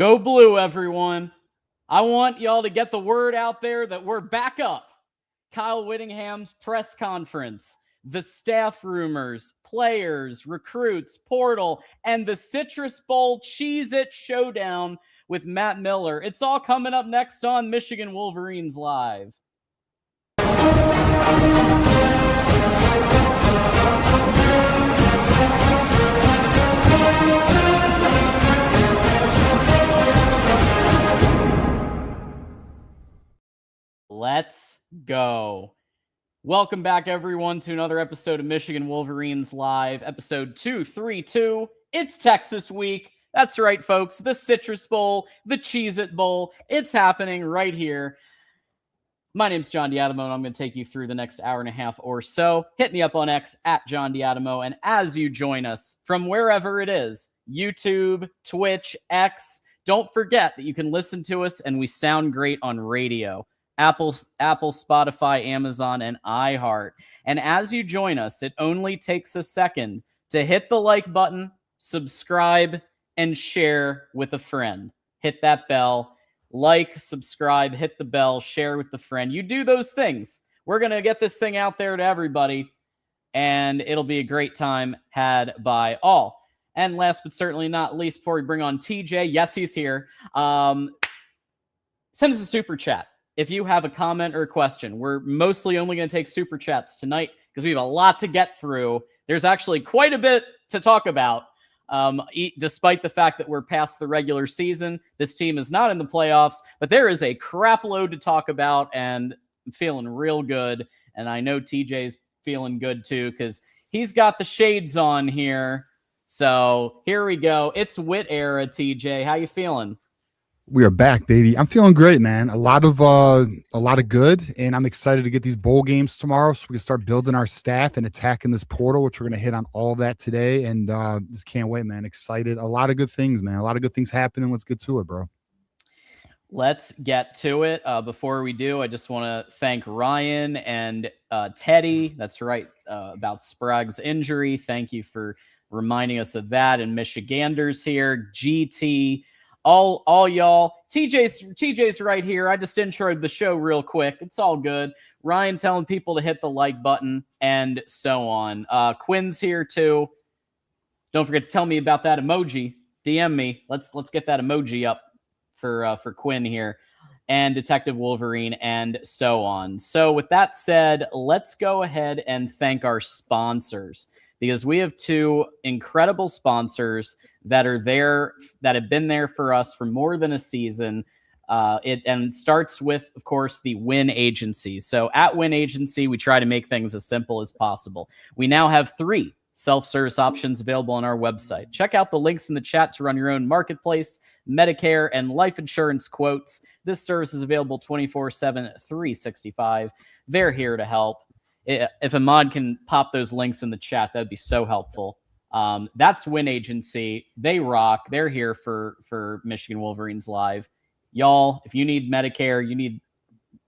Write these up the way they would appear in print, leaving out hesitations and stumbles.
Go blue, everyone. I want y'all to get the word out there that we're back up. Kyle Whittingham's press conference, the staff rumors, players, recruits, portal, and the Citrus Bowl Cheez-It Showdown with Matt Miller. It's all coming up next on Michigan Wolverines Live. Let's go. Welcome back, everyone, to another episode of Michigan Wolverines Live, episode 232. It's Texas week. That's right, folks. The Citrus Bowl, the Cheez-It Bowl. It's happening right here. My name's John Diadamo, and I'm going to take you through the next hour and a half or so. Hit me up on X at John Diadamo, and as you join us from wherever it is, YouTube, Twitch, X, don't forget that you can listen to us, and we sound great on radio. Apple, Spotify, Amazon, and iHeart. And as you join us, it only takes a second to hit the like button, subscribe, and share with a friend. Hit that bell, like, subscribe, hit the bell, share with the friend. You do those things. We're going to get this thing out there to everybody, and it'll be a great time had by all. And last but certainly not least, before we bring on TJ, yes, he's here. Send us a super chat. If you have a comment or a question, we're mostly only going to take super chats tonight because we have a lot to get through. There's actually quite a bit to talk about, despite the fact that we're past the regular season. This team is not in the playoffs, but there is a crap load to talk about, and I'm feeling real good. And I know TJ's feeling good too because he's got the shades on here. So here we go. It's Whit era, TJ. How you feeling? We are back, baby. I'm feeling great, man. A lot of good, and I'm excited to get these bowl games tomorrow so we can start building our staff and attacking this portal, which we're going to hit on all that today. And just can't wait, man. Excited. A lot of good things, man. A lot of good things happening. Let's get to it, bro. Let's get to it. Before we do, I just want to thank Ryan and Teddy. That's right, about Sprague's injury. Thank you for reminding us of that. And Michiganders here, GT. All y'all. TJ's right here. I just introed the show real quick. It's all good. Ryan telling people to hit the like button and so on. Quinn's here too. Don't forget to tell me about that emoji. DM me. Let's get that emoji up for Quinn here. And Detective Wolverine and so on. So with that said, let's go ahead and thank our sponsors, because we have two incredible sponsors that are there, that have been there for us for more than a season. It starts with, of course, the Win Agency. So at Win Agency, we try to make things as simple as possible. We now have 3 self-service options available on our website. Check out the links in the chat to run your own marketplace, Medicare, and life insurance quotes. This service is available 24/7, 365. They're here to help. If a mod can pop those links in the chat, that'd be so helpful. That's Win Agency. They rock. They're here for Michigan Wolverines Live. Y'all, if you need Medicare, you need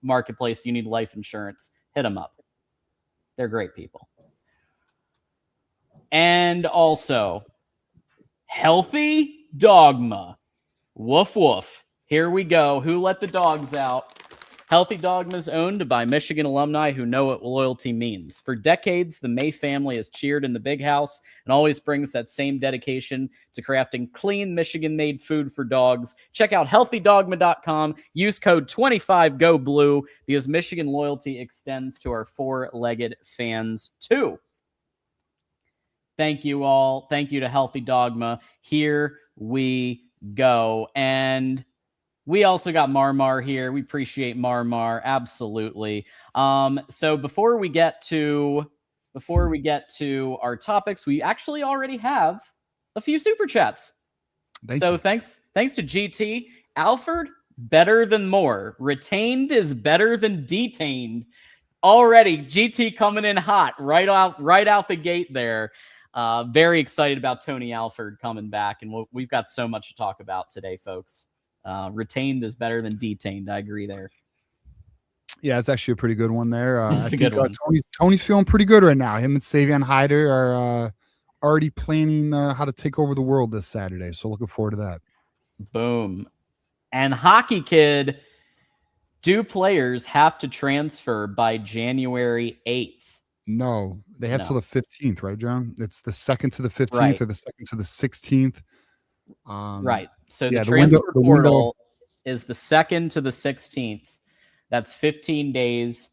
Marketplace, you need life insurance, hit them up. They're great people. And also, Healthy Dogma. Woof, woof. Here we go. Who let the dogs out? Healthy Dogma is owned by Michigan alumni who know what loyalty means. For decades, the May family has cheered in the big house and always brings that same dedication to crafting clean, Michigan-made food for dogs. Check out healthydogma.com. Use code 25GOBLUE because Michigan loyalty extends to our four-legged fans, too. Thank you all. Thank you to Healthy Dogma. Here we go. And we also got Marmar here. We appreciate Marmar. Absolutely. So before we get to our topics, we actually already have a few super chats. Thanks to GT. Alford, better than more. Retained is better than detained. Already, GT coming in hot right out the gate there. Very excited about Tony Alford coming back, and we've got so much to talk about today, folks. Retained is better than detained. I agree there. Yeah, it's actually a pretty good one there. It's a good one. Tony's feeling pretty good right now. Him and Savion Hyder are already planning how to take over the world this Saturday. So looking forward to that. Boom. And Hockey Kid, do players have to transfer by January 8th? No, they had till the 15th, right, John? It's the 2nd to the 15th Right. or the 2nd to the 16th. Right. So yeah, the the window- transfer the portal window- is the 2nd to the 16th. That's 15 days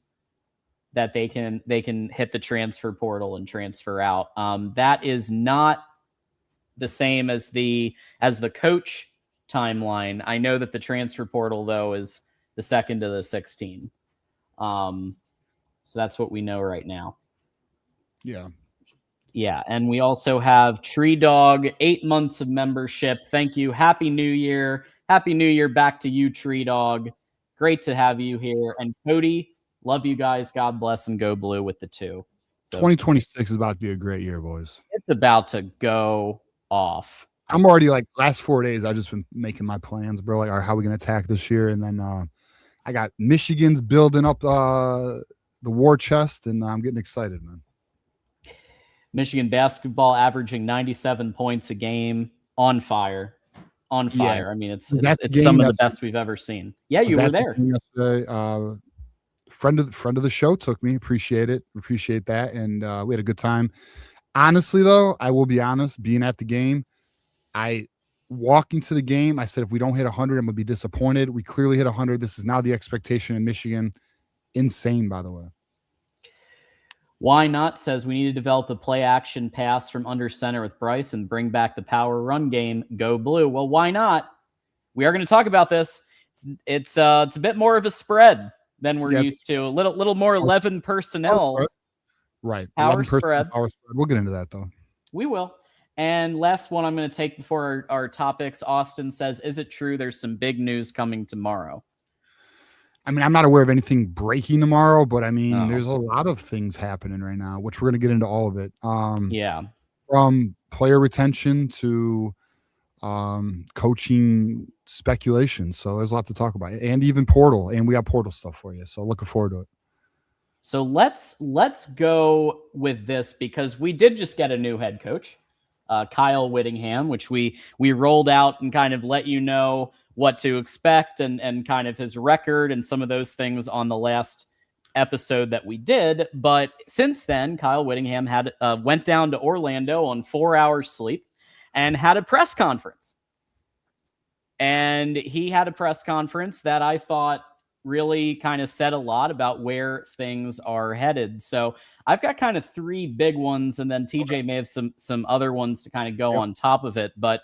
that they can hit the transfer portal and transfer out. That is not the same as the coach timeline. I know that the transfer portal though is the 2nd to the 16th. So that's what we know right now. Yeah. Yeah, and we also have Tree Dog, 8 months of membership. Thank you. Happy New Year. Happy New Year back to you, Tree Dog. Great to have you here. And Cody, love you guys. God bless and go blue with the 2. So 2026 is about to be a great year, boys. it's about to go off. I'm already like last 4 days. I've just been making my plans, bro. Like, how are we gonna attack this year? And then I got Michigan's building up the war chest, and I'm getting excited, man. Michigan basketball averaging 97 points a game, on fire. On fire. Yeah. I mean, it's some of the best we've ever seen. Yeah, you were there. Yesterday. Friend of the show took me. Appreciate it. Appreciate that. And we had a good time. Honestly, though, I will be honest, being at the game, walking to the game, I said, if we don't hit 100, I'm going to be disappointed. We clearly hit 100. This is now the expectation in Michigan. Insane, by the way. Why Not says we need to develop a play action pass from under center with Bryce and bring back the power run game. Go blue. Well, why not? We are going to talk about this. It's a bit more of a spread than we're used to. A little more 11 personnel. Right. Power spread. Power spread. We'll get into that, though. We will. And last one I'm going to take before our topics. Austin says, is it true there's some big news coming tomorrow? I mean, I'm not aware of anything breaking tomorrow, but I mean, there's a lot of things happening right now, which we're going to get into all of it. Yeah. From player retention to coaching speculation. So there's a lot to talk about, and even portal, and we got portal stuff for you. So looking forward to it. So let's go with this because we did just get a new head coach, Kyle Whittingham, which we rolled out and kind of let you know what to expect and kind of his record and some of those things on the last episode that we did. But since then, Kyle Whittingham went down to Orlando on 4 hours sleep and had a press conference. And he had a press conference that I thought really kind of said a lot about where things are headed. So I've got kind of 3 big ones, and then TJ may have some other ones to kind of go on top of it. But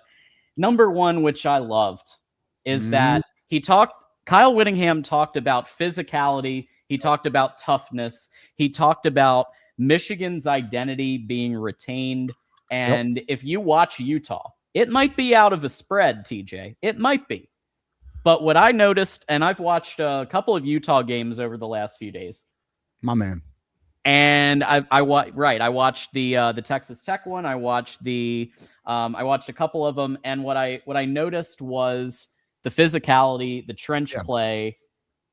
number one, which I loved, is that Kyle Whittingham talked about physicality. He talked about toughness. He talked about Michigan's identity being retained. And if you watch Utah, it might be out of a spread, TJ. It might be. But what I noticed, and I've watched a couple of Utah games over the last few days. My man. And I watched the Texas Tech one. I watched a couple of them. And what I noticed was the physicality, the trench play.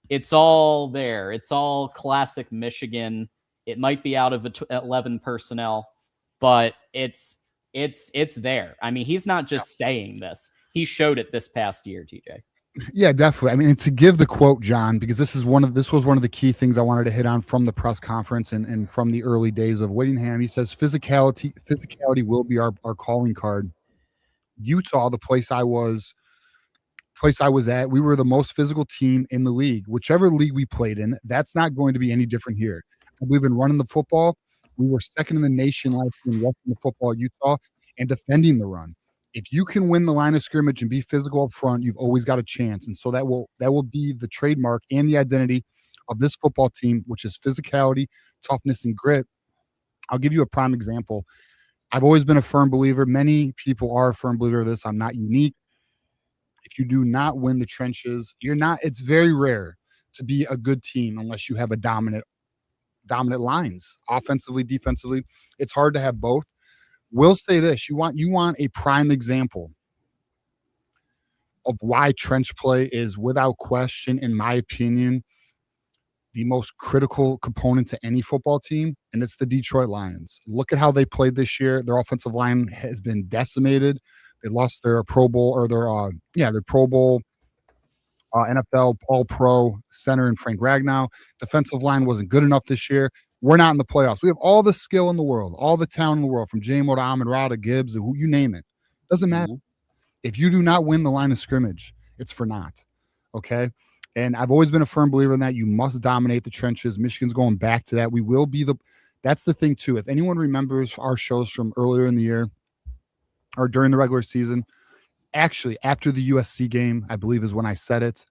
It's all there. It's all classic Michigan. It might be out of 11 personnel, but it's there. I mean, he's not just saying this. He showed it this past year, TJ. Yeah, definitely. I mean, to give the quote, John, because this was one of the key things I wanted to hit on from the press conference and from the early days of Whittingham. He says physicality will be our calling card. Utah, the place I was at, we were the most physical team in the league. Whichever league we played in, that's not going to be any different here. We've been running the football. We were second in the nation last year in rushing the football at Utah and defending the run. If you can win the line of scrimmage and be physical up front, you've always got a chance. And so that will be the trademark and the identity of this football team, which is physicality, toughness, and grit. I'll give you a prime example. I've always been a firm believer. Many people are a firm believer of this. I'm not unique. If you do not win the trenches, it's very rare to be a good team unless you have a dominant lines, offensively, defensively. It's hard to have both. We'll say this: you want a prime example of why trench play is, without question, in my opinion, the most critical component to any football team, and it's the Detroit Lions. Look at how they played this year. Their offensive line has been decimated. They lost their Pro Bowl or their Pro Bowl NFL All-Pro center in Frank Ragnow. Defensive line wasn't good enough this year. We're not in the playoffs. We have all the skill in the world, all the talent in the world, from J-Mo to Amon-Ra to Gibbs, who you name it. Doesn't matter. If you do not win the line of scrimmage, it's for naught. Okay? And I've always been a firm believer in that. You must dominate the trenches. Michigan's going back to that. We will be that's the thing, too. If anyone remembers our shows from earlier in the year or during the regular season, actually, after the USC game, I believe is when I said it.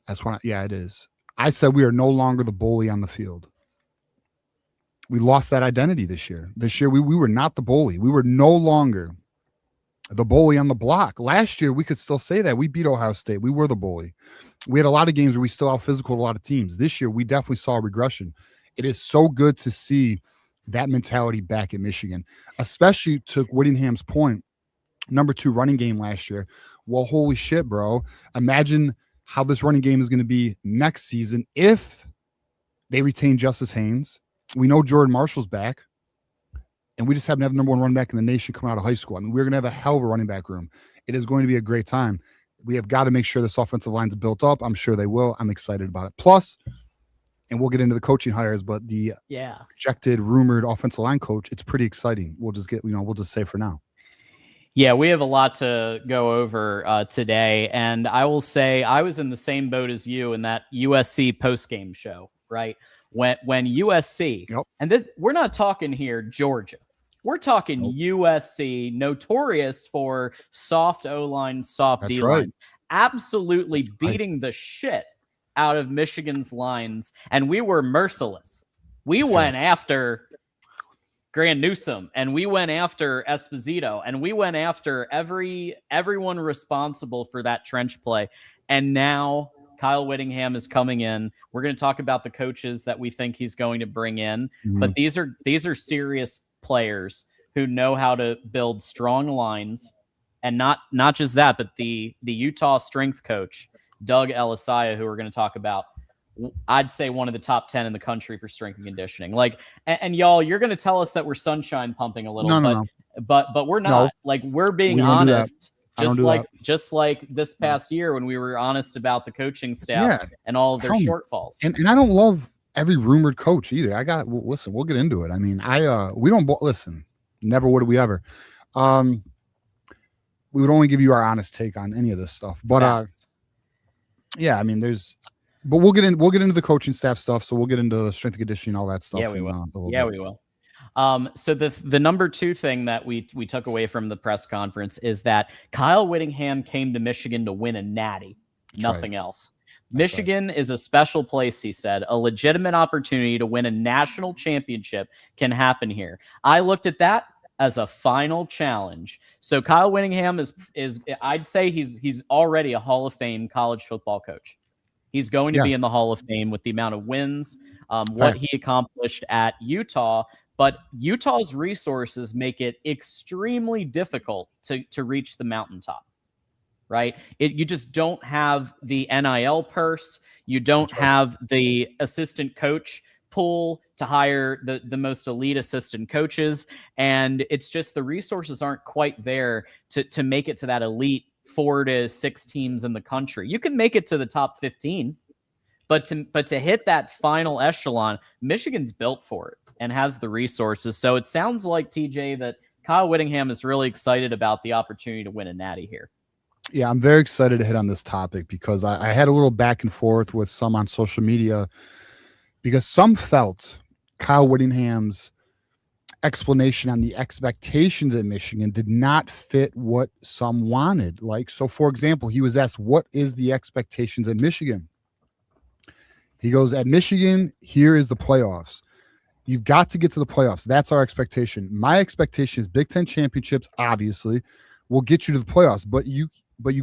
That's when it is. I said we are no longer the bully on the field. We lost that identity this year. This year, we were not the bully. We were no longer the bully on the block. Last year, we could still say that. We beat Ohio State. We were the bully. We had a lot of games where we still out-physicaled a lot of teams. This year, we definitely saw a regression. It is so good to see that mentality back in Michigan, especially to Whittingham's point, number 2 running game last year. Well, holy shit, bro. Imagine how this running game is going to be next season if they retain Justice Haynes. We know Jordan Marshall's back, and we just happen to have the number 1 running back in the nation coming out of high school. I mean, we're going to have a hell of a running back room. It is going to be a great time. We have got to make sure this offensive line's built up. I'm sure they will. I'm excited about it. Plus, and we'll get into the coaching hires, but the projected, rumored offensive line coach, it's pretty exciting. We'll just say for now. Yeah, we have a lot to go over today, and I will say I was in the same boat as you in that USC postgame show, right? When USC, and this, we're not talking here Georgia. We're talking USC, notorious for soft O-line, soft D-line, absolutely beating the shit out of Michigan's lines, and we were merciless. We went after Grand Newsom, and we went after Esposito, and we went after everyone responsible for that trench play. And now Kyle Whittingham is coming in. We're going to talk about the coaches that we think he's going to bring in, but these are serious players who know how to build strong lines, and not just that, but the Utah strength coach, Doug Elisaya, who we're going to talk about, I'd say one of the top 10 in the country for strength and conditioning. Like, and y'all, you're going to tell us that we're sunshine pumping a little, but we're not. No. Like, we're being honest, just like this past year when we were honest about the coaching staff and all of their shortfalls. And I don't love every rumored coach either. Listen, we'll get into it. I mean, we don't listen. Never would we ever. We would only give you our honest take on any of this stuff. But yeah, I mean, but we'll get into the coaching staff stuff. So we'll get into the strength and conditioning, all that stuff. Yeah, we will. We will. So the number 2 thing that we took away from the press conference is that Kyle Whittingham came to Michigan to win a natty, nothing else. Michigan is a special place, he said. A legitimate opportunity to win a national championship can happen here. I looked at that as a final challenge. So Kyle Whittingham is I'd say he's already a Hall of Fame college football coach. He's going to be in the Hall of Fame with the amount of wins, what he accomplished at Utah. But Utah's resources make it extremely difficult to reach the mountaintop, right? You just don't have the NIL purse. You don't have the assistant coach pool to hire the most elite assistant coaches. And it's just the resources aren't quite there to make it to that elite 4 to 6 teams in the country. You can make it to the top 15, but to hit that final echelon, Michigan's built for it and has the resources. So it sounds like, TJ, that Kyle Whittingham is really excited about the opportunity to win a natty here. Yeah, I'm very excited to hit on this topic because I had a little back and forth with some on social media because some felt Kyle Whittingham's explanation on the expectations at Michigan did not fit what some wanted. Like, so for example, he was asked, what is the expectations at Michigan? He goes, at Michigan, here is the playoffs. You've got to get to the playoffs. That's our expectation. My expectation is Big Ten championships, obviously, will get you to the playoffs, but you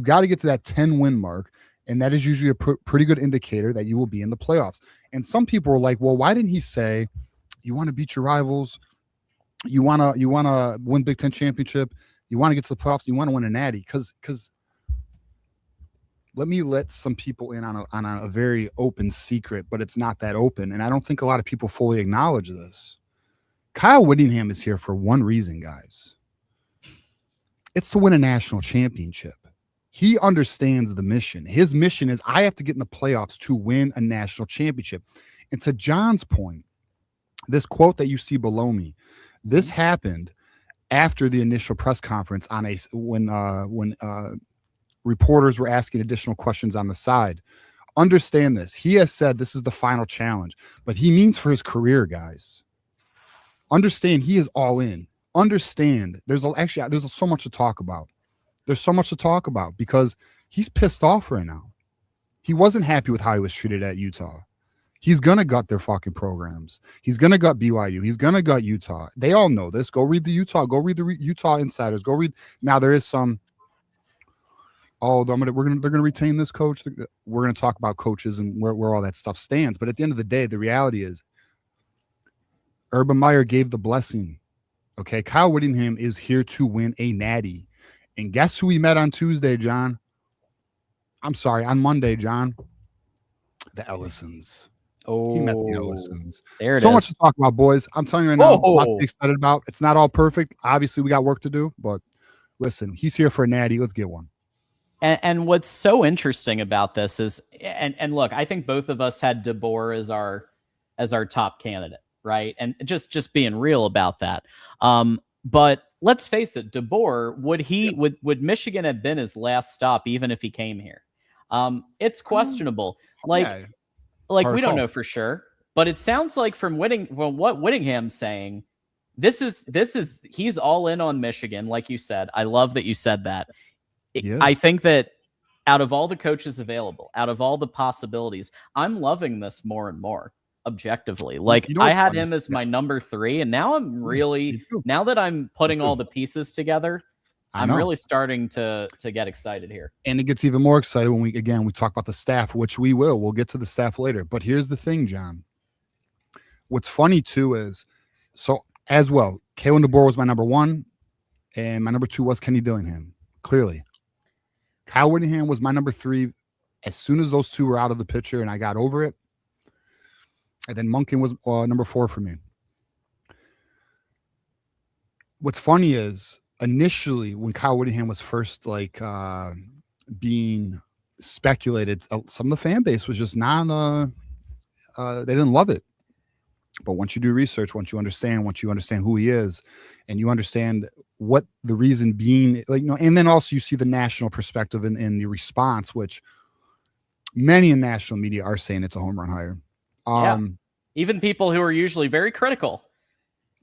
got to get to that 10-win mark, and that is usually a pretty good indicator that you will be in the playoffs. And some people were like, well, why didn't he say you want to beat your rivals? You want to win Big Ten championship. You want to get to the playoffs. You want to win a natty. Because let some people in on a very open secret, but it's not that open. And I don't think a lot of people fully acknowledge this. Kyle Whittingham is here for one reason, guys. It's to win a national championship. He understands the mission. His mission is I have to get in the playoffs to win a national championship. And to John's point, this quote that you see below me, this happened after the initial press conference on when reporters were asking additional questions on the side. Understand this. He has said this is the final challenge, but he means for his career, guys. Understand he is all in. Understand there's so much to talk about. There's so much to talk about because he's pissed off right now. He wasn't happy with how he was treated at Utah. He's going to gut their fucking programs. He's going to gut BYU. He's going to gut Utah. They all know this. Go read the Utah insiders. Go read. Now there is some, they're going to retain this coach. We're going to talk about coaches and where all that stuff stands. But at the end of the day, the reality is Urban Meyer gave the blessing. Okay. Kyle Whittingham is here to win a natty. And guess who we met on Tuesday, John? I'm sorry, on Monday, John. The Ellisons. Oh, he met the Ellisons. There it so is. much to talk about, boys. I'm telling you right now, a lot to be excited about. It's not all perfect. Obviously, we got work to do, but listen, he's here for a natty. Let's get one. And what's so interesting about this is, and look, I think both of us had DeBoer as our top candidate, right? And just being real about that. But let's face it, DeBoer, would Michigan have been his last stop even if he came here? It's questionable. We don't know for sure, but it sounds like from what Whittingham's saying, he's all in on Michigan, like you said. I love that you said that. I think that out of all the coaches available, out of all the possibilities, I'm loving this more and more. Objectively, I had him as my number 3, and now I'm really, now that I'm putting all the pieces together, I'm really starting to get excited here. And it gets even more excited when we talk about the staff, which we'll get to the staff later. But here's the thing, John. What's funny too is, so as well, Kalen DeBoer was my number 1, and my number 2 was Kenny Dillingham. Clearly, Kyle Whittingham was my number 3. As soon as those two were out of the picture, and I got over it. And then Monken was number 4 for me. What's funny is initially when Kyle Whittingham was first being speculated, some of the fan base was just not they didn't love it. But once you do research, once you understand who he is, and you understand what the reason being, and then also you see the national perspective in the response, which many in national media are saying it's a home run hire. Even people who are usually very critical.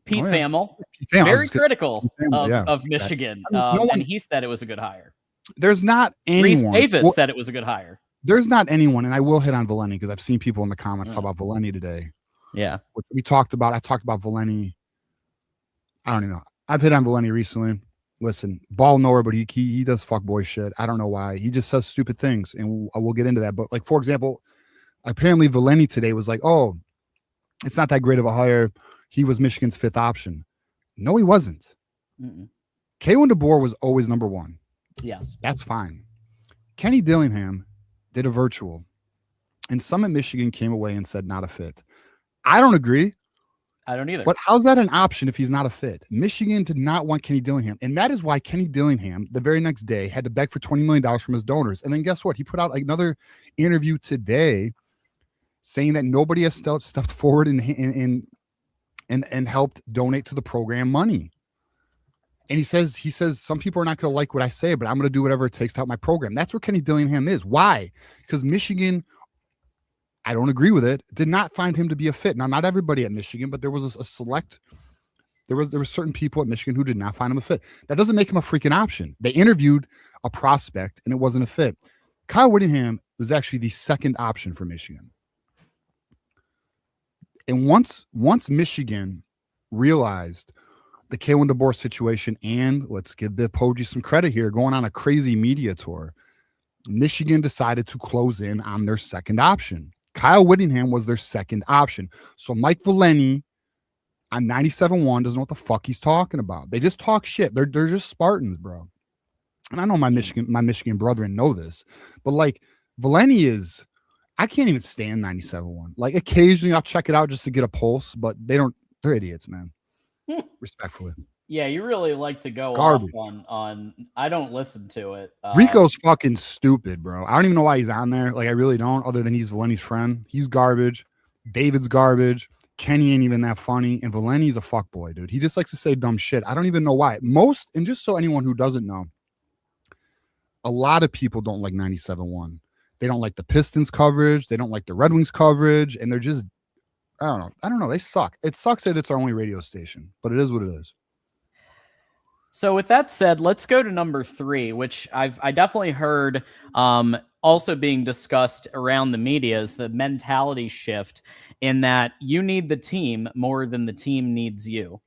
Pete Thamel, very critical of Michigan. And he said it was a good hire. There's not anyone. Reese Davis said it was a good hire. There's not anyone, and I will hit on Valeni because I've seen people in the comments talk about Valeni today. Yeah. I talked about Valeni. I don't even know. I've hit on Valeni recently. Listen, ball knower, but he does fuckboy shit. I don't know why. He just says stupid things, and we'll get into that. But for example, apparently Valeni today was like, oh, it's not that great of a hire. He was Michigan's 5th option. No, he wasn't. Kalen DeBoer was always number 1. Yes. That's fine. Kenny Dillingham did a virtual, and some at Michigan came away and said not a fit. I don't agree. I don't either. But how's that an option if he's not a fit? Michigan did not want Kenny Dillingham, and that is why Kenny Dillingham, the very next day, had to beg for $20 million from his donors. And then guess what? He put out another interview today saying that nobody has stepped forward and helped donate to the program money. And he says some people are not going to like what I say, but I'm going to do whatever it takes to help my program. That's where Kenny Dillingham is. Why? Because Michigan, I don't agree with it, did not find him to be a fit. Now, not everybody at Michigan, but there was a select. There were certain people at Michigan who did not find him a fit. That doesn't make him a freaking option. They interviewed a prospect and it wasn't a fit. Kyle Whittingham was actually the 2nd option for Michigan. And once Michigan realized the Kalen DeBoer situation, and let's give Bill Poggi some credit here, going on a crazy media tour, Michigan decided to close in on their 2nd option. Kyle Whittingham was their 2nd option. So Mike Valeni on 97.1 doesn't know what the fuck he's talking about. They just talk shit. They're just Spartans, bro. And I know my Michigan brethren know this, but Valeni is, I can't even stand 97.1. Occasionally I'll check it out just to get a pulse, but they're idiots, man. Respectfully. Yeah, you really like to go Garbage. off on. I don't listen to it. Rico's fucking stupid, bro. I don't even know why he's on there. Like, I really don't, other than he's Valenti's friend. He's garbage. David's garbage. Kenny ain't even that funny. And Valenti's a fuckboy, dude. He just likes to say dumb shit. I don't even know why. And just so anyone who doesn't know, a lot of people don't like 97.1. They don't like the Pistons coverage. They don't like the Red Wings coverage. And they're just, I don't know. They suck. It sucks that it's our only radio station, but it is what it is. So with that said, let's go to number 3, which I definitely heard also being discussed around the media, is the mentality shift in that you need the team more than the team needs you.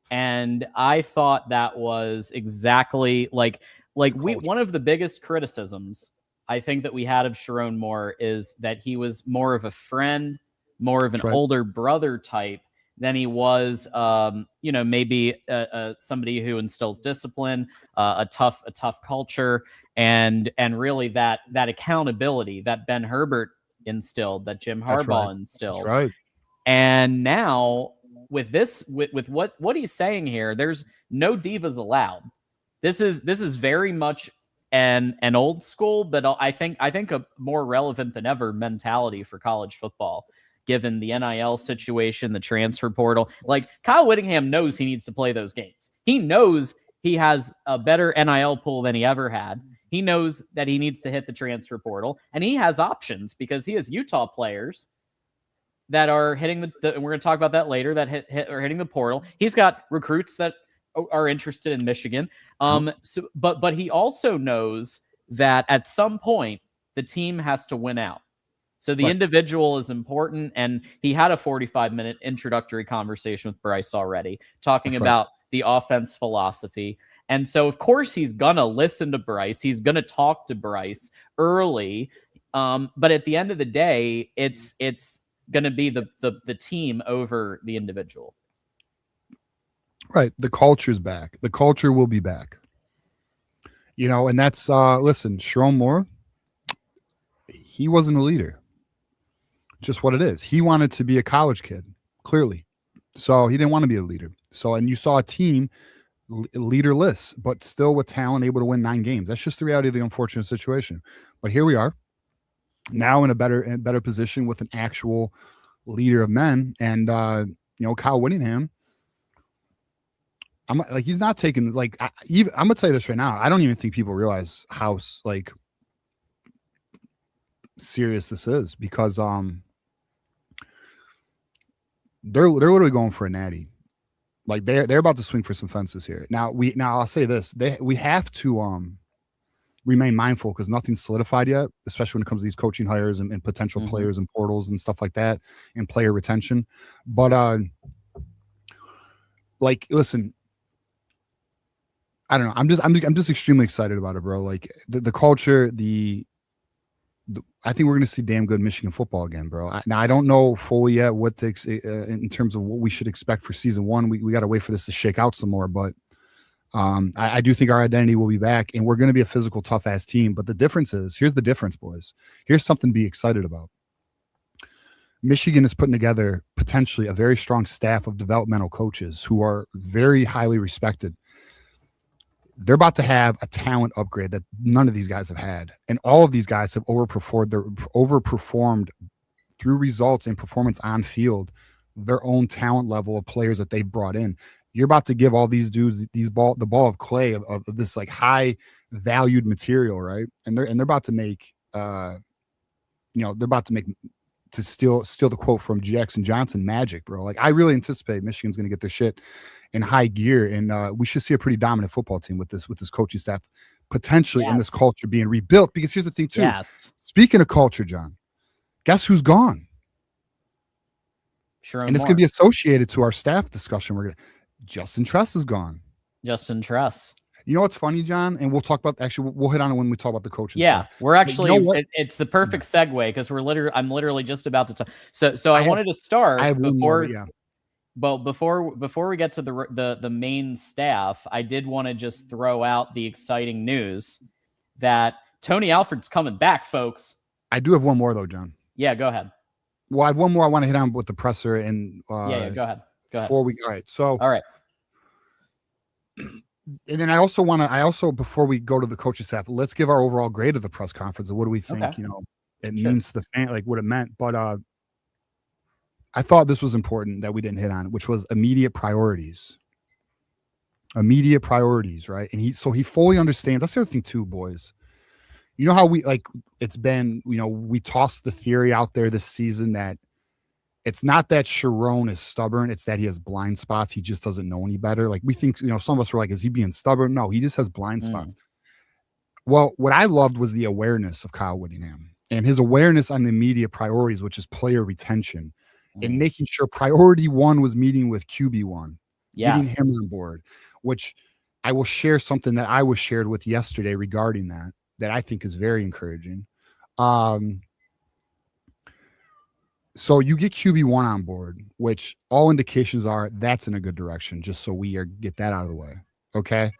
And I thought that was exactly like one of the biggest criticisms I think that we had of Sharon Moore is that he was more of a friend, more of an older brother type than he was, maybe somebody who instills discipline, a tough culture, and really that accountability that Ben Herbert instilled, that Jim Harbaugh instilled. That's right. And now with this, with what he's saying here, there's no divas allowed. This is very much an old school, but I think a more relevant than ever mentality for college football, given the NIL situation, the transfer portal. Like, Kyle Whittingham knows he needs to play those games. He knows he has a better NIL pool than he ever had. He knows that he needs to hit the transfer portal, and he has options because he has Utah players that are hitting and we're going to talk about that later, that are hitting the portal. He's got recruits that are interested in Michigan. But he also knows that at some point the team has to win out. So the individual is important, and he had a 45-minute introductory conversation with Bryce already, talking about the offense philosophy. And so, of course, he's going to listen to Bryce. He's going to talk to Bryce early. But at the end of the day, it's going to be the team over the individual. Right. The culture's back. The culture will be back. And that's, listen, Sharon Moore, he wasn't a leader. Just what it is. He wanted to be a college kid, clearly. So he didn't want to be a leader. So, and you saw a team leaderless, but still with talent, able to win 9 games. That's just the reality of the unfortunate situation. But here we are now in a better position with an actual leader of men. And, Kyle Whittingham, he's not taking, I'm going to tell you this right now. I don't even think people realize how, serious this is, because, they're literally going for a natty. Like, they're about to swing for some fences here. Now I'll say this: we have to remain mindful, because nothing's solidified yet, especially when it comes to these coaching hires and potential players and portals and stuff like that, and player retention. But listen, I don't know. I'm just extremely excited about it, bro. Like, the culture, I think we're going to see damn good Michigan football again, bro. Now, I don't know fully yet what in terms of what we should expect for season 1. We got to wait for this to shake out some more, but I do think our identity will be back, and we're going to be a physical, tough-ass team. But the difference is, here's the difference, boys. Here's something to be excited about. Michigan is putting together potentially a very strong staff of developmental coaches who are very highly respected. They're about to have a talent upgrade that none of these guys have had. And all of these guys have overperformed through results and performance on field, their own talent level of players that they've brought in. You're about to give all these dudes the ball of clay of this like high valued material, right? And they're about to make they're about to make, to steal the quote from Jackson Johnson, magic, bro. Like, I really anticipate Michigan's going to get their shit in high gear, and we should see a pretty dominant football team with this coaching staff, potentially, in this culture being rebuilt. Because here's the thing too. Speaking of culture, John, guess who's gone? Sharon and it's going to be associated to our staff discussion. Justin Tress is gone. Justin Tress. You know what's funny, John? And we'll talk about, actually, we'll hit on it when we talk about the coaching. Yeah, stuff. We're actually, it's the perfect segue, because I'm literally just about to talk. So I wanted to start before we get to the main staff. I did want to just throw out the exciting news that Tony Alford's coming back, folks. I do have one more though, John. Yeah, go ahead. Well, I have one more I want to hit on with the presser, and go ahead. All right. So, all right. And then I also before we go to the coaching staff, let's give our overall grade of the press conference. What do we think, Okay. it means to the fan, like what it meant. But I thought this was important that we didn't hit on, which was immediate priorities. Immediate priorities, right? And he fully understands. That's the other thing too, boys. You know how it's been, we tossed the theory out there this season that it's not that Sharon is stubborn, it's that he has blind spots. He just doesn't know any better. Like we think, some of us were like, is he being stubborn? No, he just has blind spots. Well, what I loved was the awareness of Kyle Whittingham and his awareness on the immediate priorities, which is player retention and making sure priority one was meeting with QB1, getting him on board, which I will share something that I was shared with yesterday regarding that I think is very encouraging. So you get QB1 on board, which all indications are that's in a good direction, just so we get that out of the way. Okay.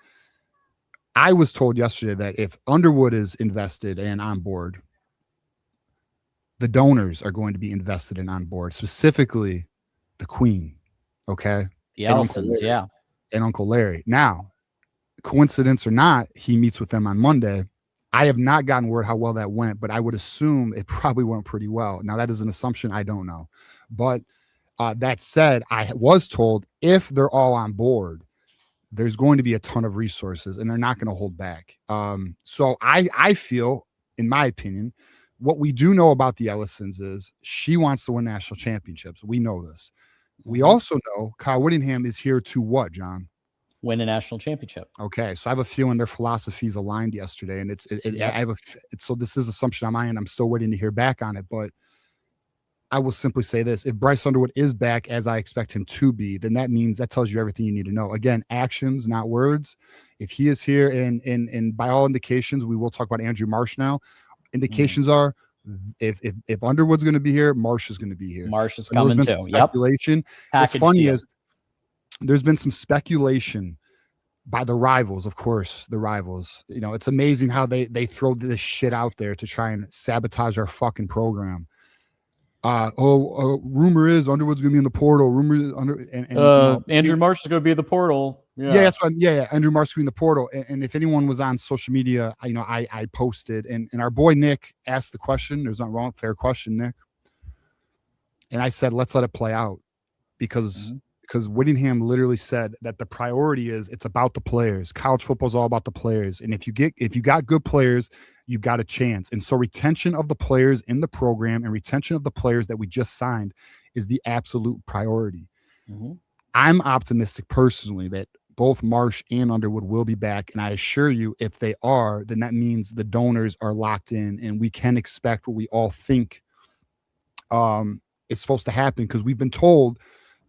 I was told yesterday that if Underwood is invested and on board, the donors are going to be invested and on board, specifically the Queen. Okay. The Ellisons, yeah. And Uncle Larry. Now, coincidence or not, he meets with them on Monday. I have not gotten word how well that went, but I would assume it probably went pretty well. Now, that is an assumption. I don't know. But that said, I was told if they're all on board, there's going to be a ton of resources and they're not going to hold back. So I feel, in my opinion, what we do know about the Ellisons is she wants to win national championships. We know this. We also know Kyle Whittingham is here to what, John? Win a national championship. Okay, so I have a feeling their philosophies aligned yesterday, and so this is assumption on my end. I'm still waiting to hear back on it, but I will simply say this: if Bryce Underwood is back as I expect him to be, then that tells you everything you need to know. Again, actions, not words. If he is here, and by all indications, we will talk about Andrew Marsh now. Indications are if Underwood's going to be here, Marsh is going to be here. Marsh is coming too. Speculation. What's funny is there's been some speculation by the rivals, of course, the rivals. It's amazing how they throw this shit out there to try and sabotage our fucking program. Rumor is Underwood's gonna be in the portal. Andrew Marsh is gonna be in the portal. Yeah, that's what. Yeah, Andrew Marsh is gonna be in the portal. And if anyone was on social media, I posted, and our boy Nick asked the question. There's not wrong, fair question, Nick. And I said, let's let it play out because Whittingham literally said that the priority is it's about the players. College football is all about the players. And if you got good players, you've got a chance. And so retention of the players in the program and retention of the players that we just signed is the absolute priority. I'm optimistic personally that both Marsh and Underwood will be back. And I assure you, if they are, then that means the donors are locked in and we can expect what we all think is supposed to happen, because we've been told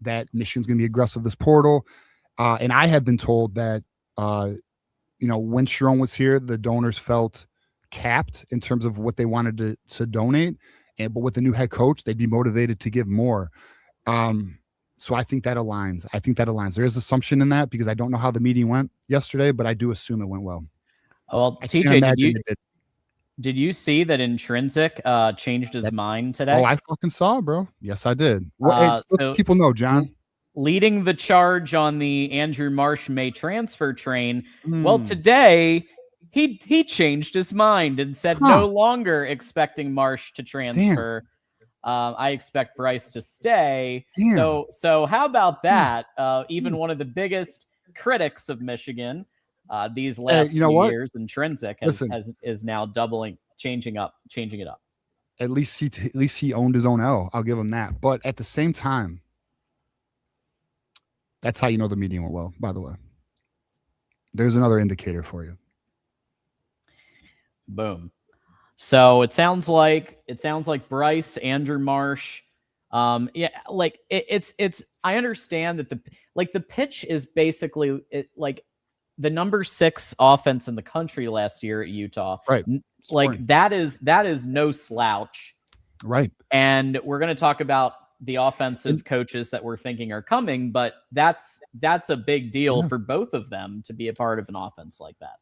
that Michigan's going to be aggressive this portal. And I have been told that, when Sharon was here, the donors felt capped in terms of what they wanted to donate. But with the new head coach, they'd be motivated to give more. So I think that aligns. There is assumption in that because I don't know how the meeting went yesterday, but I do assume it went well. Well, TJ, did you see that Intrinsic changed his mind today? Oh, I fucking saw, bro. Yes, I did. Well, so people know, John. Leading the charge on the Andrew Marsh May transfer train. Well, today he changed his mind and said no longer expecting Marsh to transfer. I expect Bryce to stay. So how about that? Even one of the biggest critics of Michigan these last few years, Intrinsic is now changing it up. At least he owned his own L. I'll give him that. But at the same time, that's how you know the meeting went well, by the way. There's another indicator for you. Boom. So it sounds like Bryce, Andrew Marsh. It's I understand that the pitch is basically the number 6 offense in the country last year at Utah. Right. That is no slouch. Right. And we're going to talk about the offensive coaches that we're thinking are coming, but that's a big deal for both of them to be a part of an offense like that.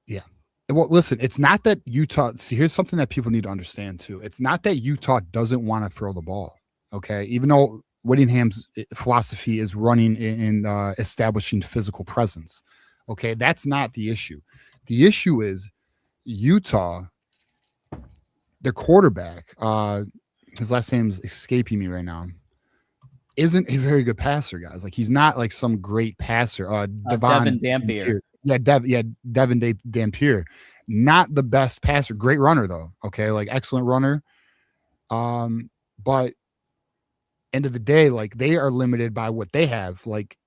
Yeah. Well, listen, it's not that Utah. See, here's something that people need to understand too. It's not that Utah doesn't want to throw the ball. Okay. Even though Whittingham's philosophy is running in establishing physical presence. Okay, that's not the issue. The issue is Utah, their quarterback, his last name's escaping me right now, isn't a very good passer, guys. Like, he's not like some great passer. Devin Dampier. Devin Dampier. Not the best passer. Great runner, though. Okay, like, excellent runner. But end of the day, like, they are limited by what they have. Like,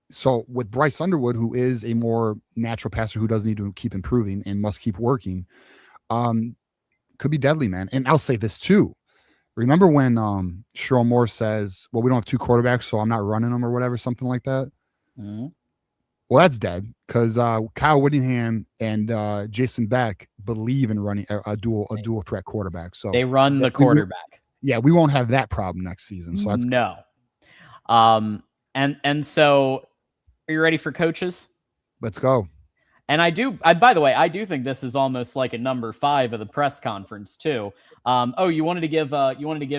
so with Bryce Underwood, who is a more natural passer who does need to keep improving and must keep working, could be deadly, man. And I'll say this too. Remember when Sherrell Moore says, well, we don't have two quarterbacks, so I'm not running them or whatever, something like that? Well, that's dead, because Kyle Whittingham and Jason Beck believe in running a dual threat quarterback. So they run the quarterback. We won't have that problem next season. So that's no. And so, are you ready for coaches? Let's go. And by the way, I do think this is almost like a number 5 of the press conference too. You wanted to give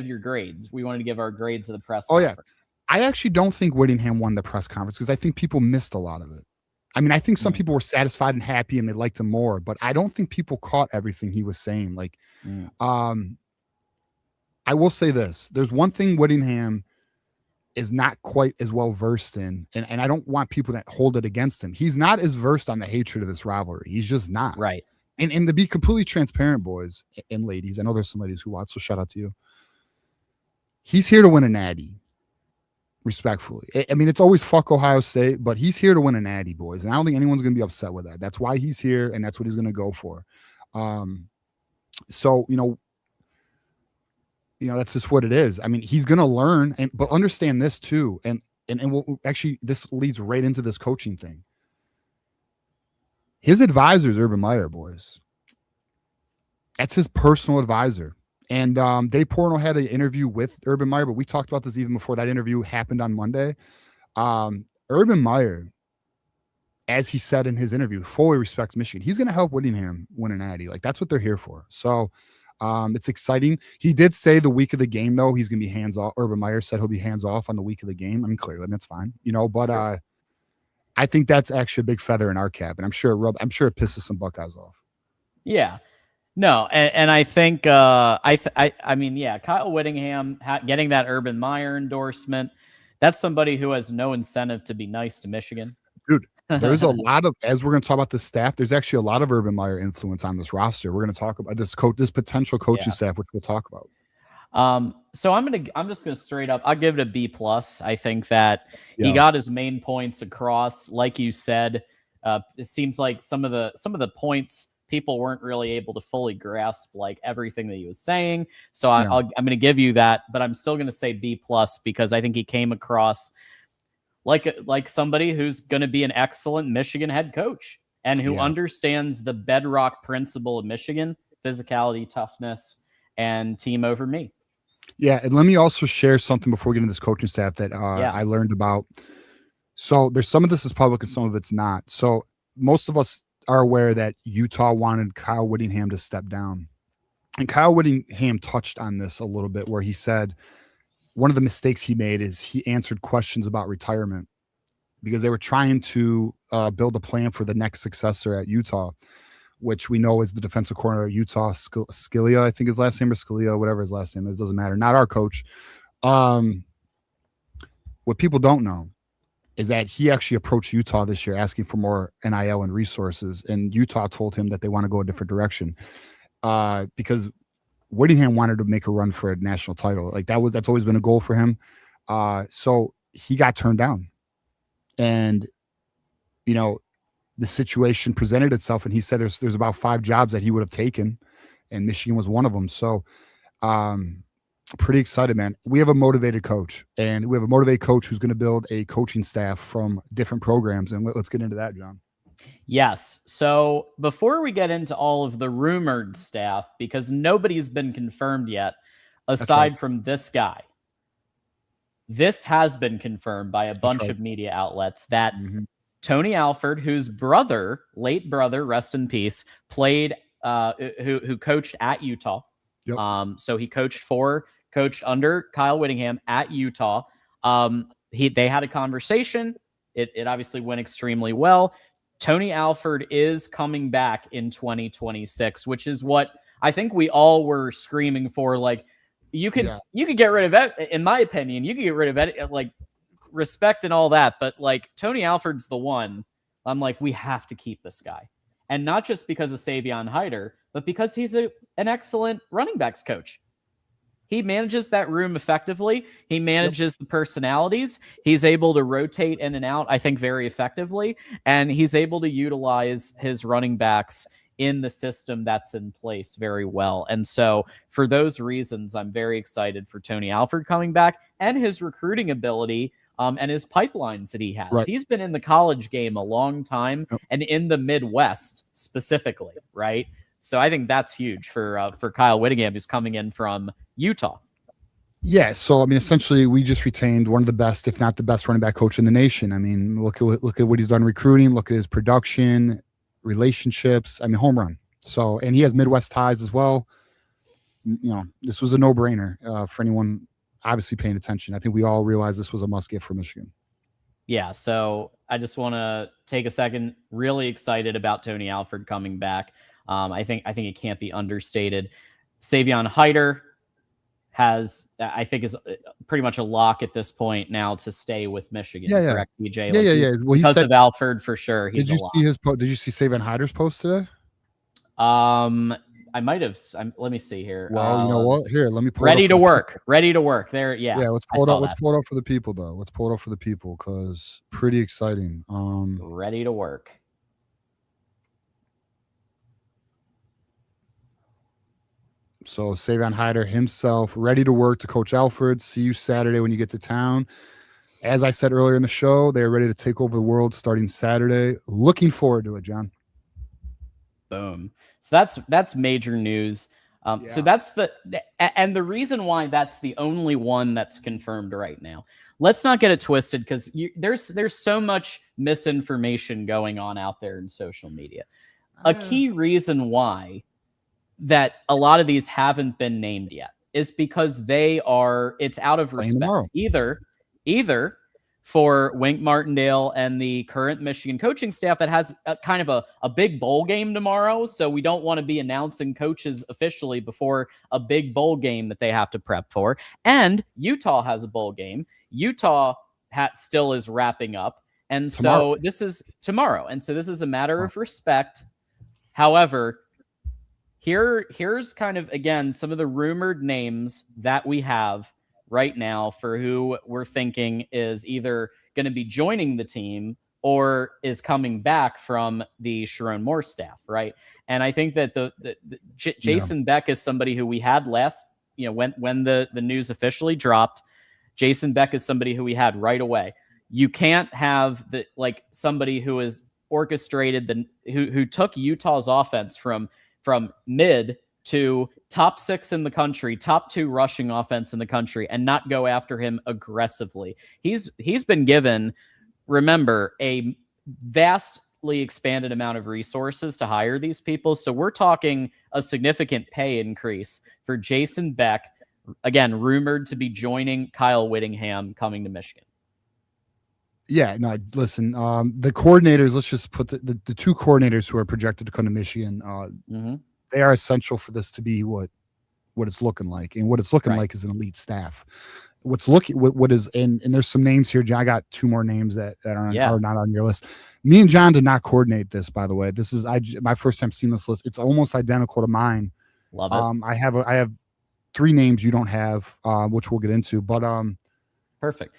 your grades. We wanted to give our grades of the press conference. Yeah. I actually don't think Whittingham won the press conference, because I think people missed a lot of it. I mean, I think some people were satisfied and happy and they liked him more, but I don't think people caught everything he was saying. Like, I will say this. There's one thing Whittingham is not quite as well versed in, and I don't want people to hold it against him. He's not as versed on the hatred of this rivalry. He's just not. Right. And to be completely transparent, boys and ladies, I know there's some ladies who watch, so shout out to you. He's here to win a natty, respectfully. I mean, it's always fuck Ohio State, but he's here to win a natty, boys. And I don't think anyone's going to be upset with that. That's why he's here, and that's what he's going to go for. So, that's just what it is. I mean, he's going to learn, but understand this too. And we'll, actually, this leads right into this coaching thing. His advisor is Urban Meyer, boys. That's his personal advisor. And Dave Porno had an interview with Urban Meyer, but we talked about this even before that interview happened on Monday. Urban Meyer, as he said in his interview, fully respects Michigan. He's going to help Whittingham win an Natty. Like, that's what they're here for. So it's exciting. He did say the week of the game, though, he's going to be hands off. Urban Meyer said he'll be hands off on the week of the game. I mean, clearly, that's fine, but I think that's actually a big feather in our cap, and I'm sure it pisses some Buckeyes off. Yeah. No, and I think I mean, yeah, Kyle Whittingham getting that Urban Meyer endorsement, that's somebody who has no incentive to be nice to Michigan. Dude, there's a lot of, as we're going to talk about the staff, there's actually a lot of Urban Meyer influence on this roster. We're going to talk about this potential coaching staff, which we'll talk about. So I'm just gonna straight up, I'll give it a B+. I think that he got his main points across. Like you said, it seems like some of the points people weren't really able to fully grasp, like everything that he was saying. So I'm gonna give you that, but I'm still gonna say B+, because I think he came across like somebody who's gonna be an excellent Michigan head coach and who understands the bedrock principle of Michigan: physicality, toughness, and team over me. Yeah, and let me also share something before we get into this coaching staff that I learned about. So there's some of this is public and some of it's not. So most of us are aware that Utah wanted Kyle Whittingham to step down. And Kyle Whittingham touched on this a little bit, where he said one of the mistakes he made is he answered questions about retirement because they were trying to build a plan for the next successor at Utah, which we know is the defensive coordinator at Utah, Scalia, I think his last name, or Scalia, whatever his last name is, doesn't matter. Not our coach. What people don't know is that he actually approached Utah this year asking for more NIL and resources, and Utah told him that they want to go a different direction because Whittingham wanted to make a run for a national title. Like, that's always been a goal for him. So he got turned down, and the situation presented itself, and he said there's about 5 jobs that he would have taken, and Michigan was one of them. So pretty excited, man. We have a motivated coach, and we have a motivated coach who's going to build a coaching staff from different programs. And let's get into that, John. Yes. So before we get into all of the rumored staff, because nobody's been confirmed yet, aside from this guy, this has been confirmed by a bunch of media outlets that Tony Alford, whose late brother, rest in peace, played, who coached at Utah. Yep. So he coached for coached under Kyle Whittingham at Utah. They had a conversation. It obviously went extremely well. Tony Alford is coming back in 2026, which is what I think we all were screaming for. Like, you could get rid of it. In my opinion, you could get rid of it, like respect and all that. But like, Tony Alford's the one. I'm like, we have to keep this guy. And not just because of Savion Hyder, but because he's an excellent running backs coach. He manages that room effectively. He manages the personalities. He's able to rotate in and out, I think, very effectively. And he's able to utilize his running backs in the system that's in place very well. And so for those reasons, I'm very excited for Tony Alford coming back and his recruiting ability and his pipelines that he has. Right. He's been in the college game a long time and in the Midwest specifically, right? So I think that's huge for Kyle Whittingham, who's coming in from Utah. Yeah, so I mean, essentially, we just retained one of the best, if not the best, running back coach in the nation. I mean, look at what he's done recruiting. Look at his production, relationships. I mean, home run. So, and he has Midwest ties as well. You know, this was a no-brainer for anyone obviously paying attention. I think we all realized this was a must-get for Michigan. Yeah, so I just want to take a second. Really excited about Tony Alford coming back. I think it can't be understated. Savion Hyder I think is pretty much a lock at this point now to stay with Michigan. Correct, DJ? Yeah. Well, because of Alford for sure. Did you see his post? Did you see Savion Hyder's post today? I might have. Let me see here. Well, you know what? Here, let me pull ready to work. Ready to work. There, yeah. Yeah, let's pull it up. Let's pull it up for the people, though. Let's pull it up for the people because pretty exciting. Ready to work. So Savion Hyder himself, ready to work to Coach Alford. See you Saturday when you get to town. As I said earlier in the show, they're ready to take over the world starting Saturday. Looking forward to it, John. Boom. So that's major news. So that's and the reason why that's the only one that's confirmed right now. Let's not get it twisted because there's so much misinformation going on out there in social media. A key reason why that a lot of these haven't been named yet is because it's out of respect either for Wink Martindale and the current Michigan coaching staff that has kind of a big bowl game tomorrow. So we don't want to be announcing coaches officially before a big bowl game that they have to prep for. And Utah has a bowl game. Utah still is wrapping up. And so this is tomorrow. And so this is a matter of respect. However, here's kind of, again, some of the rumored names that we have right now for who we're thinking is either going to be joining the team or is coming back from the Sharon Moore staff, right? And I think that Jason Beck is somebody who we had last, when the news officially dropped. Jason Beck is somebody who we had right away. You can't have somebody who is orchestrated who took Utah's offense from mid to top 6 in the country, top 2 rushing offense in the country, and not go after him aggressively. He's been given, remember, a vastly expanded amount of resources to hire these people. So we're talking a significant pay increase for Jason Beck, again, rumored to be joining Kyle Whittingham coming to Michigan. Yeah, no, listen, the coordinators, let's just put the 2 coordinators who are projected to come to Michigan, they are essential for this to be what it's looking like. And what it's looking like is an elite staff. What is, and there's some names here, John. I got 2 more names that are not on your list. Me and John did not coordinate this, by the way. This is my first time seeing this list. It's almost identical to mine. Love it. I have 3 names you don't have, which we'll get into, but perfect.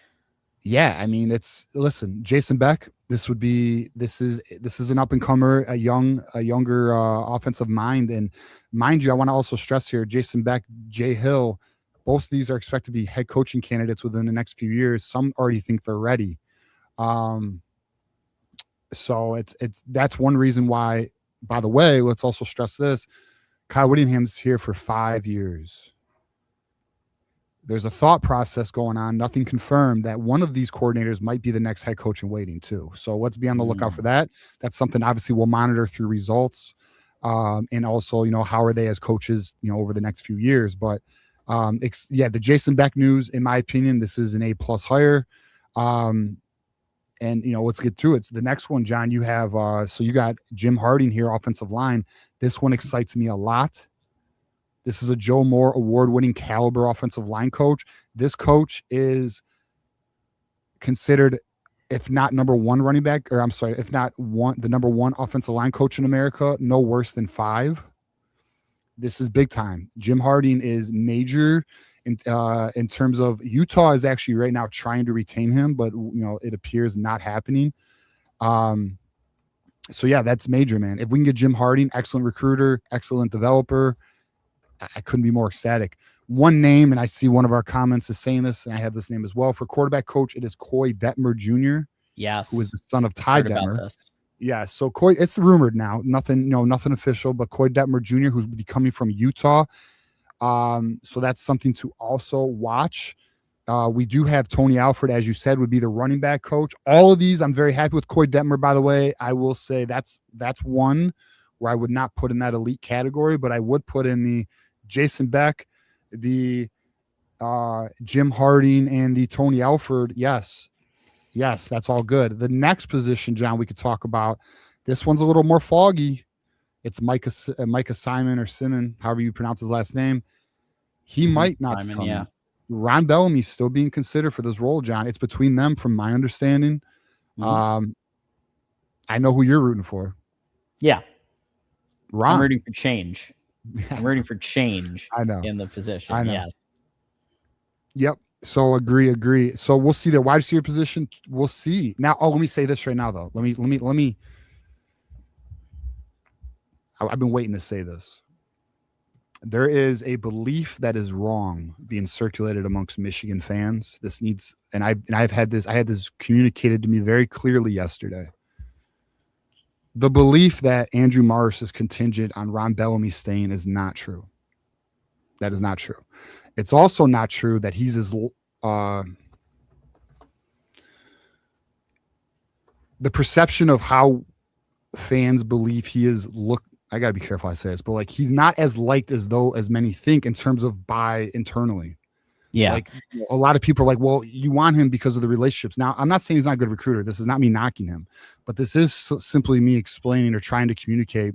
Yeah, I mean, listen, Jason Beck, this is an up and comer, a younger offensive mind. And mind you, I want to also stress here, Jason Beck, Jay Hill, both of these are expected to be head coaching candidates within the next few years. Some already think they're ready. So that's one reason why, by the way, let's also stress this. Kyle Whittingham's here for 5 years. There's a thought process going on, nothing confirmed, that one of these coordinators might be the next head coach in waiting too. So let's be on the lookout for that. That's something obviously we'll monitor through results. And also, how are they as coaches, over the next few years. But The Jason Beck news, in my opinion, this is an A+ hire. And let's get through it. So the next one, John, you have so you got Jim Harding here, offensive line. This one excites me a lot. This is a Joe Moore award-winning caliber offensive line coach. This coach is considered, if not number one running back, or I'm sorry, if not the number one offensive line coach in America, no worse than 5. This is big time. Jim Harding is major in terms of Utah is actually right now trying to retain him, but it appears not happening. So yeah, that's major, man. If we can get Jim Harding, excellent recruiter, excellent developer, I couldn't be more ecstatic. One name, and I see one of our comments is saying this, and I have this name as well. For quarterback coach, it is Coy Detmer Jr. Yes. Who is the son of Ty Detmer. Yeah, so Coy, it's rumored now. Nothing official, but Coy Detmer Jr., who's coming from Utah. So that's something to also watch. We do have Tony Alford, as you said, would be the running back coach. All of these, I'm very happy with Coy Detmer, by the way. I will say that's one where I would not put in that elite category, but I would put in the Jason Beck, the Jim Harding, and the Tony Alford. Yes, that's all good. The next position, John, we could talk about. This one's a little more foggy. It's Micah Simon or Simon, however you pronounce his last name. He might not Simon, come. Yeah. Ron Bellamy's still being considered for this role, John. It's between them, from my understanding. I know who you're rooting for. Yeah. Ron. I'm rooting for change. I'm rooting for change. I know. In the position. I know. Yes. Yep. So agree. So we'll see the wide receiver position. We'll see. Now, let me say this right now, though. Let me. I've been waiting to say this. There is a belief that is wrong being circulated amongst Michigan fans. This needs, and I had this communicated to me very clearly yesterday. The belief that Andrew Morris is contingent on Ron Bellamy staying is not true. That is not true. It's also not true that he's as the perception of how fans believe he is I gotta be careful how I say this, but he's not as liked as many think in terms of internally. Yeah. A lot of people are like, well, you want him because of the relationships. Now, I'm not saying he's not a good recruiter. This is not me knocking him, but this is simply me explaining or trying to communicate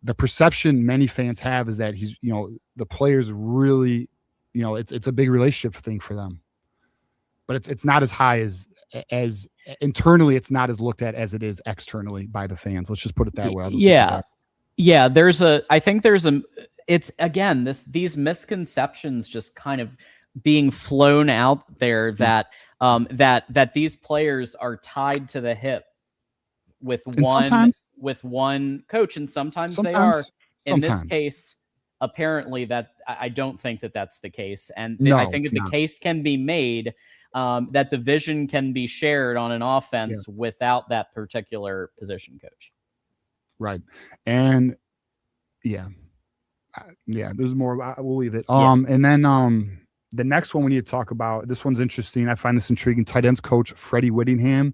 the perception many fans have is that he's, the players really, it's a big relationship thing for them, but it's not as high as internally. It's not as looked at as it is externally by the fans. Let's just put it that way. Yeah. It's again, these misconceptions just kind of being flown out there that these players are tied to the hip with one coach, and sometimes they are. In this case, apparently that I don't think that that's the case, and I think that the case can be made that the vision can be shared on an offense without that particular position coach. Right. And there's more. We'll leave it. And then the next one we need to talk about, this one's interesting. I find this intriguing. Tight ends coach Freddie Whittingham.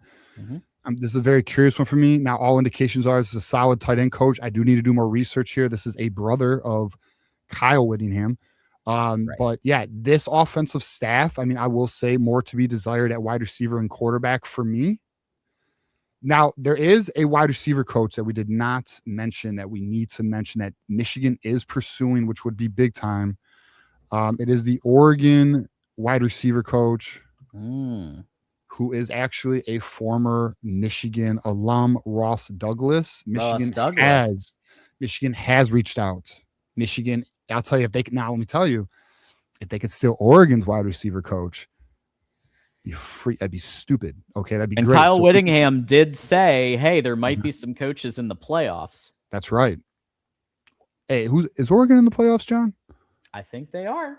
This is a very curious one for me. Now, all indications are this is a solid tight end coach. I do need to do more research here. This is a brother of Kyle Whittingham. But yeah, this offensive staff, I will say more to be desired at wide receiver and quarterback for me. Now, there is a wide receiver coach that we did not mention that we need to mention that Michigan is pursuing, which would be big time. It is the Oregon wide receiver coach who is actually a former Michigan alum, Ross Douglas. Michigan has reached out. Michigan, I'll tell you, if they could steal Oregon's wide receiver coach, that'd be stupid. Okay, that'd be great. Kyle Whittingham did say, hey, there might be some coaches in the playoffs. That's right. Hey, is Oregon in the playoffs, John? I think they are.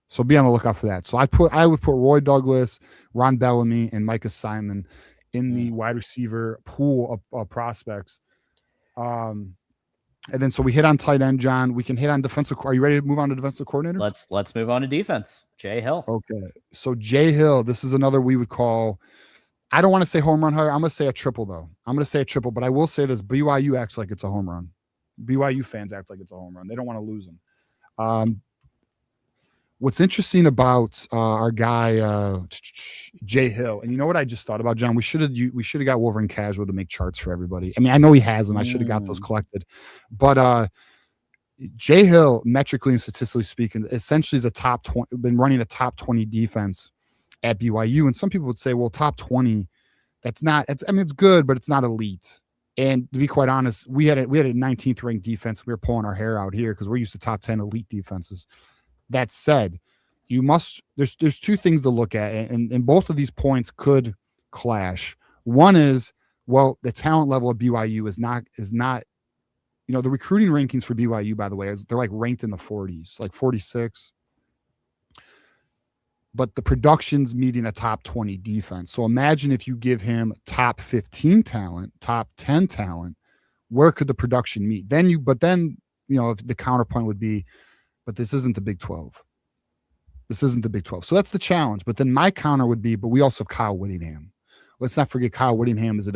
So be on the lookout for that. So I would put Roy Douglas, Ron Bellamy, and Micah Simon in the wide receiver pool of prospects. And then so we hit on tight end, John. We can hit on defensive. Are you ready to move on to defensive coordinator? Let's move on to defense. Jay Hill. Okay. So Jay Hill, this is another we would call, I don't want to say home run hire. I'm going to say a triple, though. I'm going to say a triple, but I will say this. BYU acts like it's a home run. BYU fans act like it's a home run. They don't want to lose them. What's interesting about our guy Jay Hill, and you know what I just thought about, John? We should have got Wolverine Casual to make charts for everybody. I mean, I know he has them. I should have got those collected, but Jay Hill, metrically and statistically speaking, essentially is a top 20. Been running a top 20 defense at BYU, and some people would say, well, top 20, that's not. I mean, it's good, but it's not elite. And to be quite honest, we had a 19th ranked defense. We were pulling our hair out here because we're used to top 10 elite defenses. That said, there's two things to look at, and both of these points could clash. One is, well, the talent level of BYU is not, the recruiting rankings for BYU, by the way, they're like ranked in the 40s, like 46. But the production's meeting a top 20 defense. So imagine if you give him top 15 talent, top 10 talent, where could the production meet? But then if the counterpoint would be, but this isn't the Big 12. This isn't the Big 12. So that's the challenge. But then my counter would be, but we also have Kyle Whittingham. Let's not forget Kyle Whittingham is a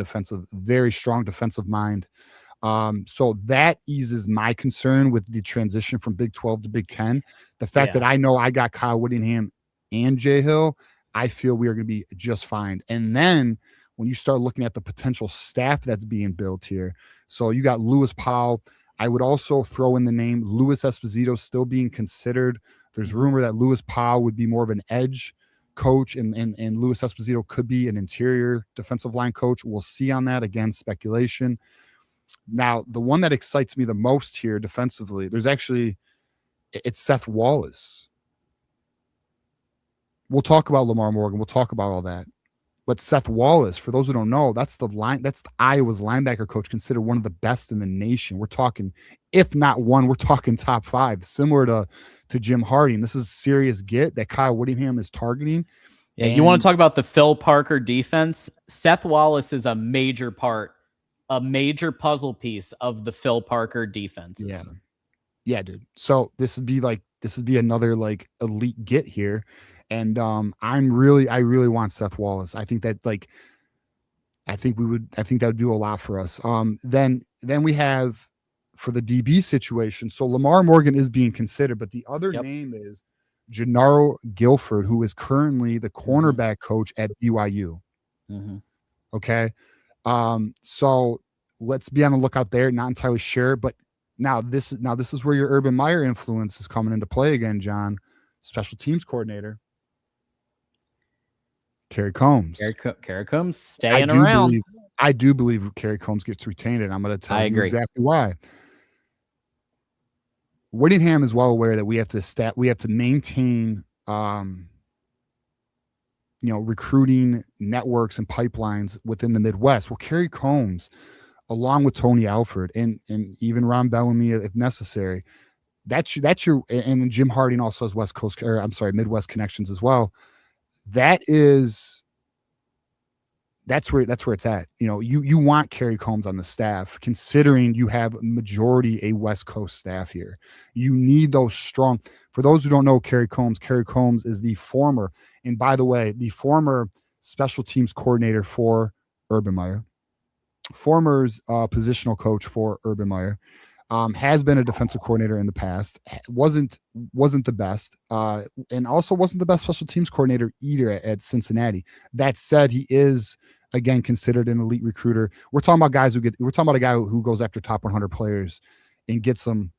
very strong defensive mind. So that eases my concern with the transition from Big 12 to Big 10. The fact that I know I got Kyle Whittingham and Jay Hill, I feel we are going to be just fine. And then when you start looking at the potential staff that's being built here, so you got Lewis Powell. I would also throw in the name Louis Esposito still being considered. There's rumor that Lewis Powell would be more of an edge coach, and Louis Esposito could be an interior defensive line coach. We'll see on that. Again, speculation. Now, the one that excites me the most here defensively, it's Seth Wallace. We'll talk about Lamar Morgan. We'll talk about all that. But Seth Wallace, for those who don't know, that's the Iowa's linebacker coach, considered one of the best in the nation. We're talking, if not one, we're talking top 5, similar to Jim Harding. This is a serious get that Kyle Whittingham is targeting. Yeah, you want to talk about the Phil Parker defense? Seth Wallace is a major puzzle piece of the Phil Parker defenses. Yeah, dude. So this would be another like elite get here. And I really want Seth Wallace. I think that would do a lot for us. Then we have for the DB situation. So Lamar Morgan is being considered, but the other name is Gennaro Guilford, who is currently the cornerback coach at BYU. Mm-hmm. Okay. So let's be on the lookout there. Not entirely sure, but now this is where your Urban Meyer influence is coming into play again, John. Special teams coordinator Kerry Combs. Kerry Combs staying around. I do believe Kerry Combs gets retained, and I'm going to tell you exactly why. Whittingham is well aware that we have to maintain recruiting networks and pipelines within the Midwest. Well, Kerry Combs, along with Tony Alford and even Ron Bellamy, if necessary, that's your, and Jim Harding also has Midwest connections as well. That's where it's at. You want Kerry Combs on the staff, considering you have majority a West Coast staff here. You need those strong. For those who don't know Kerry Combs is the former special teams coordinator for Urban Meyer, former positional coach for Urban Meyer. Has been a defensive coordinator in the past, wasn't the best, and also wasn't the best special teams coordinator either at Cincinnati. That said, he is again considered an elite recruiter. We're talking about a guy who goes after top 100 players and gets them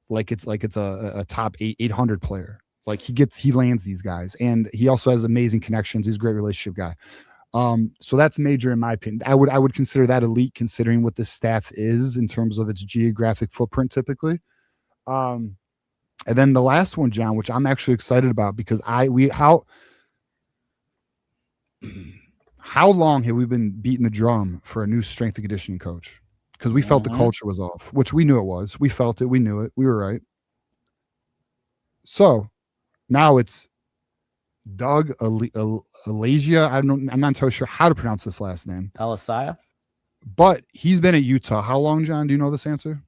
like it's a top 800 player. Like he lands these guys, and he also has amazing connections. He's a great relationship guy. So that's major in my opinion. I would consider that elite, considering what the staff is in terms of its geographic footprint typically. And then the last one, John, which I'm actually excited about, because how long have we been beating the drum for a new strength and conditioning coach? Because we felt the culture was off, which we knew it was. We felt it. We knew it. We were right. So now it's Doug Alasia. I'm not entirely sure how to pronounce this last name. Alasaya. But he's been at Utah. How long, John? Do you know this answer?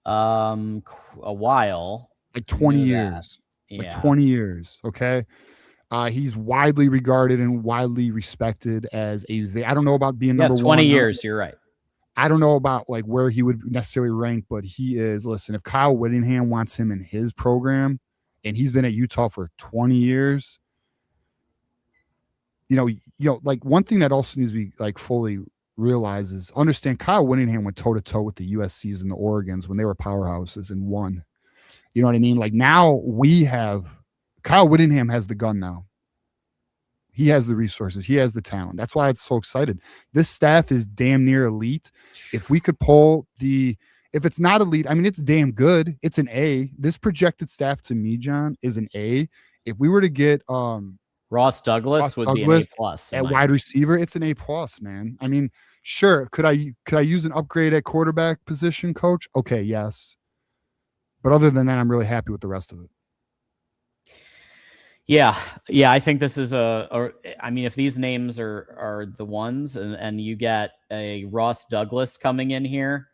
A while. Like 20 years. Yeah. Like 20 years. Okay. He's widely regarded and widely respected as I don't know about being number 20 one. years. You're right. I don't know about like where he would necessarily rank, but he is. Listen, if Kyle Whittingham wants him in his program, and he's been at Utah for 20 years, like one thing that also needs to be like fully realized is understand Kyle Whittingham went toe to toe with the USCs and the Oregons when they were powerhouses and won. You know what I mean? Like now we have Kyle Whittingham has the gun now. He has the resources. He has the talent. That's why I'm so excited. This staff is damn near elite. If we could pull if it's not elite, I mean, it's damn good. It's an A. This projected staff to me, John, is an A. If we were to get Ross Douglas would be an A plus at wide receiver, it's an A plus, man. I mean, sure. Could I use an upgrade at quarterback position, coach? Okay, yes. But other than that, I'm really happy with the rest of it. Yeah, I think this is I mean, if these names are the ones, and you get a Ross Douglas coming in here,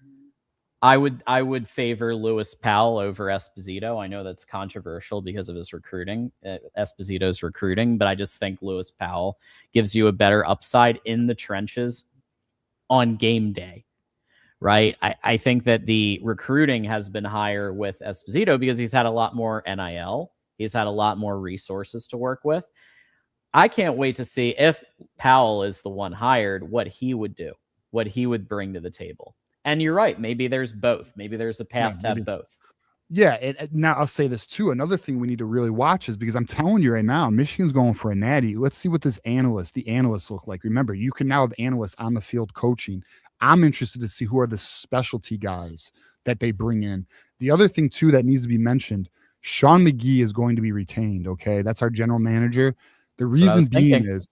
I would favor Lewis Powell over Esposito. I know that's controversial because of his recruiting, Esposito's recruiting, but I just think Lewis Powell gives you a better upside in the trenches on game day, right? I think that the recruiting has been higher with Esposito because he's had a lot more NIL. He's had a lot more resources to work with. I can't wait to see if Powell is the one hired, what he would do, what he would bring to the table. And you're right. Maybe there's both. Maybe there's a path to have both. Yeah. And now I'll say this too. Another thing we need to really watch is because I'm telling you right now, Michigan's going for a natty. Let's see what the analysts look like. Remember, you can now have analysts on the field coaching. I'm interested to see who are the specialty guys that they bring in. The other thing too that needs to be mentioned, Sean McGee is going to be retained. Okay. That's our general manager. The reason he's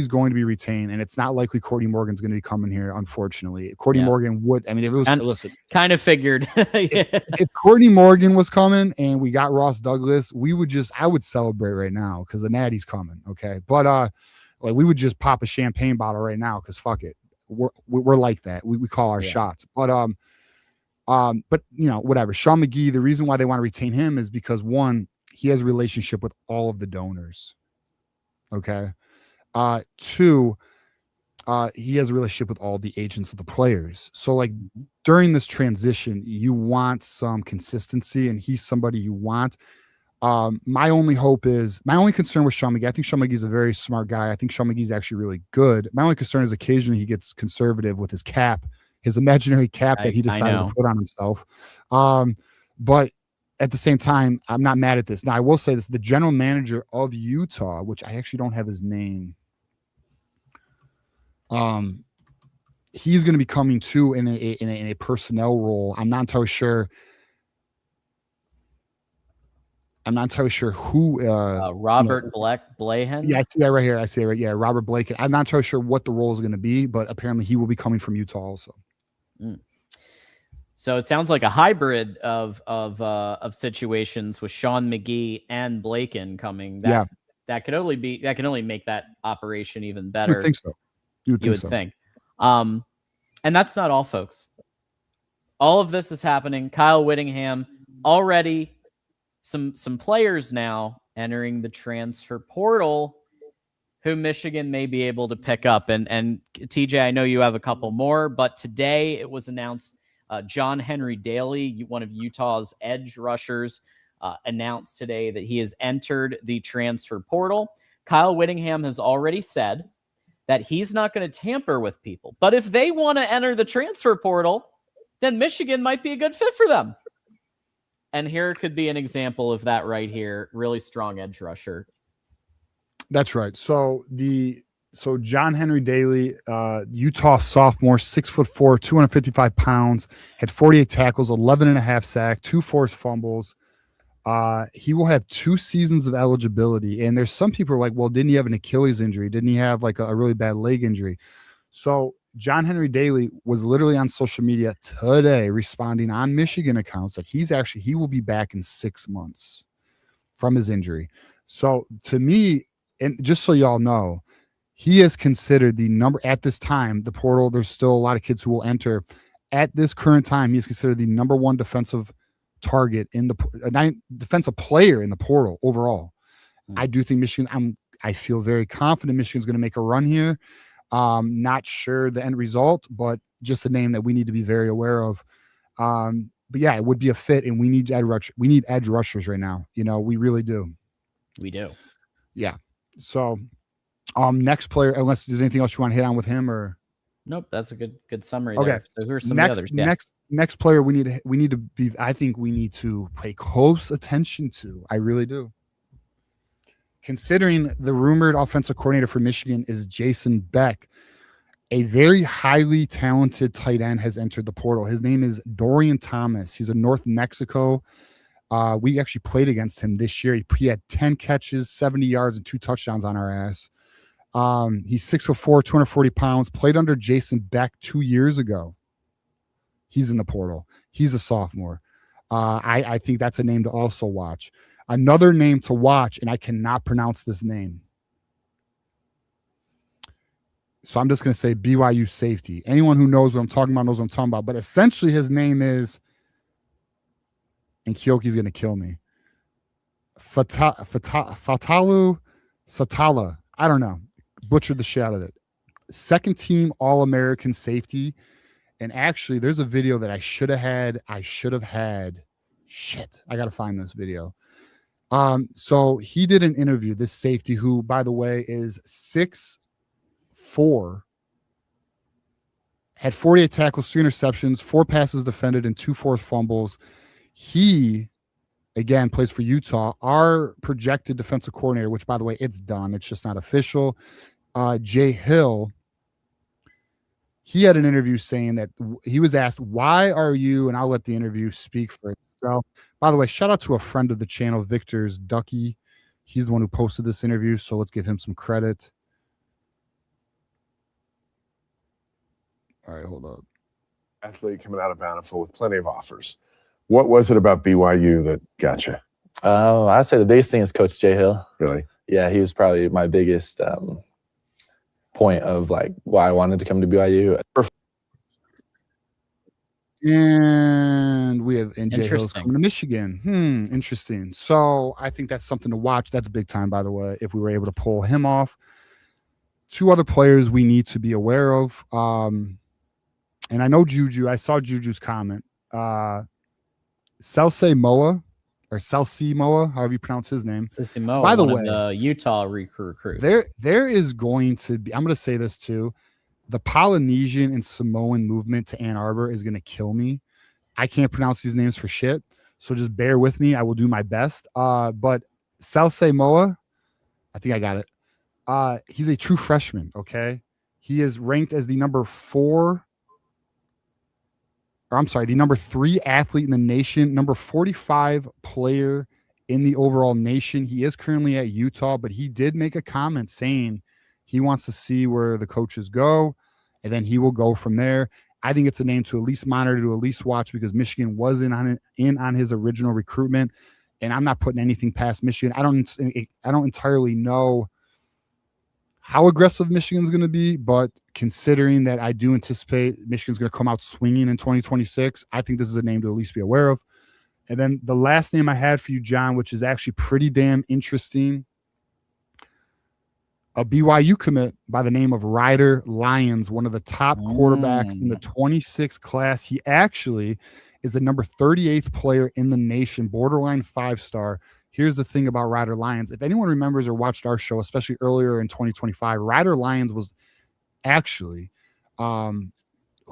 going to be retained, and it's not likely Courtney Morgan's going to be coming here, unfortunately. Courtney Morgan would, I mean, if it was, listen. Kind of figured. if Courtney Morgan was coming and we got Ross Douglas, I would celebrate right now because the Natty's coming. Okay. But, like we would just pop a champagne bottle right now because fuck it. We're like that. We call our shots. But whatever. Sean McGee, the reason why they want to retain him is because one, he has a relationship with all of the donors. Okay. Two, he has a relationship with all the agents of the players. So like during this transition, you want some consistency, and he's somebody you want. My only concern with Sean McGee, I think Sean McGee is a very smart guy. I think Sean McGee is actually really good. My only concern is occasionally he gets conservative with his cap, his imaginary cap that he decided to put on himself. But at the same time, I'm not mad at this. Now, I will say this, the general manager of Utah, which I actually don't have his name. He's going to be coming too in a personnel role. I'm not entirely sure who. Robert Blahan. Yeah, I see that right here. I see it right. Yeah, Robert Blake. I'm not entirely sure what the role is going to be, but apparently he will be coming from Utah also. So it sounds like a hybrid of situations with Sean McGee and Blaken coming. That could only make that operation even better. I think so. You would think. And that's not all, folks. All of this is happening. Kyle Whittingham already. Some players now entering the transfer portal who Michigan may be able to pick up. And TJ, I know you have a couple more, but today it was announced John Henry Daly, one of Utah's edge rushers, announced today that he has entered the transfer portal. Kyle Whittingham has already said that he's not going to tamper with people. But if they want to enter the transfer portal, then Michigan might be a good fit for them. And here could be an example of that right here. Really strong edge rusher. That's right. So John Henry Daly, Utah sophomore, 6'4", 255 pounds, had 48 tackles, 11.5 sacks, 2 forced fumbles. He will have 2 seasons of eligibility. And there's some people who are like, well, didn't he have an Achilles injury? Didn't he have like a really bad leg injury? So John Henry Daly was literally on social media today responding on Michigan accounts that he will be back in 6 months from his injury. So to me, and just so y'all know, he is considered the number at this time, the portal. There's still a lot of kids who will enter at this current time. He is considered the number 1 defensive target in the defensive player in the portal overall. I do think Michigan, I feel very confident Michigan's going to make a run here. Not sure the end result, but just a name that we need to be very aware of. But yeah, it would be a fit, and we need edge rushers right now. We really do. We do. Yeah. So, next player, unless there's anything else you want to hit on with him, or nope, that's a good summary. Okay. There. So who are some of the others? Yeah. Next player we need to be. I think we need to pay close attention to. I really do. Considering the rumored offensive coordinator for Michigan is Jason Beck, a very highly talented tight end has entered the portal. His name is Dorian Thomas. He's a North Mexico. We actually played against him this year. He had 10 catches, 70 yards, and 2 touchdowns on our ass. He's 6'4", 240 pounds, played under Jason Beck 2 years ago. He's in the portal. He's a sophomore. I think that's a name to also watch. Another name to watch, and I cannot pronounce this name, so I'm just going to say BYU safety. Anyone who knows what I'm talking about knows what I'm talking about. But essentially his name is, and Kyoki's going to kill me, Fatalu Satala. I don't know. Butchered the shit out of it. Second team All-American safety. And actually, there's a video that I should have had. Shit. I got to find this video. So he did an interview, this safety, who, by the way, is 6'4", had 48 tackles, 3 interceptions, 4 passes defended, and 2 forced fumbles. He, again, plays for Utah. Our projected defensive coordinator, which, by the way, it's done. It's just not official. Jay Hill, he had an interview saying that he was asked, why are you, and I'll let the interview speak for itself. By the way, shout out to a friend of the channel, Victor's Ducky. He's the one who posted this interview, so let's give him some credit. All right, hold up. Athlete coming out of Bountiful with plenty of offers. What was it about BYU that got you? I'd say the biggest thing is Coach Jay Hill. Really? Yeah, he was probably my biggest point of like why I wanted to come to BYU. And we have Jay Hill's coming to Michigan. Interesting. So I think that's something to watch. That's big time, by the way, if we were able to pull him off. 2 other players we need to be aware of. And I know Juju. I saw Juju's comment. Selsey Moa, or Selsey Moa, however you pronounce his name. Selsey Moa, by the way, the Utah recruits. There is going to be, I'm going to say this too, the Polynesian and Samoan movement to Ann Arbor is going to kill me. I can't pronounce these names for shit, so just bear with me. I will do my best. But Selsey Moa, I think I got it. He's a true freshman, okay? He is ranked as the number 3 athlete in the nation, number 45 player in the overall nation. He is currently at Utah, but he did make a comment saying he wants to see where the coaches go, and then he will go from there. I think it's a name to at least monitor, to at least watch, because Michigan was in on his original recruitment, and I'm not putting anything past Michigan. I don't entirely know how aggressive Michigan's going to be, but considering that I do anticipate Michigan's going to come out swinging in 2026, I think this is a name to at least be aware of. And then the last name I had for you, John, which is actually pretty damn interesting, a BYU commit by the name of Ryder Lyons, one of the top quarterbacks in the 26th class. He actually is the number 38th player in the nation, borderline 5-star. Here's the thing about Ryder Lyons. If anyone remembers or watched our show, especially earlier in 2025, Ryder Lyons was actually who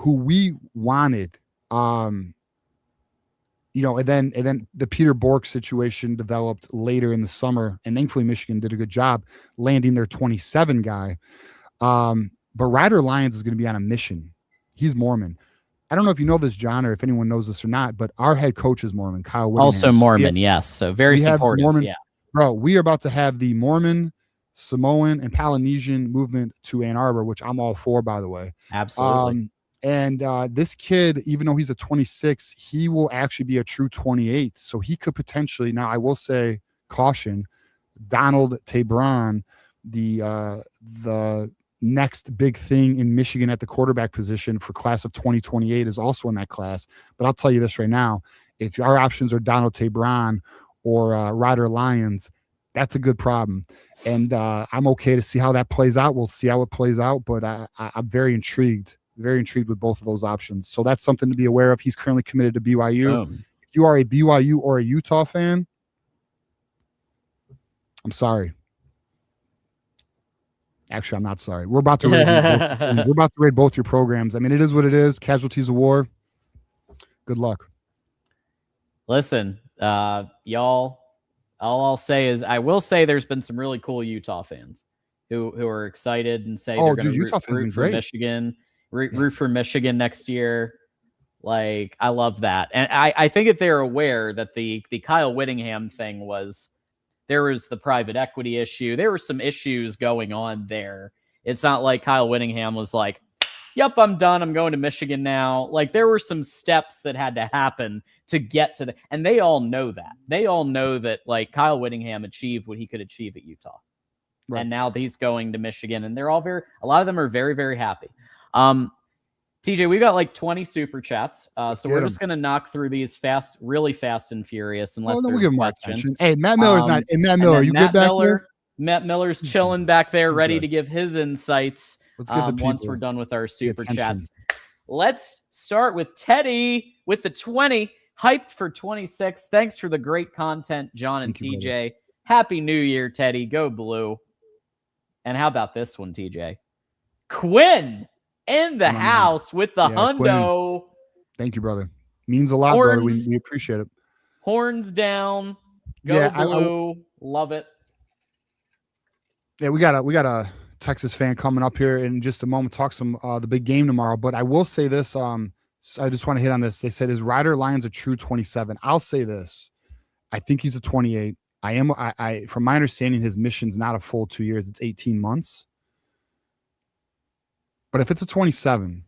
we wanted. And then the Peter Bork situation developed later in the summer, and thankfully Michigan did a good job landing their 27 guy. But Ryder Lyons is going to be on a mission. He's Mormon. I don't know if you know this, John, or if anyone knows this or not, but our head coach is Mormon, Kyle Whittingham. Also Mormon, yes. So very supportive. Mormon, yeah. Bro, we are about to have the Mormon, Samoan, and Polynesian movement to Ann Arbor, which I'm all for, by the way. Absolutely. And this kid, even though he's a 26, he will actually be a true 28. So he could potentially, now I will say, caution, Donald Tabron, the next big thing in Michigan at the quarterback position for class of 2028 is also in that class. But I'll tell you this right now, if our options are Donald Tabron or Ryder Lyons, That's a good problem. And I'm okay to see how that plays out. We'll see how it plays out, but I'm very intrigued with both of those options. So that's something to be aware of. He's currently committed to BYU. If you are a BYU or a Utah fan, I'm sorry. Actually, I'm not sorry. We're about to raid both your programs. I mean, it is what it is. Casualties of war. Good luck. Listen, y'all, all I'll say is I will say there's been some really cool Utah fans who are excited and say they're going to root for Michigan, root for Michigan next year. Like, I love that. And I think if they're aware that the Kyle Whittingham thing there was the private equity issue. There were some issues going on there. It's not like Kyle Whittingham was like, yep, I'm done. I'm going to Michigan now. Like, there were some steps that had to happen to get to and they all know that. They all know that, like, Kyle Whittingham achieved what he could achieve at Utah. Right. And now he's going to Michigan, and a lot of them are very, very happy. TJ, we got like 20 super chats. So we're just going to knock through these really fast and furious. Unless we'll give more attention. Hey, Matt Miller's not. Hey, Matt Miller, you good back there? Matt Miller's chilling back there, ready to give his insights once we're done with our super chats. Let's start with Teddy with the 20. Hyped for 26. Thanks for the great content, John and TJ. Happy New Year, Teddy. Go Blue. And how about this one, TJ? Quinn in the house with the hundo. Quinn. Thank you, brother. Means a lot, brother. We appreciate it. Horns down. Go Blue. Love it. Yeah, we got a Texas fan coming up here in just a moment. Talk some the big game tomorrow. But I will say this. I just want to hit on this. They said his rider line's a true 27. I'll say this. I think he's a 28. I from my understanding, his mission's not a full 2 years. It's 18 months. But if it's a 27,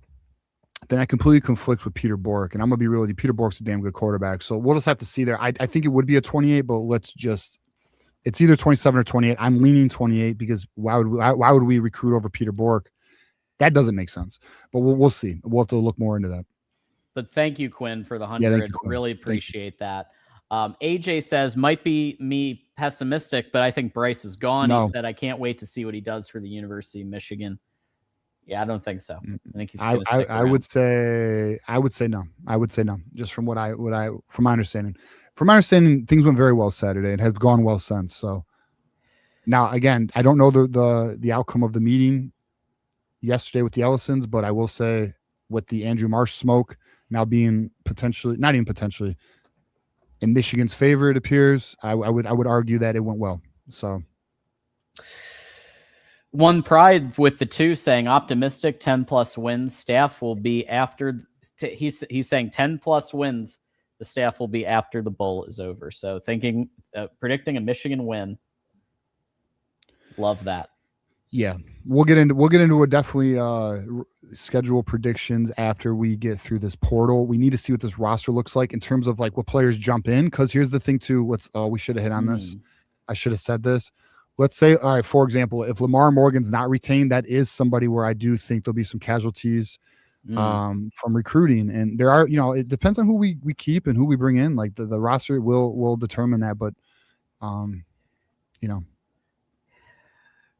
then I completely conflict with Peter Bork. And I'm going to be real with you. Peter Bork's a damn good quarterback. So we'll just have to see there. I think it would be a 28, but it's either 27 or 28. I'm leaning 28 because why would we recruit over Peter Bork? That doesn't make sense. But we'll see. We'll have to look more into that. But thank you, Quinn, for the 100. Really appreciate that. AJ says, might be me pessimistic, but I think Bryce is gone. No. He said, I can't wait to see what he does for the University of Michigan. Yeah, I don't think so. I think he's I would say no. I would say no. Just from from my understanding. From my understanding, things went very well Saturday and has gone well since. So now again, I don't know the outcome of the meeting yesterday with the Ellisons, but I will say with the Andrew Marsh smoke now being not even potentially in Michigan's favor, it appears. I would argue that it went well. So One Pride with the 2 saying optimistic 10 plus wins. Staff will be after. He's saying 10 plus wins. The staff will be after the bowl is over. So predicting a Michigan win. Love that. Yeah, we'll get into a definitely schedule predictions after we get through this portal. We need to see what this roster looks like in terms of like what players jump in. Because here's the thing too. We should have hit on this. I should have said this. Let's say, all right, for example, if Lamar Morgan's not retained, that is somebody where I do think there'll be some casualties from recruiting. And there are, it depends on who we keep and who we bring in. Like the roster will determine that. But,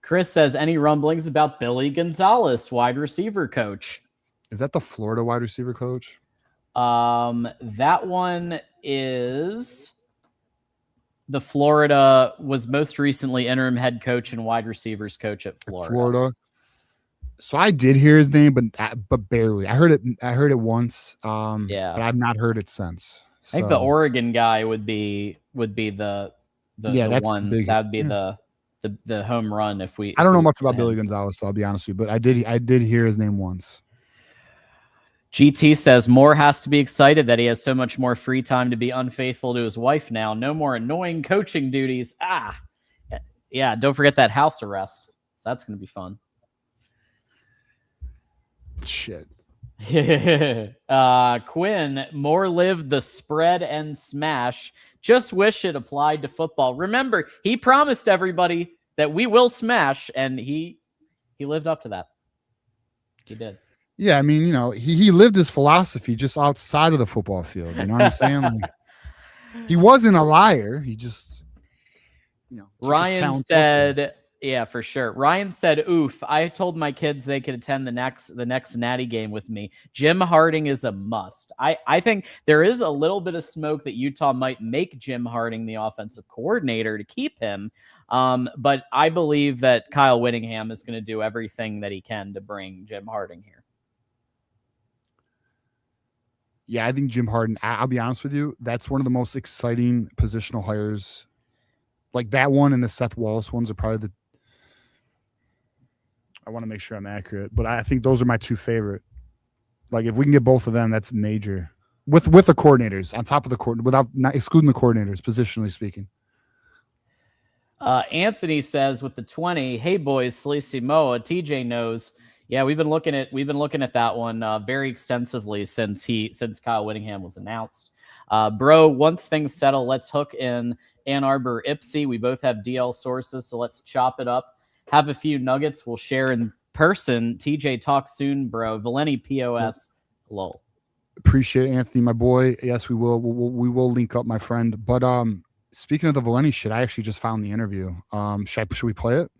Chris says, any rumblings about Billy Gonzalez, wide receiver coach? Is that the Florida wide receiver coach? That one is... The Florida was most recently interim head coach and wide receivers coach at Florida. So I did hear his name, but barely. I heard it once. But I've not heard it since. I think the Oregon guy would be the one that would be the home run if we. I don't know much about Billy Gonzalez, so I'll be honest with you, but I did hear his name once. GT says Moore has to be excited that he has so much more free time to be unfaithful to his wife now. No more annoying coaching duties. Yeah, don't forget that house arrest. So that's going to be fun. Shit. Quinn, Moore lived the spread and smash. Just wish it applied to football. Remember, he promised everybody that we will smash, and he lived up to that. He did. Yeah, I mean, he lived his philosophy just outside of the football field. You know what I'm saying? Like, he wasn't a liar. He just, Ryan said, yeah, for sure. Ryan said, oof, I told my kids they could attend the next Natty game with me. Jim Harding is a must. I think there is a little bit of smoke that Utah might make Jim Harding the offensive coordinator to keep him. But I believe that Kyle Whittingham is going to do everything that he can to bring Jim Harding here. Yeah, I think Jim Harding, I'll be honest with you, that's one of the most exciting positional hires. Like that one and the Seth Wallace ones are probably I want to make sure I'm accurate, but I think those are my two favorite. Like if we can get both of them, that's major. With the coordinators, on top of the without not excluding the coordinators, positionally speaking. Anthony says with the 20, hey boys, Sleazy Moa, TJ knows. Yeah, we've been looking at that one very extensively since Kyle Whittingham was announced. Bro, once things settle, let's hook in Ann Arbor Ipsy. We both have DL sources, so let's chop it up. Have a few nuggets we'll share in person. TJ, talk soon, bro. Valeni POS, lol. Appreciate it, Anthony, my boy. Yes, we will. We will link up, my friend. But speaking of the Valeni shit, I actually just found the interview. Should we play it?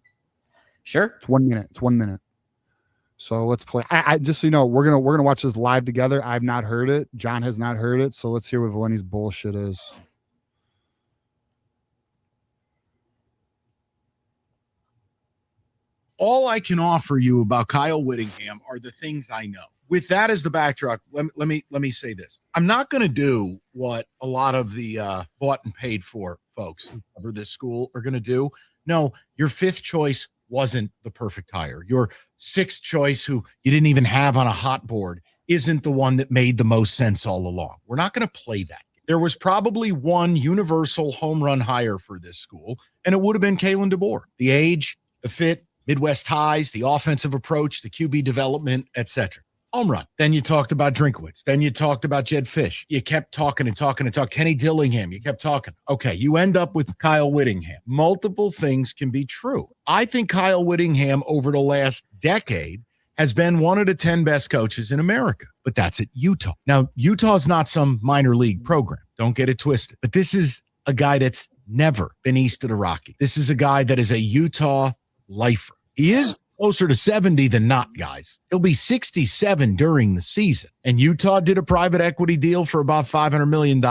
Sure. It's 1 minute. It's 1 minute. So let's play. I just so you know, we're gonna watch this live together. I've not heard it. John has not heard it. So let's hear what Valeni's bullshit is. All I can offer you about Kyle Whittingham are the things I know. With that as the backdrop, let me say this. I'm not going to do what a lot of the bought and paid for folks who cover this school are going to do. No, your fifth choice wasn't the perfect hire. Your sixth choice, who you didn't even have on a hot board, isn't the one that made the most sense all along. We're not going to play that. There was probably one universal home run hire for this school, and it would have been Kalen DeBoer. The age, the fit, Midwest ties, the offensive approach, the QB development, etc. Home run. Then you talked about Drinkwitz. Then you talked about Jed Fish. You kept talking and talking and talking. Kenny Dillingham. You kept talking. Okay, you end up with Kyle Whittingham. Multiple things can be true. I think Kyle Whittingham over the last decade has been one of the 10 best coaches in America, but that's at Utah. Now, Utah's not some minor league program. Don't get it twisted. But this is a guy that's never been east of the Rocky. This is a guy that is a Utah lifer. He is closer to 70 than not, guys. He'll be 67 during the season. And Utah did a private equity deal for about $500 million.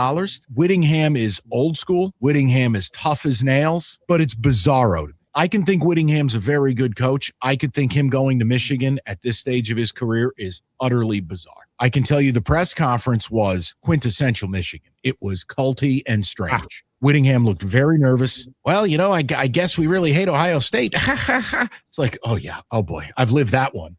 Whittingham is old school. Whittingham is tough as nails, but it's bizarro. I can think Whittingham's a very good coach. I could think him going to Michigan at this stage of his career is utterly bizarre. I can tell you the press conference was quintessential Michigan. It was culty and strange. Whittingham looked very nervous. Well, you know, I guess we really hate Ohio State. It's like, oh, yeah. Oh, boy. I've lived that one.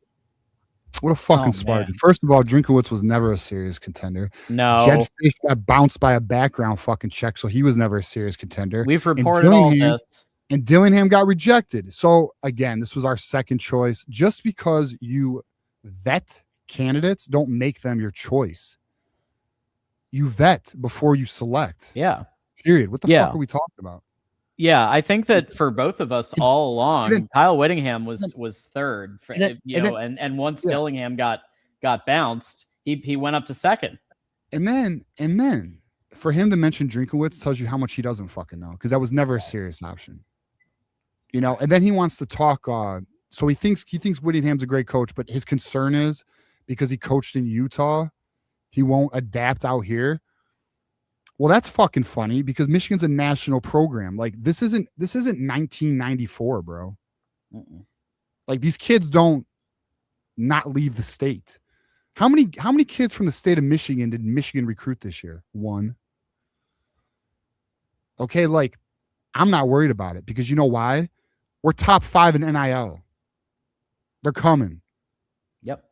What a fucking Spartan. First of all, Drinkwitz was never a serious contender. No. Jed Fish got bounced by a background fucking check, so he was never a serious contender. We've reported all this. And Dillingham got rejected. So, again, this was our second choice. Just because you vet candidates, don't make them your choice. You vet before you select. Yeah. Period. What the fuck are we talking about? Yeah, I think that for both of us all along, Kyle Whittingham was third. For, and once Dillingham got bounced, he went up to second. And then for him to mention Drinkwitz tells you how much he doesn't fucking know, because that was never a serious option. You know, and then he wants to talk. So he thinks Whittingham's a great coach, but his concern is because he coached in Utah, he won't adapt out here. Well, that's fucking funny because Michigan's a national program. Like this isn't 1994, bro. Like these kids don't not leave the state. How many kids from the state of Michigan did Michigan recruit this year? One. Okay, like I'm not worried about it because you know why? We're top 5 in NIL. They're coming. Yep.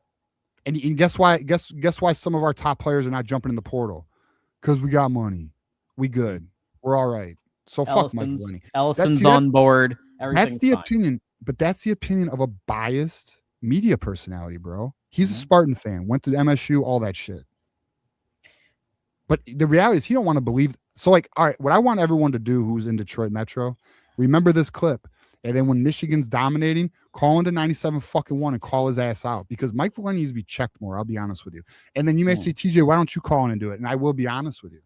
And guess why? Guess why some of our top players are not jumping in the portal? Because we got money. We good. We're all right. So fuck Mike Lenny. Ellison's on board. That's the opinion, but that's the opinion of a biased media personality, bro. He's a Spartan fan, went to MSU, all that shit. But the reality is he don't want to believe. So like, all right, what I want everyone to do who's in Detroit Metro, remember this clip. And then when Michigan's dominating, call into 97-1 and call his ass out because Mike Valeni needs to be checked more. I'll be honest with you. And then you may say, TJ, why don't you call in and do it? And I will be honest with you.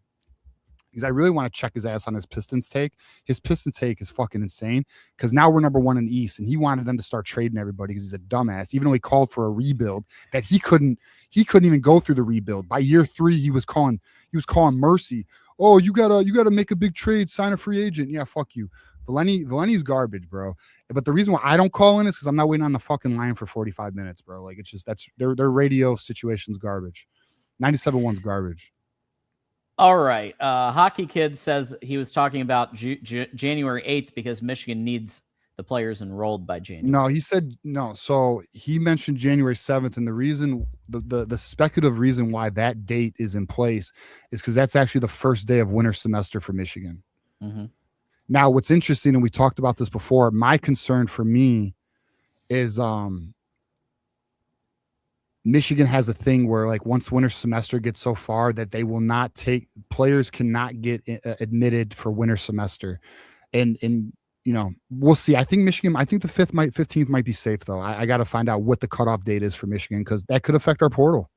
because I really want to check his ass on his Pistons take. His Pistons take is fucking insane because now we're number 1 in the East, and he wanted them to start trading everybody because he's a dumbass. Even though he called for a rebuild, that he couldn't even go through the rebuild. By year 3, he was calling mercy. Oh, you gotta make a big trade, sign a free agent. Yeah, fuck you. Valeni's garbage, bro. But the reason why I don't call in is because I'm not waiting on the fucking line for 45 minutes, bro. Like, it's just their radio situation's garbage. 97.1's garbage. All right. Hockey Kid says he was talking about January 8th because Michigan needs the players enrolled by January. No, he said no. So he mentioned January 7th, and the reason, the speculative reason why that date is in place is because that's actually the first day of winter semester for Michigan. Mm-hmm. Now, what's interesting, and we talked about this before, my concern for me is Michigan has a thing where, like, once winter semester gets so far that they will not players cannot get admitted for winter semester. And you know, we'll see. I think the 15th might be safe, though. I got to find out what the cutoff date is for Michigan because that could affect our portal.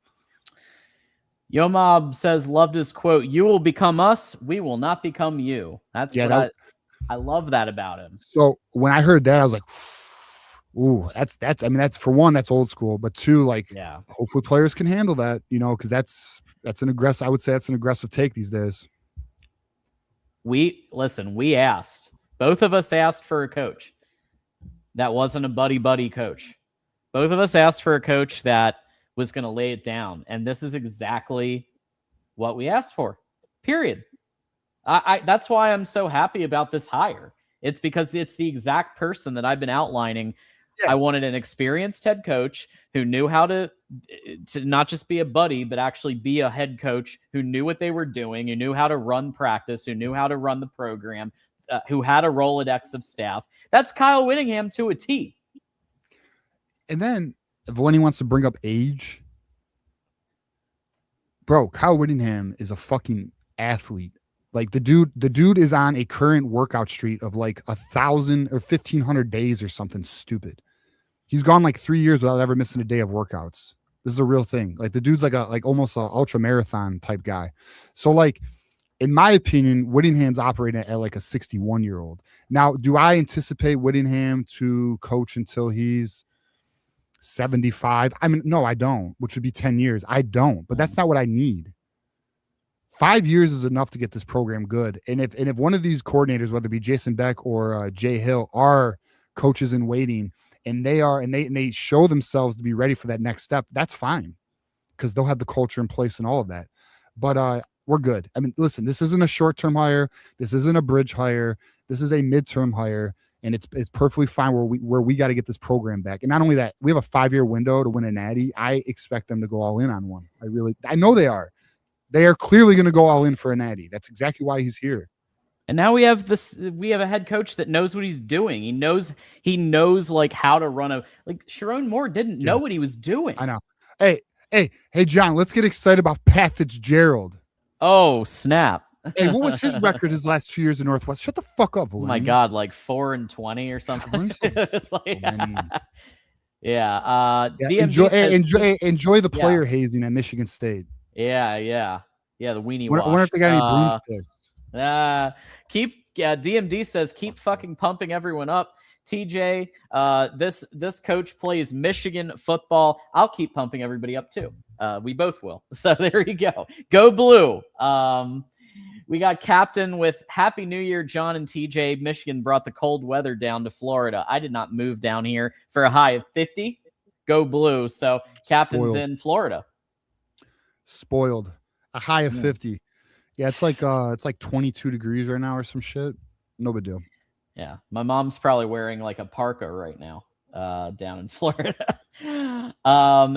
Yo Mob says, loved his quote, "You will become us, we will not become you." That's I love that about him. So when I heard that, I was like, ooh, that's for one, that's old school, but two, like, yeah, hopefully players can handle that, you know, because that's an aggressive, I would say that's an aggressive take these days. We asked. Both of us asked for a coach that wasn't a buddy coach. Both of us asked for a coach that was going to lay it down. And this is exactly what we asked for, period. That's why I'm so happy about this hire. It's because it's the exact person that I've been outlining. Yeah. I wanted an experienced head coach who knew how to not just be a buddy, but actually be a head coach who knew what they were doing, who knew how to run practice, who knew how to run the program, who had a Rolodex of staff. That's Kyle Whittingham to a T. And then if anyone wants to bring up age, bro, Kyle Whittingham is a fucking athlete. Like, the dude is on a current workout streak of like 1,000 or 1,500 days or something stupid. He's gone like 3 years without ever missing a day of workouts. This is a real thing. Like, the dude's like almost an ultra marathon type guy. So, like, in my opinion, Whittingham's operating at like a 61-year-old. Now, do I anticipate Whittingham to coach until he's 75? I mean, no, I don't, which would be 10 years. I don't, but that's not what I need. 5 years is enough to get this program good. And if one of these coordinators, whether it be Jason Beck or Jay Hill, are coaches in waiting, and they show themselves to be ready for that next step, that's fine, because they'll have the culture in place and all of that. But we're good. I mean, listen, this isn't a short-term hire. This isn't a bridge hire. This is a midterm hire, and it's perfectly fine where we got to get this program back. And not only that, we have a 5-year window to win a natty. I expect them to go all in on one. I know they are. They are clearly going to go all in for a natty. That's exactly why he's here. And now we have a head coach that knows what he's doing. He knows like how to run Sharon Moore didn't know what he was doing. I know. Hey, John, let's get excited about Pat Fitzgerald. Oh, snap. Hey, what was his record his last 2 years in Northwest? Shut the fuck up, Valeni. Oh my God, like 4-20 or something. It's like, yeah. Enjoy the player hazing at Michigan State. Yeah. The weenie wash. I wonder if they got any broomsticks. DMD says keep fucking pumping everyone up. TJ, this coach plays Michigan football. I'll keep pumping everybody up too. We both will. So there you go. Go Blue. We got Captain with Happy New Year, John and TJ. Michigan brought the cold weather down to Florida. I did not move down here for a high of 50. Go Blue. So Captain's in Florida. Spoiled. A high of 50. Yeah, it's like 22 degrees right now or some shit. No big deal. Yeah, my mom's probably wearing like a parka right now down in Florida.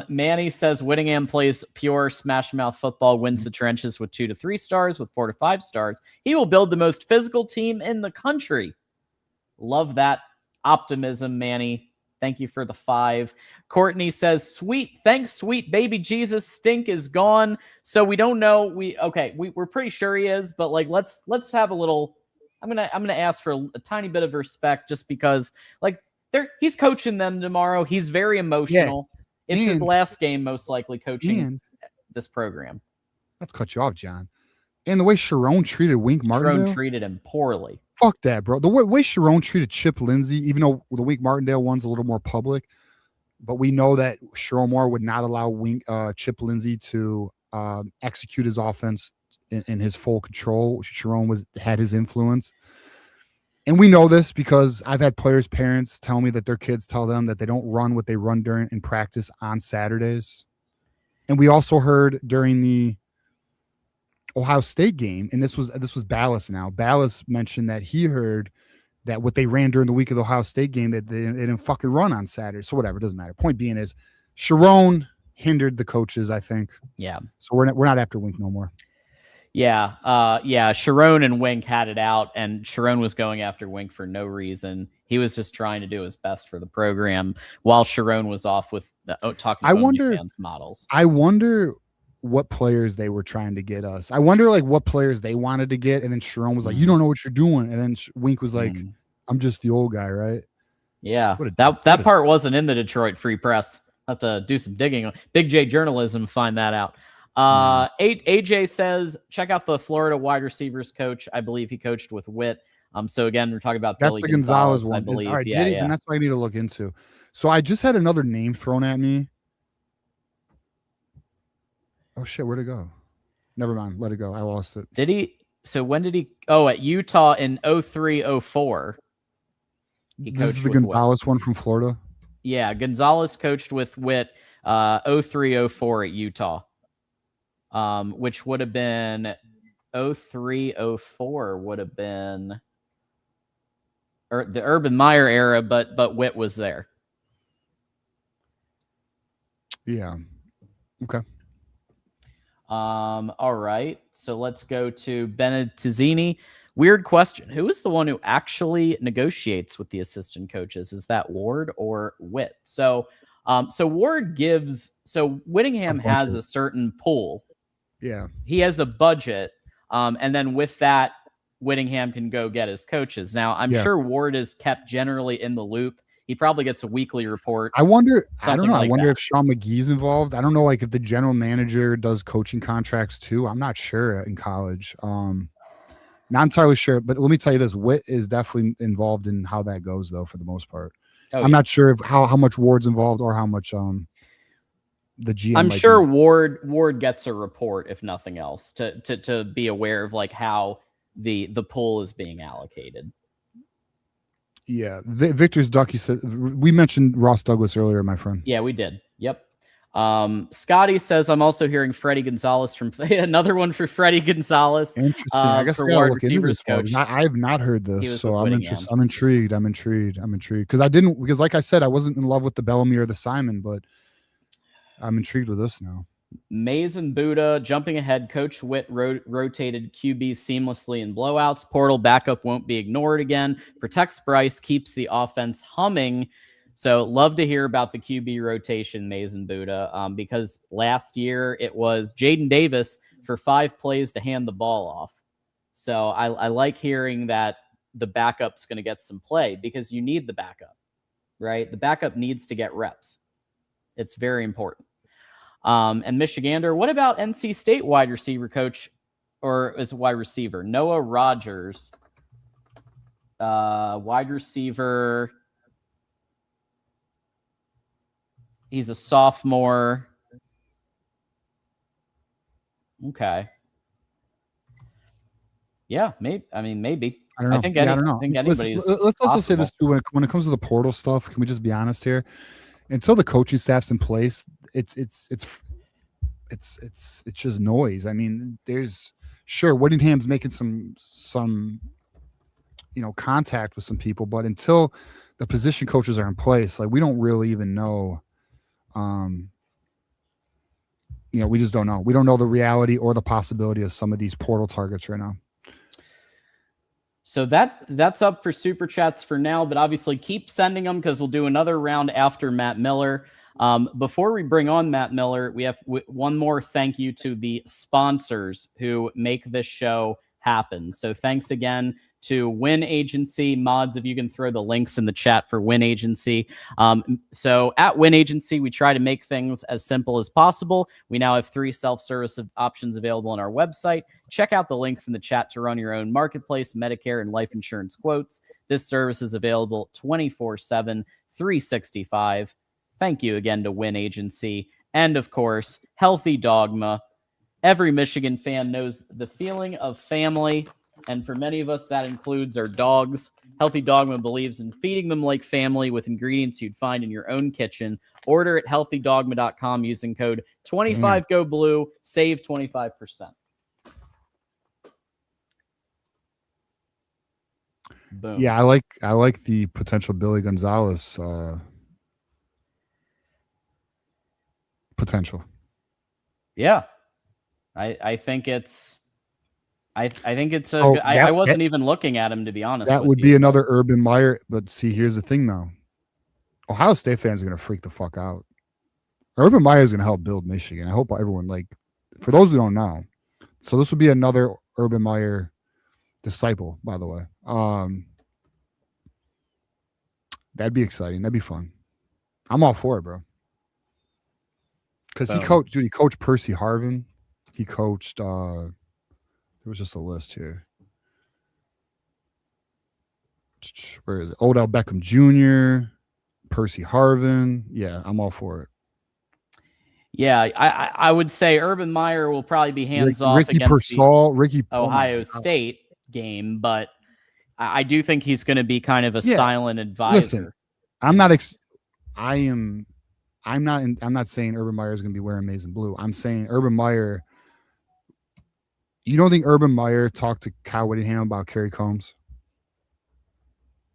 Manny says Whittingham plays pure smash mouth football, wins the trenches with 2 to 3 stars, with 4 to 5 stars. He will build the most physical team in the country. Love that optimism, Manny. Thank you for the 5. Courtney says, sweet, thanks, sweet baby Jesus. Stink is gone. So we don't know. We're pretty sure he is, but like let's have a little. I'm gonna ask for a tiny bit of respect, just because like he's coaching them tomorrow. He's very emotional. Yeah. It's his last game, most likely coaching this program. Let's cut you off, John. And the way Sharon treated Wink Sharon Martindale, treated him poorly. fuck that, bro. The way Sharon treated Chip Lindsey, even though the Wink Martindale one's a little more public, but we know that Sharon Moore would not allow Chip Lindsey to execute his offense in his full control. Sharon had his influence. And we know this because I've had players' parents tell me that their kids tell them that they don't run what they run during in practice on Saturdays. And we also heard during the Ohio State game, and this was Ballas now. Ballas mentioned that he heard that what they ran during the week of the Ohio State game, that they didn't fucking run on Saturday. So whatever, it doesn't matter. Point being is Sharon hindered the coaches, I think. Yeah. So we're not after Wink no more. Yeah. Sharon and Wink had it out, and Sharon was going after Wink for no reason. He was just trying to do his best for the program while Sharon was off with talking about OnlyFans models. I wonder what players they were trying to get us. I wonder like what players they wanted to get, and then Sharon was like, "You don't know what you're doing," and then Wink was like, "I'm just the old guy, right?" Yeah, that part wasn't in the Detroit Free Press. I'll have to do some digging. Big J journalism, find that out. AJ says, check out the Florida wide receivers coach. I believe he coached with Witt. So again, we're talking about that's Billy the Gonzalez one. I believe. All right, then that's what I need to look into. So I just had another name thrown at me. Oh shit, where'd it go? Never mind, let it go. I lost it. Did he? So when did he? Oh, at Utah in 03-04. This is the Gonzalez one from Florida. Yeah, Gonzalez coached with Witt 03-04 at Utah. Which would have been 03-04 would have been the Urban Meyer era, but Witt was there. Yeah. Okay. All right. So let's go to Benettizini. Weird question. Who is the one who actually negotiates with the assistant coaches? Is that Ward or Witt? So Ward gives. So Whittingham has a certain pool. Yeah. He has a budget. And then with that, Whittingham can go get his coaches. Now, I'm sure Ward is kept generally in the loop. He probably gets a weekly report. I don't know. Like I wonder if Sean McGee's involved. I don't know, like if the general manager does coaching contracts too. I'm not sure in college. Not entirely sure, but let me tell you this: Witt is definitely involved in how that goes, though, for the most part. I'm not sure how much Ward's involved or how much the GM. I'm sure Ward gets a report, if nothing else, to be aware of like how the pool is being allocated. Yeah, Victor's Ducky said we mentioned Ross Douglas earlier, my friend. Yeah, we did. Yep. Scotty says I'm also hearing Freddie Gonzalez from another one for Freddie Gonzalez. Interesting. I guess I gotta look into this coach. I have not heard this, so I'm interested. I'm intrigued because because like I said, I wasn't in love with the Bellamy or the Simon, but I'm intrigued with this now. Mason Buddha jumping ahead. Coach Witt rotated QB seamlessly in blowouts. Portal backup won't be ignored again. Protects Bryce, keeps the offense humming. So love to hear about the QB rotation, Mason Buddha, because last year it was Jaden Davis for 5 plays to hand the ball off. So I like hearing that the backup's going to get some play because you need the backup, right? The backup needs to get reps. It's very important. And Michigander, what about NC State wide receiver coach, or is it wide receiver? Noah Rogers, wide receiver. He's a sophomore. Okay. Yeah, maybe. I mean, maybe. I don't know. I don't know. I think anybody's let's also say this too. When it comes to the portal stuff, can we just be honest here? Until the coaching staff's in place, it's just noise. I mean, there's Whittingham's making some contact with some people, but until the position coaches are in place, like we don't really even know. We just don't know. We don't know the reality or the possibility of some of these portal targets right now. So that's up for super chats for now, but obviously keep sending them because we'll do another round after Matt Miller. Before we bring on Matt Miller, we have one more thank you to the sponsors who make this show happen. So thanks again to Win Agency. Mods, if you can throw the links in the chat for Win Agency. So at Win Agency, we try to make things as simple as possible. We now have 3 self-service options available on our website. Check out the links in the chat to run your own marketplace, Medicare, and life insurance quotes. This service is available 24/7, 365. Thank you again to Win Agency. And of course, Healthy Dogma. Every Michigan fan knows the feeling of family. And for many of us, that includes our dogs. Healthy Dogma believes in feeding them like family with ingredients you'd find in your own kitchen. Order at healthydogma.com using code 25GoBlue. Save 25%. Boom. Yeah, I like the potential Billy Gonzalez potential. Yeah. I think it's I think it's I wasn't even looking at him, to be honest. That would be another Urban Meyer, but see, here's the thing though. Ohio State fans are gonna freak the fuck out. Urban Meyer is gonna help build Michigan. I hope everyone, like, for those who don't know, so this would be another Urban Meyer disciple, by the way. That'd be exciting. That'd be fun. I'm all for it, bro. Because he coached Percy Harvin. He coached there was just a list here. Where is it? Odell Beckham Jr., Percy Harvin. Yeah, I'm all for it. Yeah, I would say Urban Meyer will probably be hands off Ricky against Pearsall, the Ohio State game, but I do think he's going to be kind of a silent advisor. Listen, I'm not saying Urban Meyer is going to be wearing maize and blue. I'm saying Urban Meyer. You don't think Urban Meyer talked to Kyle Whittingham about Kerry Combs?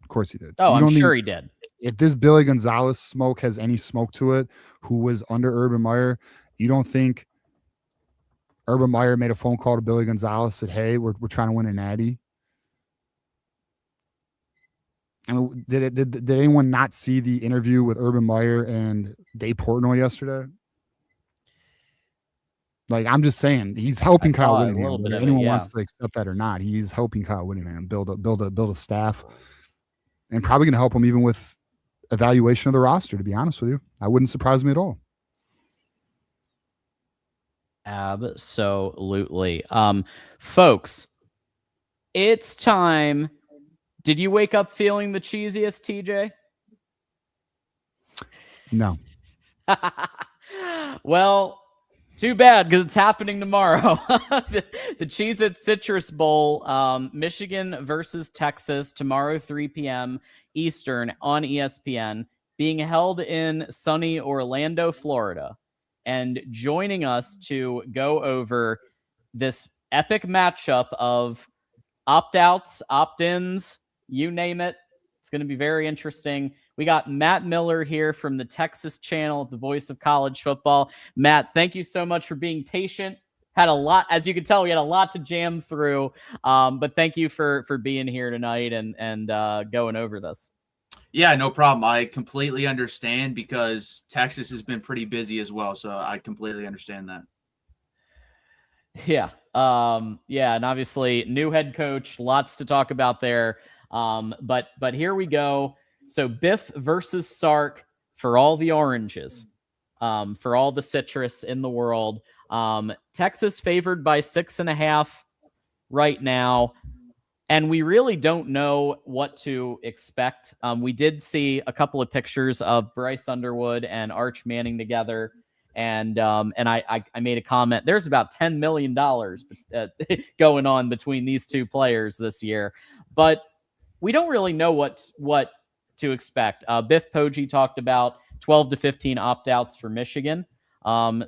Of course he did. Oh, I'm sure he did. If this Billy Gonzalez smoke has any smoke to it, who was under Urban Meyer, you don't think Urban Meyer made a phone call to Billy Gonzalez, said, "Hey, we're trying to win a natty"? I mean, did anyone not see the interview with Urban Meyer and Dave Portnoy yesterday? Like, I'm just saying, he's helping Kyle Whittingham. Whether anyone wants to accept that or not, he's helping Kyle Whittingham build a staff, and probably going to help him even with evaluation of the roster. To be honest with you, I wouldn't surprise me at all. Absolutely, folks. It's time. Did you wake up feeling the cheesiest, TJ? No. Well, too bad, because it's happening tomorrow. the Cheez-It Citrus Bowl, Michigan versus Texas, tomorrow, 3 p.m. Eastern on ESPN, being held in sunny Orlando, Florida. And joining us to go over this epic matchup of opt-outs, opt-ins, you name it. It's going to be very interesting. We got Matt Miller here from the Texas channel, the voice of college football. Matt, thank you so much for being patient. Had a lot, as you can tell, we had a lot to jam through. But thank you for being here tonight and going over this. Yeah, no problem. I completely understand, because Texas has been pretty busy as well. So I completely understand that. Yeah. And obviously new head coach, lots to talk about there. But here we go. So Biff versus Sark for all the oranges, for all the citrus in the world. Texas favored by 6.5 right now. And we really don't know what to expect. We did see a couple of pictures of Bryce Underwood and Arch Manning together. And I made a comment. There's about $10 million going on between these two players this year. But we don't really know what to expect. Biff Poggi talked about 12 to 15 opt-outs for Michigan.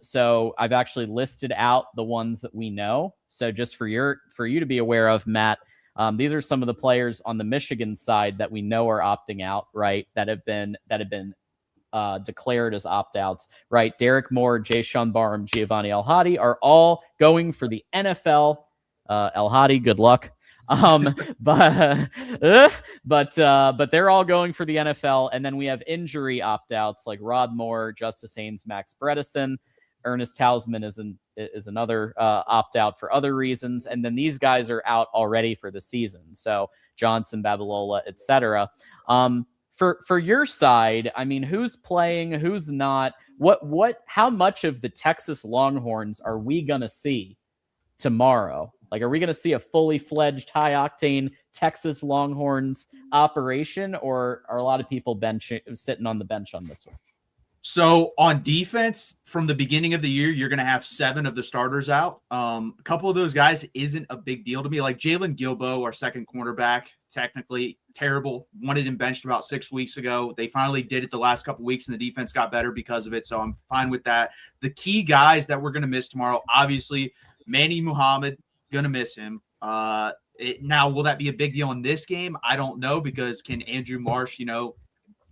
So I've actually listed out the ones that we know. So just for you to be aware of, Matt, these are some of the players on the Michigan side that we know are opting out, right? That have been declared as opt-outs, right? Derek Moore, Jayshon Barham, Giovanni El-Hadi are all going for the NFL. El-Hadi, good luck. But they're all going for the NFL. And then we have injury opt-outs like Rod Moore, Justice Haynes, Max Bredesen. Ernest Hausman is another opt out for other reasons. And then these guys are out already for the season. So Johnson, Babalola, etc. For your side, I mean, who's playing, who's not? How much of the Texas Longhorns are we going to see tomorrow? Like, are we going to see a fully fledged high octane Texas Longhorns operation, or are a lot of people sitting on the bench on this one? So on defense, from the beginning of the year, you're going to have 7 of the starters out. A couple of those guys isn't a big deal to me. Like Jalen Gilbo, our second cornerback, technically terrible. Wanted him benched about 6 weeks ago. They finally did it the last couple of weeks, and the defense got better because of it. So I'm fine with that. The key guys that we're going to miss tomorrow, obviously, Manny Muhammad, going to miss him. Now, will that be a big deal in this game? I don't know, because can Andrew Marsh,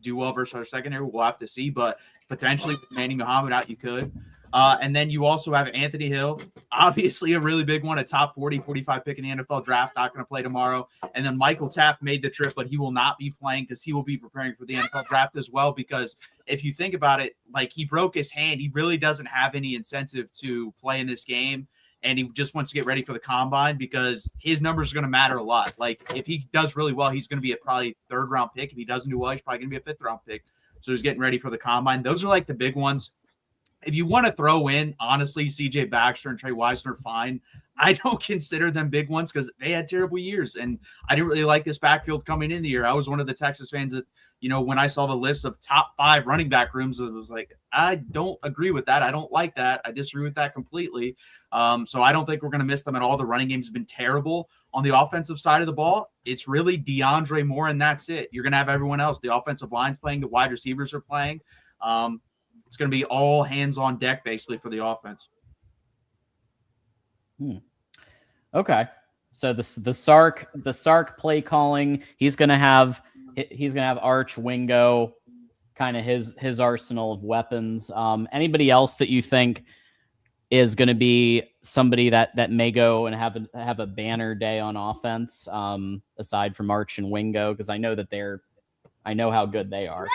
do well versus our secondary? We'll have to see, but potentially with Manny Muhammad out, you could. And then you also have Anthony Hill, obviously a really big one, a top 40, 45 pick in the NFL draft, not going to play tomorrow. And then Michael Taft made the trip, but he will not be playing because he will be preparing for the NFL draft as well. Because if you think about it, like, he broke his hand. He really doesn't have any incentive to play in this game. And he just wants to get ready for the combine because his numbers are going to matter a lot. Like, if he does really well, he's going to be a probably 3rd round pick. If he doesn't do well, he's probably going to be a 5th round pick. So he's getting ready for the combine. Those are like the big ones. If you want to throw in, honestly, CJ Baxter and Trey Wisner, fine. I don't consider them big ones because they had terrible years. And I didn't really like this backfield coming in the year. I was one of the Texas fans that, when I saw the list of top 5 running back rooms, it was like, I don't agree with that. I don't like that. I disagree with that completely. So I don't think we're going to miss them at all. The running game's been terrible. On the offensive side of the ball, it's really DeAndre Moore, and that's it. You're going to have everyone else. The offensive line's playing. The wide receivers are playing. It's going to be all hands on deck, basically, for the offense. Okay. So the Sark play calling, he's going to have Arch, Wingo, kind of his arsenal of weapons. Anybody else that you think is going to be somebody that may go and have a banner day on offense, aside from Arch and Wingo? Because I know how good they are.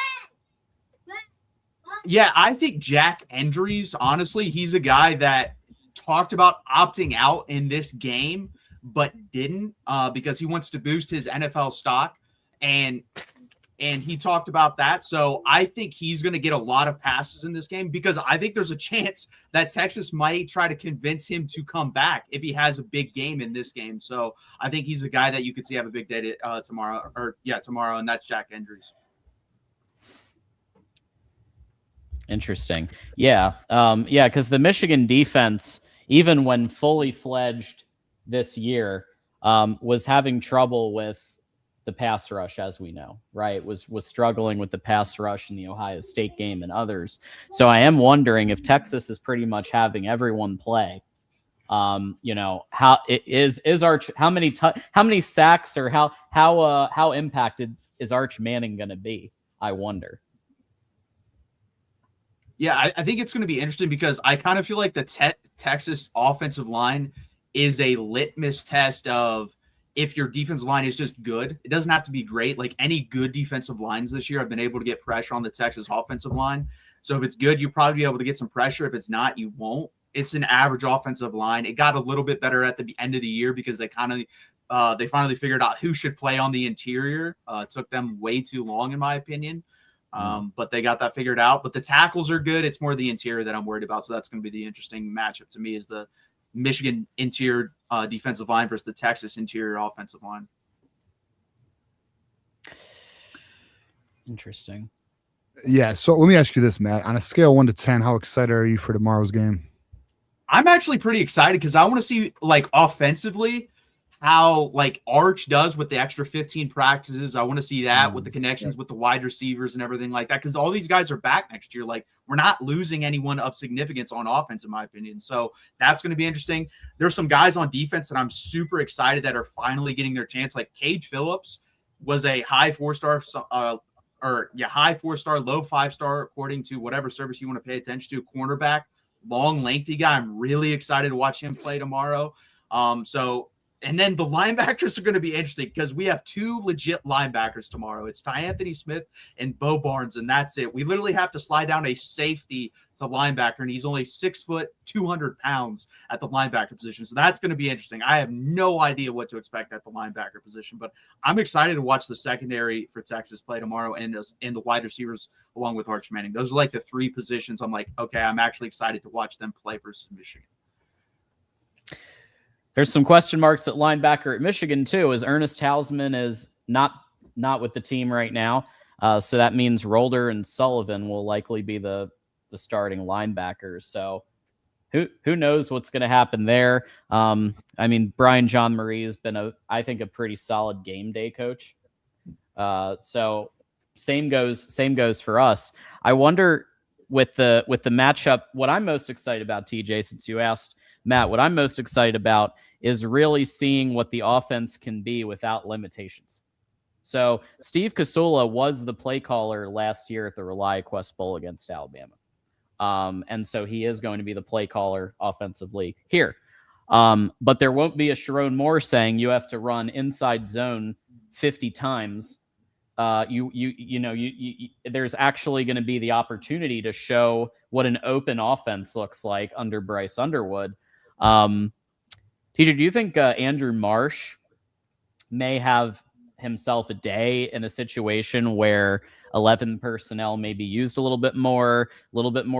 Yeah, I think Jack Endries, honestly, he's a guy that talked about opting out in this game, but didn't, because he wants to boost his NFL stock, and he talked about that. So I think he's going to get a lot of passes in this game, because I think there's a chance that Texas might try to convince him to come back if he has a big game in this game. So I think he's a guy that you could see have a big day tomorrow, and that's Jack Endries. Interesting. Yeah. Because the Michigan defense, even when fully fledged this year, was having trouble with the pass rush, as we know, right? Was struggling with the pass rush in the Ohio State game and others. So I am wondering if Texas is pretty much having everyone play. How is Arch? How many sacks, or how impacted is Arch Manning going to be? I wonder. Yeah, I think it's going to be interesting, because I kind of feel like the Texas offensive line is a litmus test of if your defensive line is just good. It doesn't have to be great. Like, any good defensive lines this year have been able to get pressure on the Texas offensive line. So if it's good, you'll probably be able to get some pressure. If it's not, you won't. It's an average offensive line. It got a little bit better at the end of the year because they finally figured out who should play on the interior. It took them way too long, in my opinion. But they got that figured out. But the tackles are good. It's more the interior that I'm worried about. So that's going to be the interesting matchup to me, is the Michigan interior defensive line versus the Texas interior offensive line. Interesting. Yeah. So let me ask you this, Matt. On a scale of 1 to 10, how excited are you for tomorrow's game? I'm actually pretty excited, because I want to see, like, offensively how, like, Arch does with the extra 15 practices. I want to see that with the connections with the wide receivers and everything like that, because all these guys are back next year. Like, we're not losing anyone of significance on offense, in my opinion. So that's going to be interesting. There's some guys on defense that I'm super excited that are finally getting their chance. Like, Cage Phillips was a high 4-star, high 4-star, low 5-star, according to whatever service you want to pay attention to. Cornerback, long, lengthy guy. I'm really excited to watch him play tomorrow. And then the linebackers are going to be interesting because we have 2 legit linebackers tomorrow. It's Ty Anthony Smith and Bo Barnes, and that's it. We literally have to slide down a safety to linebacker, and he's only 6 foot, 200 pounds at the linebacker position. So that's going to be interesting. I have no idea what to expect at the linebacker position, but I'm excited to watch the secondary for Texas play tomorrow and the wide receivers along with Arch Manning. Those are like the 3 positions I'm like, okay, I'm actually excited to watch them play versus Michigan. There's some question marks at linebacker at Michigan too, as Ernest Hausman is not with the team right now. So that means Rolder and Sullivan will likely be the starting linebackers. So who knows what's going to happen there? I mean, Brian John Marie has been I think a pretty solid game day coach. So same goes for us. I wonder with the matchup, what I'm most excited about, TJ, since you asked Matt, what I'm most excited about is really seeing what the offense can be without limitations. So Steve Casula was the play caller last year at the ReliaQuest Bowl against Alabama. And so he is going to be the play caller offensively here. But there won't be a Sharon Moore saying you have to run inside zone 50 times. There's actually going to be the opportunity to show what an open offense looks like under Bryce Underwood. TJ, do you think Andrew Marsh may have himself a day in a situation where 11 personnel may be used a little bit more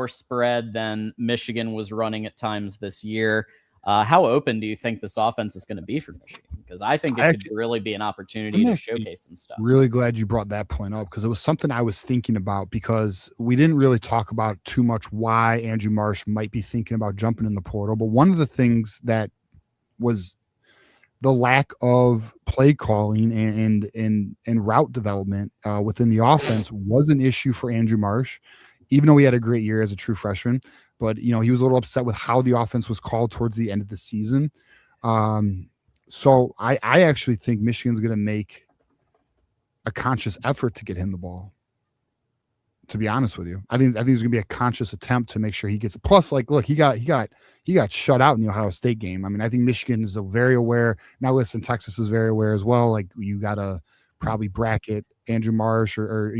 spread than Michigan was running at times this year? How open do you think this offense is going to be for Michigan? Because I think it could really be an opportunity to showcase some stuff. Really glad you brought that point up, because it was something I was thinking about, because we didn't really talk about too much why Andrew Marsh might be thinking about jumping in the portal. But one of the things that was the lack of play calling and route development within the offense was an issue for Andrew Marsh, even though he had a great year as a true freshman. But, he was a little upset with how the offense was called towards the end of the season. So I actually think Michigan's going to make a conscious effort to get him the ball. To be honest with you, I think there's going to be a conscious attempt to make sure he gets it. Plus, like, look, he got shut out in the Ohio State game. I mean, I think Michigan is very aware. Now, listen, Texas is very aware as well. Like, you got to probably bracket Andrew Marsh or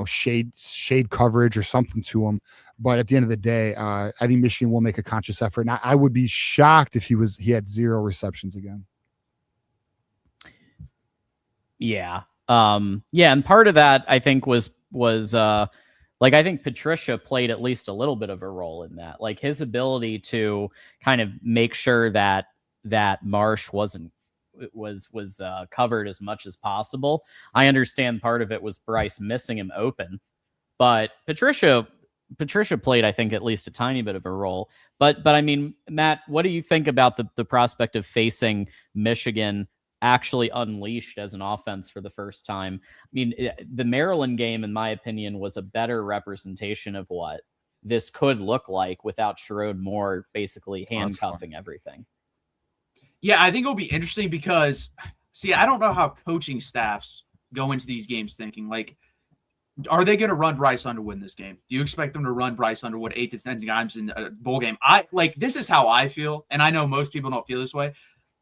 shade coverage or something to him. But at the end of the day, I think Michigan will make a conscious effort. And I would be shocked if he had 0 receptions again. Yeah. And part of that, I think, was I think Patricia played at least a little bit of a role in that. Like, his ability to kind of make sure that Marsh was covered as much as possible. I understand part of it was Bryce missing him open, but Patricia played, I think, at least a tiny bit of a role. But I mean, Matt, what do you think about the prospect of facing Michigan actually unleashed as an offense for the first time? I mean, the Maryland game, in my opinion, was a better representation of what this could look like without Sharon Moore basically handcuffing everything. Yeah, I think it'll be interesting because, I don't know how coaching staffs go into these games thinking, like, are they going to run Bryce Underwood in this game? Do you expect them to run Bryce Underwood 8 to 10 times in a bowl game? This is how I feel, and I know most people don't feel this way.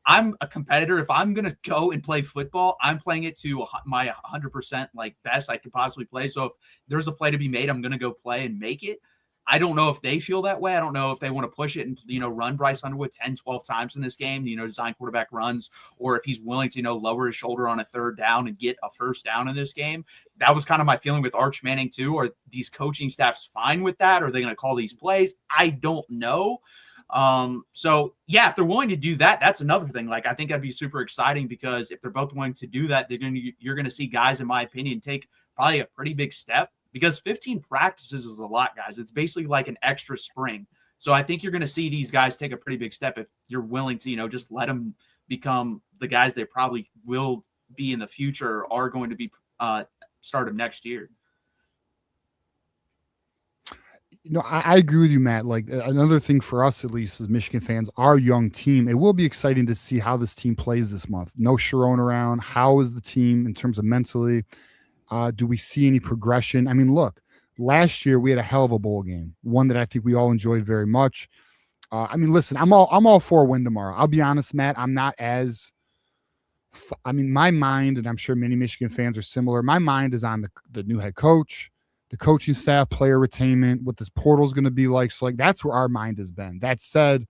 I'm a competitor. If I'm going to go and play football, I'm playing it to my 100% best I could possibly play. So if there's a play to be made, I'm going to go play and make it. I don't know if they feel that way. I don't know if they want to push it and, run Bryce Underwood 10, 12 times in this game, design quarterback runs, or if he's willing to, lower his shoulder on a 3rd down and get a 1st down in this game. That was kind of my feeling with Arch Manning too. Are these coaching staffs fine with that? Are they going to call these plays? I don't know. So yeah, if they're willing to do that, that's another thing. I think that'd be super exciting, because if they're both willing to do that, you're going to see guys, in my opinion, take probably a pretty big step, because 15 practices is a lot, guys. It's basically like an extra spring. So I think you're going to see these guys take a pretty big step if you're willing to, just let them become the guys they probably will be in the future, or are going to be start of next year. I agree with you, Matt. Like, another thing for us, at least as Michigan fans, our young team, it will be exciting to see how this team plays this month. No Sharon around. How is the team in terms of mentally? Do we see any progression? I mean, look, last year we had a hell of a bowl game, one that I think we all enjoyed very much. I mean, listen, I'm all for a win tomorrow. I'll be honest, Matt. I'm not as. I mean, my mind, and I'm sure many Michigan fans are similar. My mind is on the new head coach, the coaching staff, player retainment, what this portal is going to be like. So, like, that's where our mind has been. That said,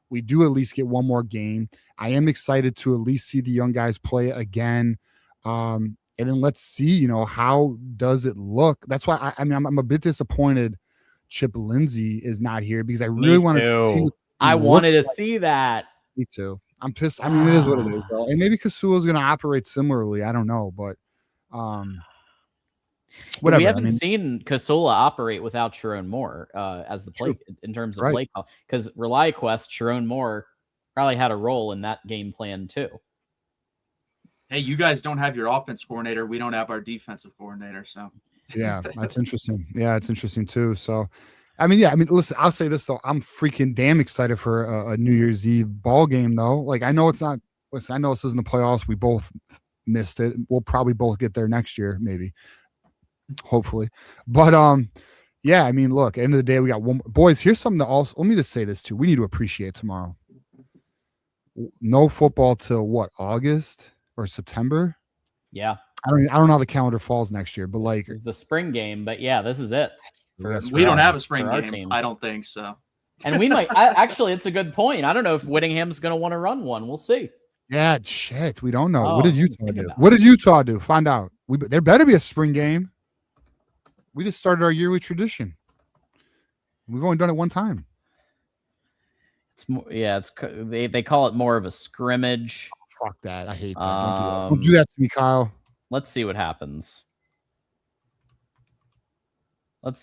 we do at least get one more game. I am excited to at least see the young guys play again. And then let's see, you know, how does it look? That's why I'm a bit disappointed Chip Lindsey is not here, because I really wanted to see. I wanted to see that. Me too. I'm pissed. I mean, it is what it is, though. And maybe Kasula is going to operate similarly. I don't know, but whatever. We haven't seen Kasula operate without Sharon Moore as the play in terms of play call, because ReliaQuest, Sharon Moore probably had a role in that game plan too. Hey, you guys don't have your offense coordinator. We don't have our defensive coordinator. So yeah, that's interesting. Yeah, it's interesting too. So, I mean, listen, I'll say this though. I'm freaking damn excited for a New Year's Eve ball game though. Like, I know it's not, listen, I know this isn't the playoffs. We both missed it. We'll probably both get there next year, maybe, hopefully. But, yeah, I mean, look, end of the day, we got one. Boys, here's something to also, let me just say this too. We need to appreciate tomorrow. No football till what, August or September? Yeah. I don't know how the calendar falls next year, but like it's the spring game, but yeah, this is it. We don't have a spring game. I don't think so. And we might actually, it's a good point. I don't know if Whittingham's going to want to run one. We'll see. Yeah, shit. We don't know. What did Utah do? What did Utah do? Find out. There better be a spring game. We just started our yearly tradition. We've only done it one time. It's more, yeah. It's they call it more of a scrimmage. Oh, fuck that. I hate that. Don't do that to me, Kyle. Let's see what happens. It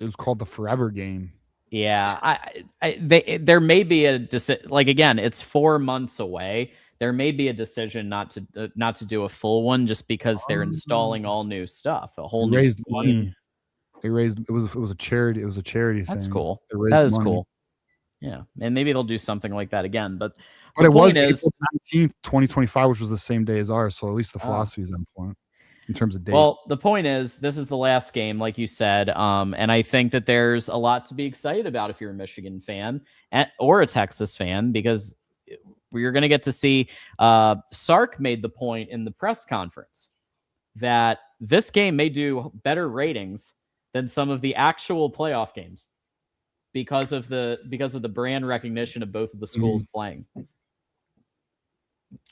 was called the Forever Game. Yeah, there may be a decision. Like, again, it's 4 months away. There may be a decision not to do a full one, just because they're installing all new stuff, a whole new money. They raised it was a charity. It was a charity thing. That's cool. That is cool. Yeah, and maybe they'll do something like that again. But it was April 19th, 2025, which was the same day as ours. So at least the philosophy is on point in terms of date. Well, the point is, this is the last game, like you said, and I think that there's a lot to be excited about if you're a Michigan fan or a Texas fan, because you're going to get to see. Sark made the point in the press conference that this game may do better ratings than some of the actual playoff games because of the brand recognition of both of the schools playing.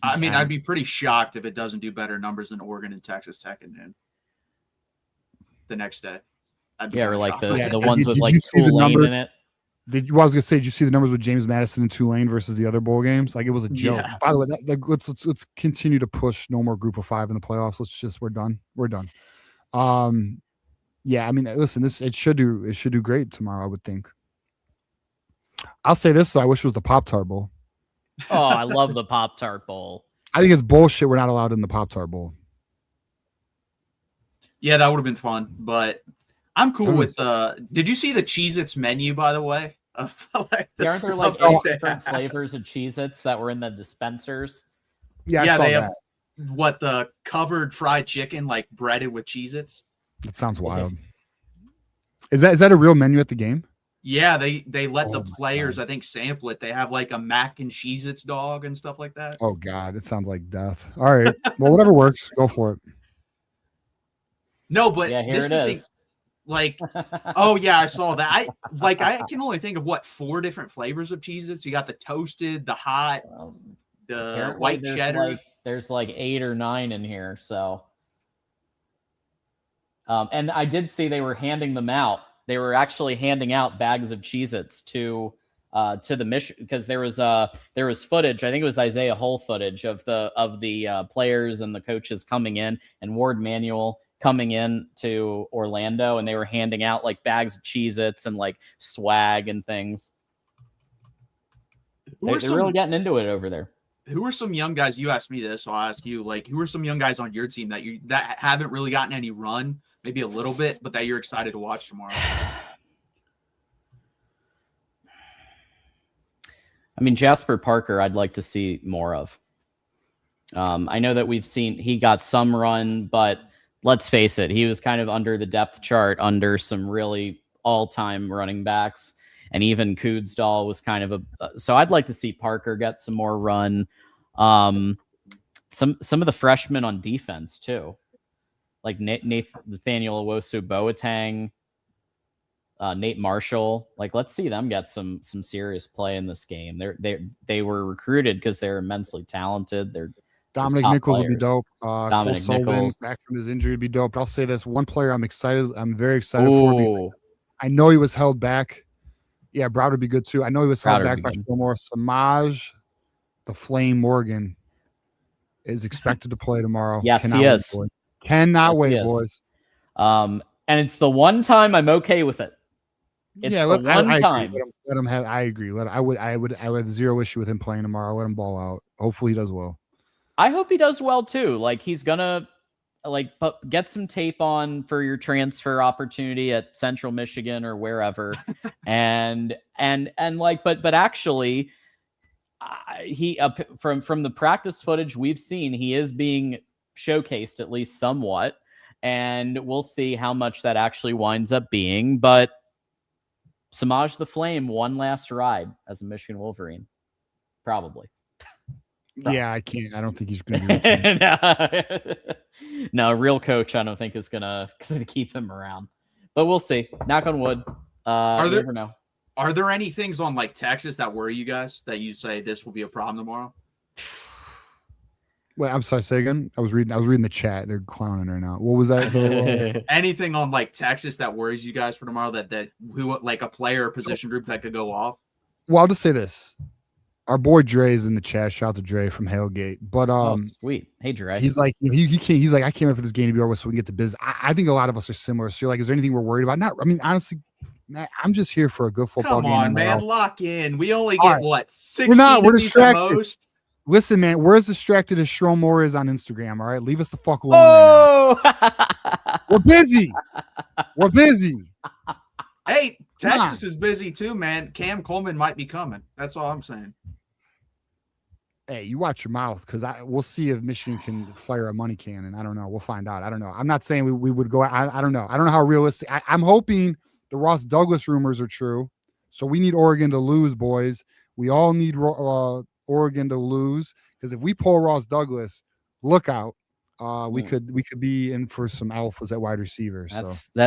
I mean, I'd be pretty shocked if it doesn't do better numbers than Oregon and Texas Tech at noon the next day. Or like the ones with like Tulane in it. I was gonna say, did you see the numbers with James Madison and Tulane versus the other bowl games? Like, it was a joke. Yeah. By the way, let's continue to push no more Group of Five in the playoffs. We're done. Yeah, I mean, listen, it should do great tomorrow, I would think. I'll say this though, I wish it was the Pop-Tart Bowl. Oh, I love the Pop-Tart Bowl. I think it's bullshit we're not allowed in the Pop-Tart Bowl. Yeah, that would have been fun, but I'm cool with did you see the Cheez-Its menu, by the way? Aren't there like 8 different flavors of Cheez-Its that were in the dispensers? Yeah, I saw they that. have the covered fried chicken, like breaded with Cheez-Its. That sounds wild. Is that a real menu at the game? Yeah, they let the players, I think, sample it. They have like a mac and Cheez-Its dog and stuff like that. Oh God, it sounds like death. All right, well, whatever works, go for it. No, but yeah, here it is. Like, oh yeah, I saw that. I can only think of 4 different flavors of Cheez-Its. You got the toasted, the hot, the white cheddar. There's like 8 or 9 in here. So, and I did see they were handing them out. They were actually handing out bags of Cheez-Its to the mission, because there was footage. I think it was Isaiah Hull footage of the players and the coaches coming in, and Ward Manuel coming in to Orlando, and they were handing out like bags of Cheez-Its and like swag and things. They're really getting into it over there. Who are some young guys? You asked me this, so I'll ask you. Like, who are some young guys on your team that haven't really gotten any run, maybe a little bit, but that you're excited to watch tomorrow? I mean, Jasper Parker, I'd like to see more of. I know that he got some run, but let's face it, he was kind of under the depth chart under some really all-time running backs. And even Kudsdal was kind of so I'd like to see Parker get some more run. Some of the freshmen on defense too, like Nathaniel Owosu-Boateng, Nate Marshall. Like, let's see them get some serious play in this game. They were recruited because they're immensely talented. They're Dominic top Nichols players. would be dope. Dominic Cole Sullivan Nichols. back from his injury would be dope. But I'll say this one player I'm very excited for because I know he was held back. Yeah, Browder would be good too. I know he was held back by Fillmore. Samaj, the Flame Morgan, is expected to play tomorrow. Yes, he is. Cannot wait, boys. And it's the one time I'm okay with it. It's the one time. Let him have. I agree. I would have zero issue with him playing tomorrow. Let him ball out. Hopefully he does well. I hope he does well too. Like, he's gonna get some tape on for your transfer opportunity at Central Michigan or wherever, but actually, he from the practice footage we've seen, he is being showcased at least somewhat, and we'll see how much that actually winds up being. But Samaj the Flame, one last ride as a Michigan Wolverine, probably. Yeah, I can't. I don't think he's going to be. No, real coach, I don't think is gonna keep him around. But we'll see. Knock on wood. You never know. Are there any things on like Texas that worry you guys that you say this will be a problem tomorrow? Wait, I'm sorry. Say again. I was reading the chat. They're clowning right now. What was that? Anything on like Texas that worries you guys for tomorrow? That who like a player or position group that could go off? Well, I'll just say this. Our boy Dre is in the chat. Shout out to Dre from Hailgate. But sweet. Hey Dre. He's like, he can't. He's like, I can't wait for this game to be over so we can get to business. I think a lot of us are similar. So you're like, is there anything we're worried about? Not. I mean, honestly, Matt, I'm just here for a good football game. Come on, man, lock in. We only get what 16. We're distracted. Most? Listen, man, we're as distracted as Shromore is on Instagram. All right, leave us the fuck alone. Right now. We're busy. We're busy. Hey, Texas is busy too, man. Cam Coleman might be coming. That's all I'm saying. Hey, you watch your mouth because we'll see if Michigan can fire a money cannon. I don't know. We'll find out. I don't know. I'm not saying we would go. I don't know. I don't know how realistic. I'm hoping the Ross Douglas rumors are true. So we need Oregon to lose, boys. We all need Oregon to lose because if we pull Ross Douglas, look out. We could be in for some alphas at wide receiver.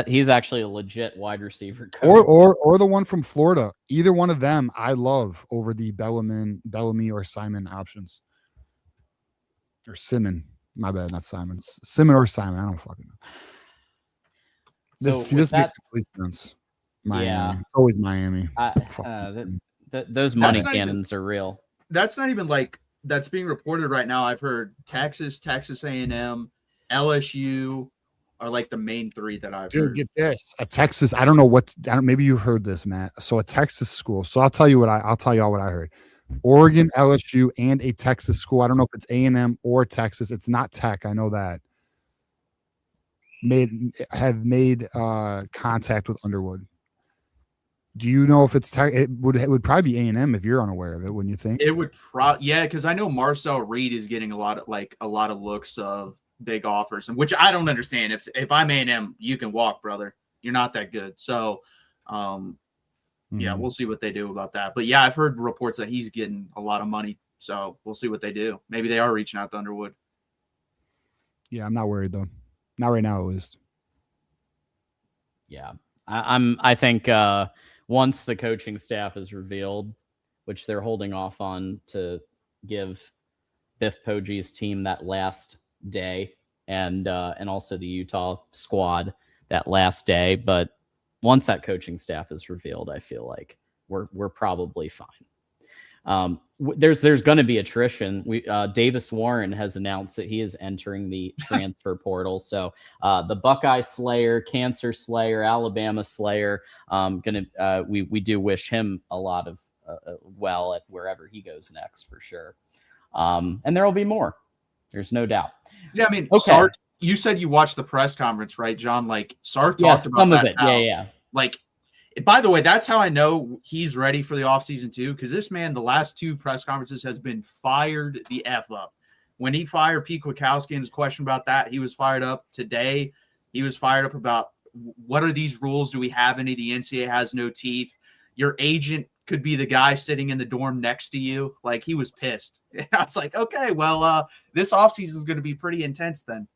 He's actually a legit wide receiver coach. Or the one from Florida. Either one of them I love over the Bellamy or Simon options. Or Simon. My bad, not Simon. Simon or Simon. I don't fucking know. This makes complete sense. Miami. Yeah. It's always Miami. Those money cannons are real. That's not even like that's being reported right now. I've heard Texas, Texas A&M, LSU are like the main three that I've heard. Get this. A Texas, maybe you heard this, Matt. So a Texas school. So I'll tell you all what I heard. Oregon, LSU, and a Texas school. I don't know if it's A&M or Texas. It's not Tech. I know that. Have made contact with Underwood. Do you know if it's Tech? It would probably be A&M if you're unaware of it. Wouldn't you think? It would because I know Marcel Reed is getting a lot of looks of big offers, and which I don't understand. If I'm A&M, you can walk, brother. You're not that good. So, yeah, we'll see what they do about that. But yeah, I've heard reports that he's getting a lot of money. So we'll see what they do. Maybe they are reaching out to Underwood. Yeah, I'm not worried though. Not right now, at least. Yeah, I think once the coaching staff is revealed, which they're holding off on to give Biff Poggi's team that last day, and also the Utah squad that last day. But once that coaching staff is revealed, I feel like we're probably fine. There's going to be attrition. Davis Warren has announced that he is entering the transfer portal. So the Buckeye Slayer, Cancer Slayer, Alabama Slayer, we do wish him a lot of well at wherever he goes next for sure. And there will be more. There's no doubt. Yeah, I mean, okay. Sark, you said you watched the press conference, right, John? Like Sark talked about some that. Of it. Yeah. Like, by the way, that's how I know he's ready for the offseason too, because this man, the last two press conferences, has been fired the F up. When he fired Pete Kwiatkowski and his question about that, he was fired up. Today, he was fired up about what are these rules? Do we have any? The NCAA has no teeth. Your agent could be the guy sitting in the dorm next to you. Like, he was pissed. And I was like, okay, well, this offseason is going to be pretty intense then.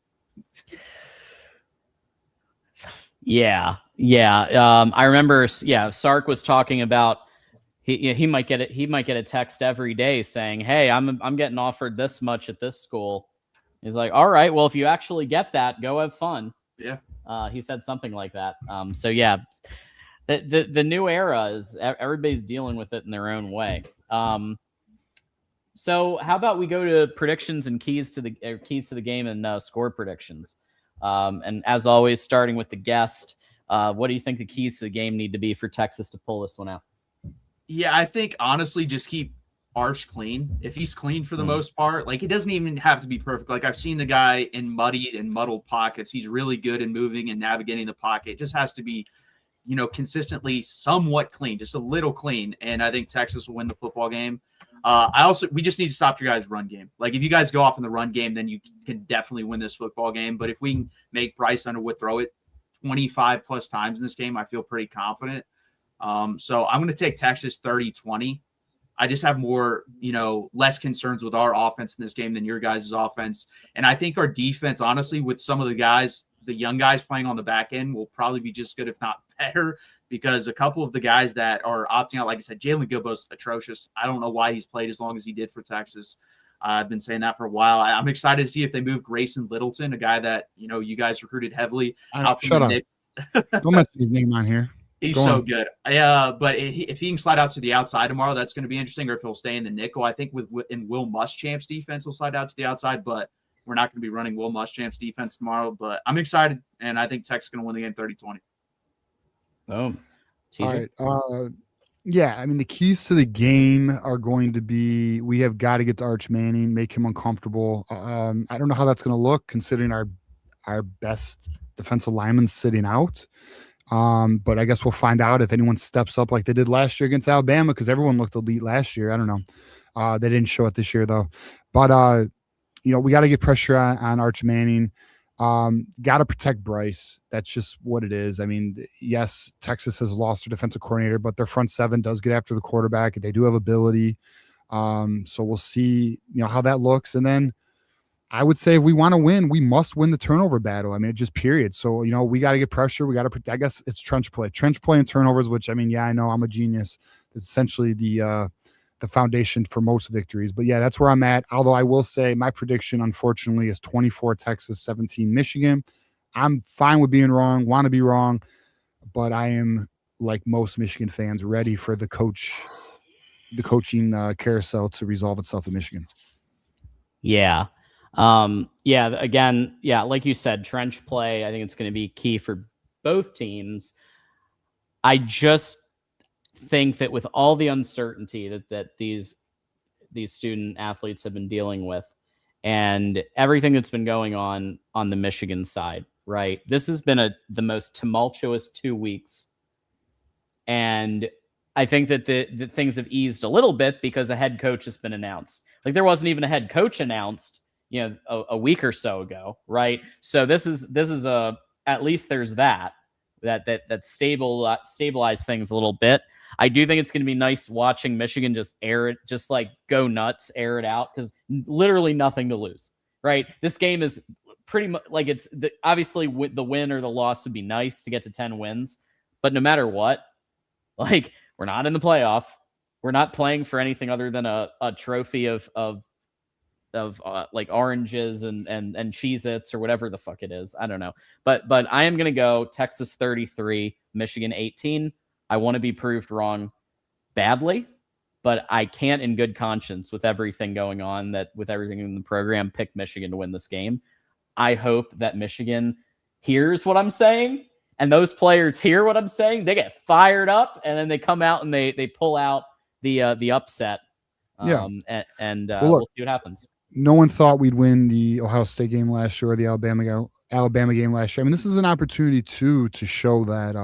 Yeah. I remember. Yeah, Sark was talking about he might get it. He might get a text every day saying, "Hey, I'm getting offered this much at this school." He's like, "All right, well, if you actually get that, go have fun." Yeah. He said something like that. So yeah, the new era is everybody's dealing with it in their own way. So how about we go to predictions and keys to the game and score predictions. And as always, starting with the guest, what do you think the keys to the game need to be for Texas to pull this one out? Yeah, I think honestly, just keep Arch clean. If he's clean for the most part, like, it doesn't even have to be perfect. Like, I've seen the guy in muddied and muddled pockets. He's really good in moving and navigating the pocket. It just has to be, consistently somewhat clean, just a little clean. And I think Texas will win the football game. We just need to stop your guys' run game. Like, if you guys go off in the run game, then you can definitely win this football game. But if we can make Bryce Underwood throw it 25 plus times in this game, I feel pretty confident. So I'm going to take Texas 30-20. I just have more, less concerns with our offense in this game than your guys' offense. And I think our defense, honestly, with some of the guys, the young guys playing on the back end, will probably be just good, if not better, because a couple of the guys that are opting out, like I said, Jalen Gilbo's atrocious. I don't know why he's played as long as he did for Texas. I've been saying that for a while. I'm excited to see if they move Grayson Littleton, a guy that, you guys recruited heavily. Shut up. Don't mention his name on here. He's so good. But if he can slide out to the outside tomorrow, that's going to be interesting. Or if he'll stay in the nickel, I think in Will Muschamp's defense, he'll slide out to the outside. But we're not going to be running Will Muschamp's defense tomorrow. But I'm excited, and I think Tech's going to win the game 30-20. Boom. All right. Yeah, I mean, the keys to the game are going to be, we have got to get to Arch Manning, make him uncomfortable. I don't know how that's going to look considering our best defensive lineman sitting out. But I guess we'll find out if anyone steps up like they did last year against Alabama, because everyone looked elite last year. I don't know. They didn't show it this year though. But we got to get pressure on Arch Manning. Got to protect Bryce. That's just what it is. I mean, yes, Texas has lost their defensive coordinator, but their front seven does get after the quarterback. They do have ability. So we'll see, how that looks. And then I would say if we want to win, we must win the turnover battle. I mean, it just period. So, we got to get pressure. We got to, I guess it's trench play and turnovers, which, I mean, yeah, I know I'm a genius. It's essentially the foundation for most victories. But yeah, that's where I'm at. Although I will say my prediction, unfortunately, is 24 Texas, 17 Michigan. I'm fine with being wrong, want to be wrong, but I am, like most Michigan fans, ready for the coaching carousel to resolve itself in Michigan. Yeah. Again, like you said, trench play, I think it's going to be key for both teams. I just think that with all the uncertainty that these student athletes have been dealing with and everything that's been going on the Michigan side, right? This has been the most tumultuous 2 weeks. And I think that the things have eased a little bit because a head coach has been announced. Like, there wasn't even a head coach announced, a week or so ago, right? So this is at least there's that stabilize things a little bit. I do think it's going to be nice watching Michigan just go nuts, air it out, because literally nothing to lose, right? This game is pretty much like obviously the win or the loss would be nice to get to 10 wins, but no matter what, like, we're not in the playoff. We're not playing for anything other than a trophy of like oranges and Cheez-Its or whatever the fuck it is. I don't know. But I am going to go Texas 33, Michigan 18. I want to be proved wrong badly, but I can't in good conscience with everything going on, with everything in the program, pick Michigan to win this game. I hope that Michigan hears what I'm saying and those players hear what I'm saying. They get fired up and then they come out and they pull out the upset. We'll see what happens. No one thought we'd win the Ohio State game last year or the Alabama game last year. I mean, this is an opportunity to show that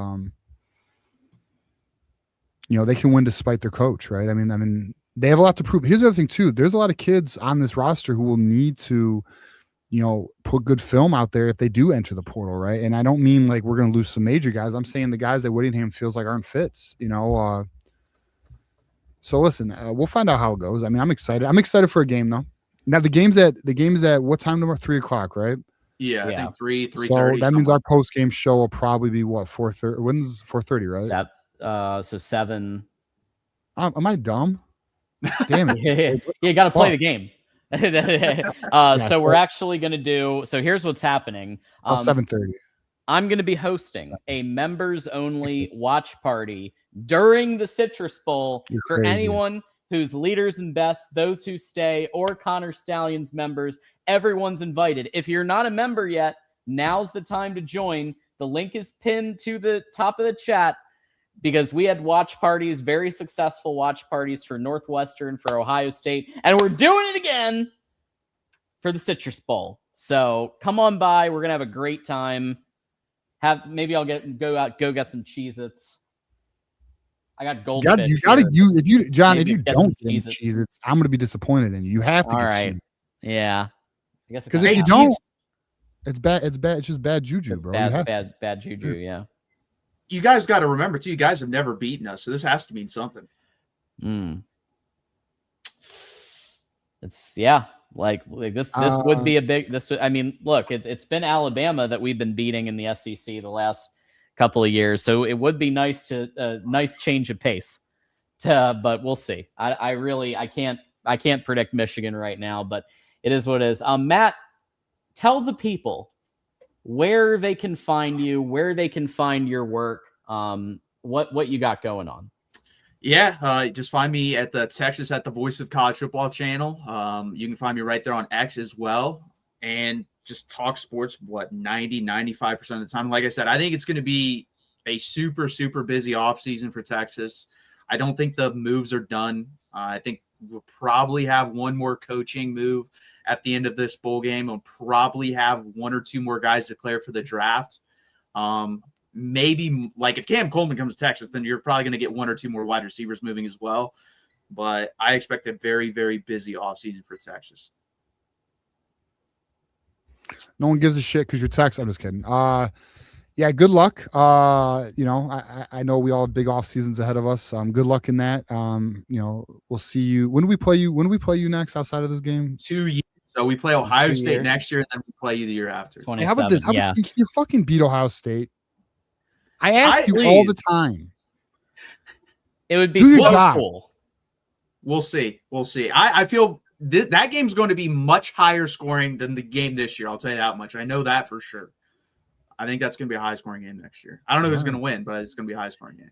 they can win despite their coach, right? I mean, they have a lot to prove. Here's the other thing too. There's a lot of kids on this roster who will need to put good film out there if they do enter the portal, right? And I don't mean like we're going to lose some major guys. I'm saying the guys that Whittingham feels like aren't fits, So listen, we'll find out how it goes. I mean, I'm excited. I'm excited for a game though. Now the game is at what time tomorrow? 3:00, right? Yeah, I think 3:30. So that means our post game show will probably be what 4:30. When's 4:30, right? So 7. Am I dumb? Damn it! You got to play the game. So we're actually going to do. So here's what's happening. 7:30. I'm going to be hosting a members only watch party during the Citrus Bowl for anyone who's leaders and best, those who stay, or Connor Stallions members. Everyone's invited. If you're not a member yet, now's the time to join. The link is pinned to the top of the chat because we had watch parties, very successful watch parties for Northwestern, for Ohio State, and we're doing it again for the Citrus Bowl. So come on by. We're going to have a great time. Maybe I'll go get some Cheez-Its. I got goldfish. If you don't get Cheez-Its, I'm going to be disappointed in you. You have to. All right. Yeah. I guess because if you don't, it's bad. It's bad. It's just bad juju, bro. Bad juju. Yeah. You guys got to remember too. You guys have never beaten us, so this has to mean something. It's like this would be a big. I mean, look, it's been Alabama that we've been beating in the SEC the last couple of years, so it would be nice to nice change of pace. But we'll see. I can't predict Michigan right now, but it is what it is. Matt, tell the people where they can find you, where they can find your work, what you got going on. Yeah, just find me at the Texas at the Voice of College Football channel. You can find me right there on X as well, and just talk sports 95% of the time. Like I said, I think it's going to be a super, super busy offseason for Texas. I don't think the moves are done. I think we'll probably have one more coaching move at the end of this bowl game. We'll probably have one or two more guys declare for the draft. Maybe like if Cam Coleman comes to Texas, then you're probably going to get one or two more wide receivers moving as well. But I expect a very, very busy offseason for Texas. No one gives a shit because you're Texas. I'm just kidding. Yeah, good luck. I know we all have big off seasons ahead of us. Good luck in that. We'll see you. When do we play you next outside of this game? 2 years. So we play Ohio State next year, and then we play you the year after. Hey, how about this? How about you fucking beat Ohio State? I ask you all the time. It would be so cool. We'll see. I feel that game's going to be much higher scoring than the game this year. I'll tell you that much. I know that for sure. I think that's going to be a high scoring game next year. I don't know who's going to win, but it's going to be a high scoring game.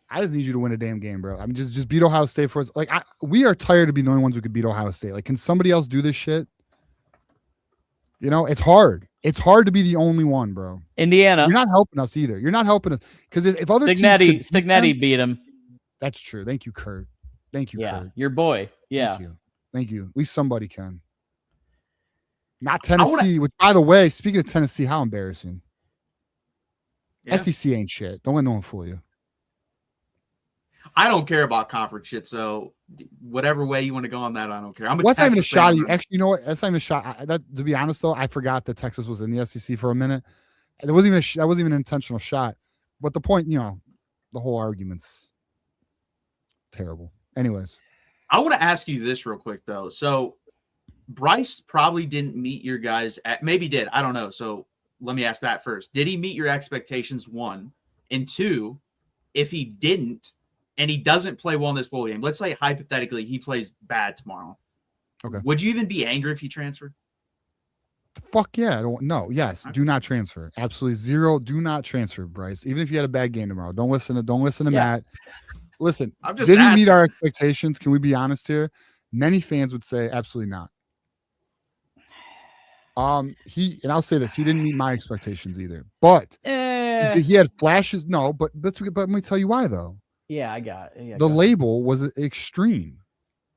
I just need you to win a damn game, bro. I mean, just beat Ohio State for us. Like, we are tired of being the only ones who could beat Ohio State. Like, can somebody else do this shit? It's hard. It's hard to be the only one, bro. Indiana. You're not helping us either. You're not helping us. Because if other Signetti beat him. That's true. Thank you, Kurt. Thank you, Kurt. Your boy. Yeah. Thank you. At least somebody can. Not Tennessee, which, by the way, speaking of Tennessee, how embarrassing. Yeah. SEC ain't shit. Don't let no one fool you. I don't care about conference shit, so whatever way you want to go on that, I don't care. What's not even a shot at you? Actually, you know what? That's not even a shot. To be honest, though, I forgot that Texas was in the SEC for a minute. That wasn't even an intentional shot. But the point, the whole argument's terrible. Anyways. I want to ask you this real quick, though. So Bryce probably didn't meet your guys maybe did. I don't know. So let me ask that first. Did he meet your expectations, 1? And 2, if he didn't, and he doesn't play well in this bowl game, let's say hypothetically he plays bad tomorrow. Okay. Would you even be angry if he transferred? Fuck yeah. I don't know. Yes. Do not transfer. Absolutely 0. Do not transfer, Bryce. Even if you had a bad game tomorrow. Don't listen to Matt. Listen, did he meet our expectations? Can we be honest here? Many fans would say absolutely not. And I'll say this, he didn't meet my expectations either. But he had flashes. No, but let me tell you why though. Yeah, I got it. Yeah, the label was extreme.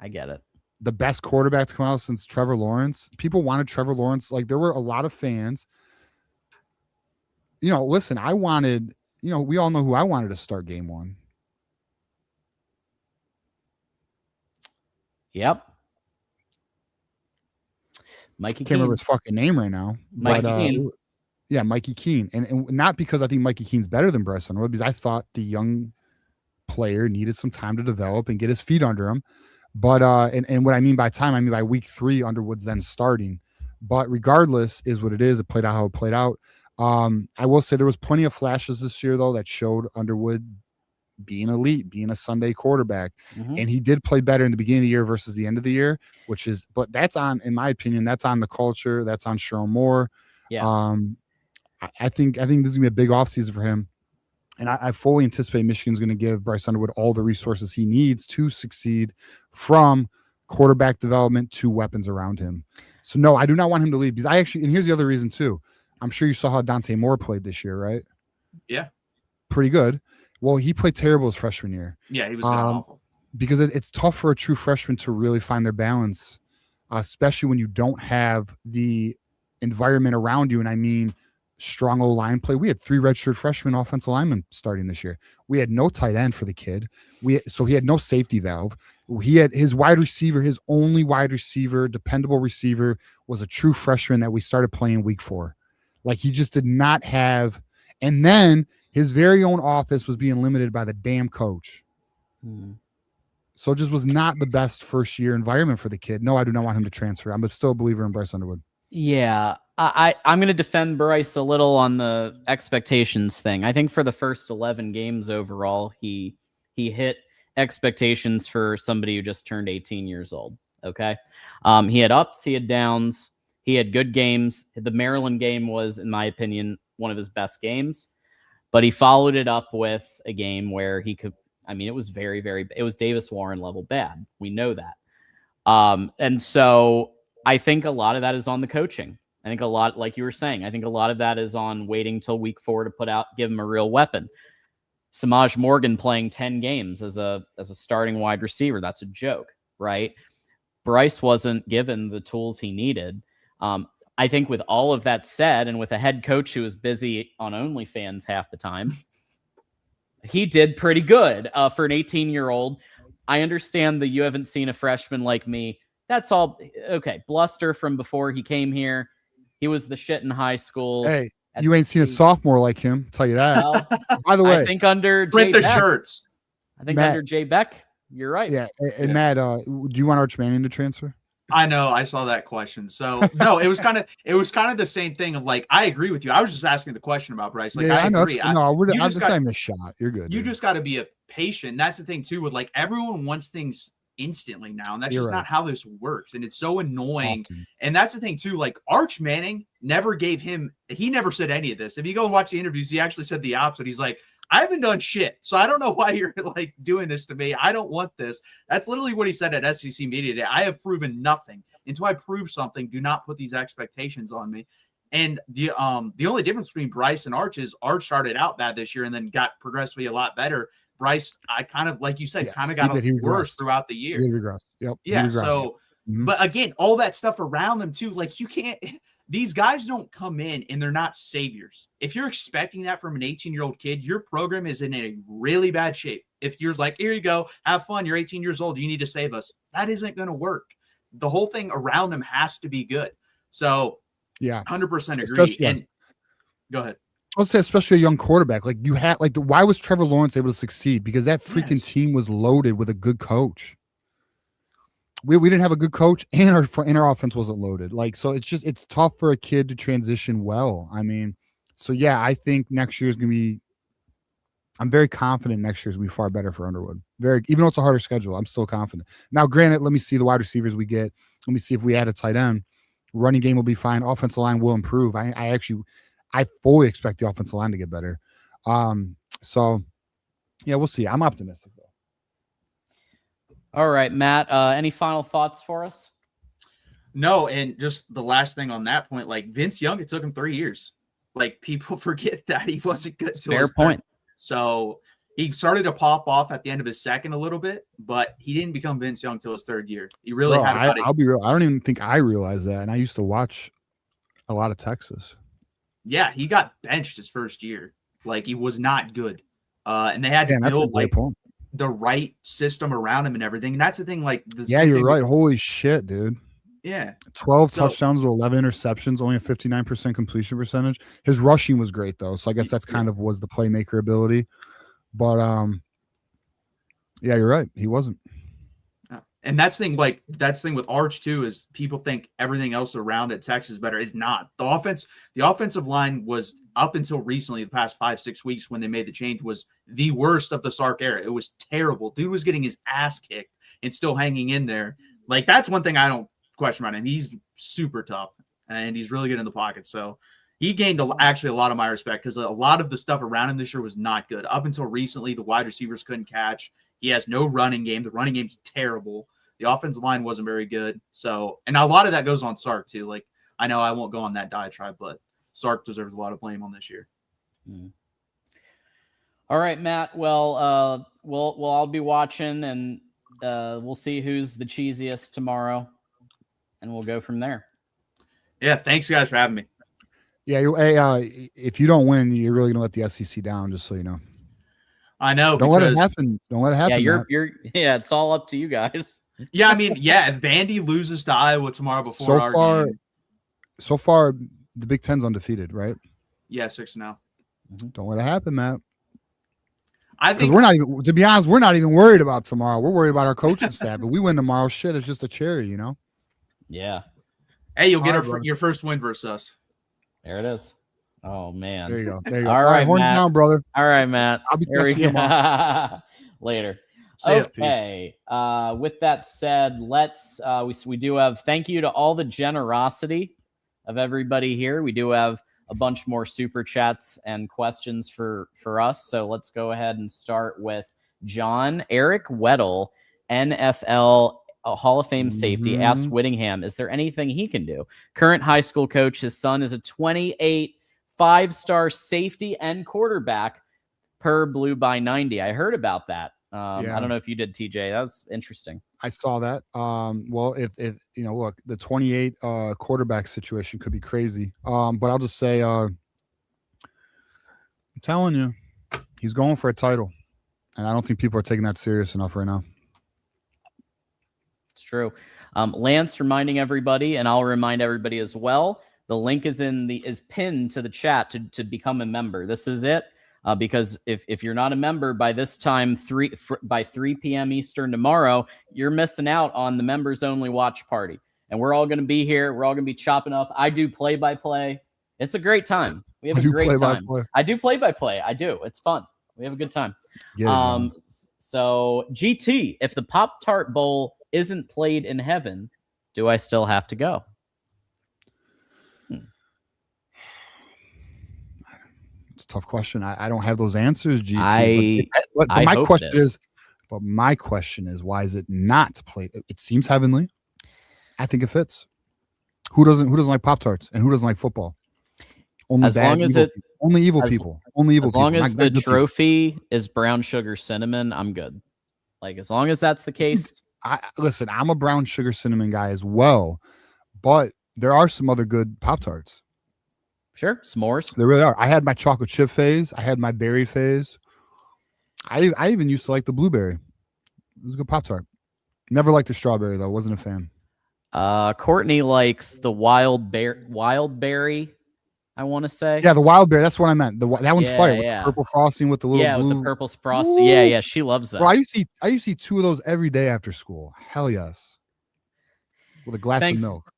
I get it. The best quarterback to come out since Trevor Lawrence. People wanted Trevor Lawrence. Like, there were a lot of fans. Listen, I wanted, we all know who I wanted to start game 1. Yep. Mikey Can't remember Keene. his fucking name right now. Mikey but, Keene. Yeah, Mikey Keene. And not because I think Mikey Keene's better than Bryce Underwood, because I thought the young player needed some time to develop and get his feet under him. But and what I mean by time, I mean by week 3, Underwood's then starting. But regardless, is what it is. It played out how it played out. I will say there was plenty of flashes this year, though, that showed Underwood being elite, being a Sunday quarterback. And he did play better in the beginning of the year versus the end of the year, but that's on, in my opinion, that's on the culture. That's on Sherrone Moore. Yeah. I think this is gonna be a big offseason for him. And I fully anticipate Michigan's going to give Bryce Underwood all the resources he needs to succeed, from quarterback development to weapons around him. So no, I do not want him to leave, because and here's the other reason too. I'm sure you saw how Dante Moore played this year, right? Yeah. Pretty good. Well, he played terrible his freshman year. Yeah, he was awful. Because it's tough for a true freshman to really find their balance, especially when you don't have the environment around you. And I mean, strong O-line play. We had 3 redshirt freshman offensive linemen starting this year. We had no tight end for the kid. So he had no safety valve. He had his wide receiver, his only wide receiver, dependable receiver, was a true freshman that we started playing week 4. Like, he just did not have. And then his very own office was being limited by the damn coach. So it just was not the best first year environment for the kid. No, I do not want him to transfer. I'm still a believer in Bryce Underwood. Yeah, I'm going to defend Bryce a little on the expectations thing. I think for the first 11 games overall, he hit expectations for somebody who just turned 18 years old. Okay. He had ups, he had downs, he had good games. The Maryland game was, in my opinion, one of his best games, but he followed it up with a game where he could, it was it was Davis Warren level bad. We know that. And so I think a lot of that is on the coaching. I think a lot, like you were saying, I think a lot of that is on waiting till week 4 to give him a real weapon. Samaj Morgan playing 10 games as a starting wide receiver. That's a joke, right? Bryce wasn't given the tools he needed. I think with all of that said, and with a head coach who was busy on OnlyFans half the time, he did pretty good for an 18-year-old. I understand that you haven't seen a freshman like me. That's all okay. Bluster from before he came here. He was the shit in high school. Hey, you ain't seen a sophomore like him. Tell you that. Well, by the way, I think under shirts. I think Matt, under Jay Beck, you're right. Yeah, and Matt, do you want Arch Manning to transfer? I know. I saw that question. So no, it was kind of the same thing of like, I agree with you. I was just asking the question about Bryce. Like, I agree. I'm just saying a shot. You're good. You just got to be a patient. That's the thing too. With like, everyone wants things instantly now, and that's just not how this works, and it's so annoying. Often. And that's the thing too, like Arch Manning he never said any of this. If you go and watch the interviews, he actually said the opposite. He's like, I haven't done shit, so I don't know why you're like doing this to me. I don't want this. That's literally what he said at SEC Media Day. I have proven nothing. Until I prove something, do not put these expectations on me. And the only difference between Bryce and Arch is Arch started out bad this year and then got progressively a lot better. Bryce, I kind of, like you said, kind of got worse throughout the year. He regressed. Yep. Yeah. So, but again, all that stuff around them too, like you can't, these guys don't come in and they're not saviors. If you're expecting that from an 18-year-old kid, your program is in a really bad shape. If you're like, here you go, have fun. You're 18 years old. You need to save us. That isn't going to work. The whole thing around them has to be good. So, yeah, 100% agree. And go ahead. I would say, especially a young quarterback, like you had, like, why was Trevor Lawrence able to succeed? Because that freaking team was loaded with a good coach. We didn't have a good coach, and our offense wasn't loaded. Like, so it's tough for a kid to transition well. So yeah, I think next year is gonna be. I'm very confident next year is gonna be far better for Underwood. Even though it's a harder schedule, I'm still confident. Now, granted, let me see the wide receivers we get. Let me see if we add a tight end. Running game will be fine. Offensive line will improve. I fully expect the offensive line to get better. So yeah, we'll see. I'm optimistic though. All right, Matt, any final thoughts for us? No. And just the last thing on that point, like Vince Young, it took him 3 years. Like people forget that he wasn't good. Fair point. So he started to pop off at the end of his second a little bit, but he didn't become Vince Young till his 3rd year. He really had. I'll be real. I don't even think I realized that. And I used to watch a lot of Texas. Yeah, he got benched his 1st year. Like he was not good. And they had to build like the right system around him and everything. And that's the thing. Like, you're right. Holy shit, dude. Yeah. 12 So- touchdowns with 11 interceptions, only a 59% completion percentage. His rushing was great though, so I guess that's kind of was the playmaker ability. But yeah, you're right. He wasn't. And that's the thing with Arch too, is people think everything else around at Texas is better. It's not. The offensive line was, up until recently, the past 5-6 weeks when they made the change, was the worst of the Sark era. It was terrible. Dude was getting his ass kicked and still hanging in there. Like, that's one thing I don't question about him. He's super tough and he's really good in the pocket. So he gained actually a lot of my respect, because a lot of the stuff around him this year was not good. Up until recently, the wide receivers couldn't catch. He has no running game. The running game's terrible. The offensive line wasn't very good. So, and a lot of that goes on Sark too. Like, I know I won't go on that diatribe, but Sark deserves a lot of blame on this year. All right, Matt. Well, we'll all be watching, and we'll see who's the cheesiest tomorrow, and we'll go from there. Yeah, thanks guys for having me. Yeah, if you don't win, you're really gonna let the SEC down. Just so you know. I know. Don't let it happen. Don't let it happen. Yeah, it's all up to you guys. Yeah, I mean, yeah, if Vandy loses to Iowa tomorrow before game. So far, the Big Ten's undefeated, right? Yeah, 6-0. Don't let it happen, Matt. I think we're not even, to be honest, we're not even worried about tomorrow. We're worried about our coaching staff. If we win tomorrow, shit, it's just a cherry, you know? Yeah. Hey, you'll get your first win versus us. There it is. Oh, man. There you go. There you go. All right, horns Matt. down, brother. All right, Matt. I'll be catching you tomorrow. Later. See ya. Okay. With that said, let's we do have, thank you to all the generosity of everybody here. We do have a bunch more super chats and questions for us. So let's go ahead and start with John. Eric Weddle, NFL Hall of Fame safety, asked Whittingham, is there anything he can do? Current high school coach, his son is a 28 5-star safety and quarterback per Blue by 90. I heard about that. I don't know if you did, TJ. That was interesting. I saw that. Well, if you know, look, the 28 quarterback situation could be crazy. But I'll just say, I'm telling you, he's going for a title, and I don't think people are taking that serious enough right now. It's true. Lance reminding everybody, and I'll remind everybody as well, the link is pinned to the chat to become a member. This is it. Because if you're not a member by this time, by 3 p.m. Eastern tomorrow, you're missing out on the members only watch party. And we're all going to be here. We're all going to be chopping up. I do play-by-play. It's a great time. We have a great time. I do play-by-play. I do. It's fun. We have a good time. So GT, if the Pop-Tart Bowl isn't played in heaven, do I still have to go? It's a tough question. I don't have those answers, GT. But my question is, why is it not played? It seems heavenly. I think it fits. Who doesn't like Pop-Tarts, and who doesn't like football? Only as long as only evil people. Only evil people. As long as the trophy is brown sugar cinnamon, I'm good. Like, as long as that's the case. Listen, I'm a brown sugar cinnamon guy as well, but there are some other good Pop-Tarts. Sure, s'mores. There really are. I had my chocolate chip phase. I had my berry phase. I even used to like the blueberry. It was a good Pop-Tart. Never liked the strawberry though. Wasn't a fan. Courtney likes the wild berry. I want to say. Yeah, the wild berry. That's what I meant. That one's fire with the purple frosting with the little blue. with the purple frosting. Yeah, she loves that. Bro, I used to eat 2 of those every day after school. Hell yes. With a glass of milk.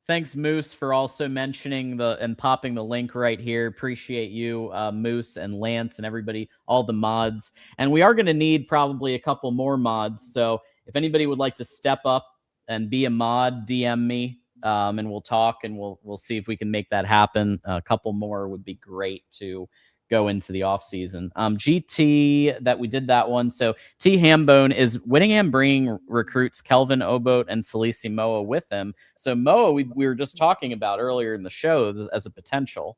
Thanks, Moose, for also mentioning and popping the link right here. Appreciate you, Moose and Lance and everybody, all the mods. And we are going to need probably a couple more mods. So if anybody would like to step up and be a mod, DM me, and we'll talk, and we'll see if we can make that happen. A couple more would be great to go into the off season. GT, that we did that one. So T Hambone, is Whittingham bringing recruits Kelvin Obote and Salisi Moa with him? So Moa, we were just talking about earlier in the show as a potential.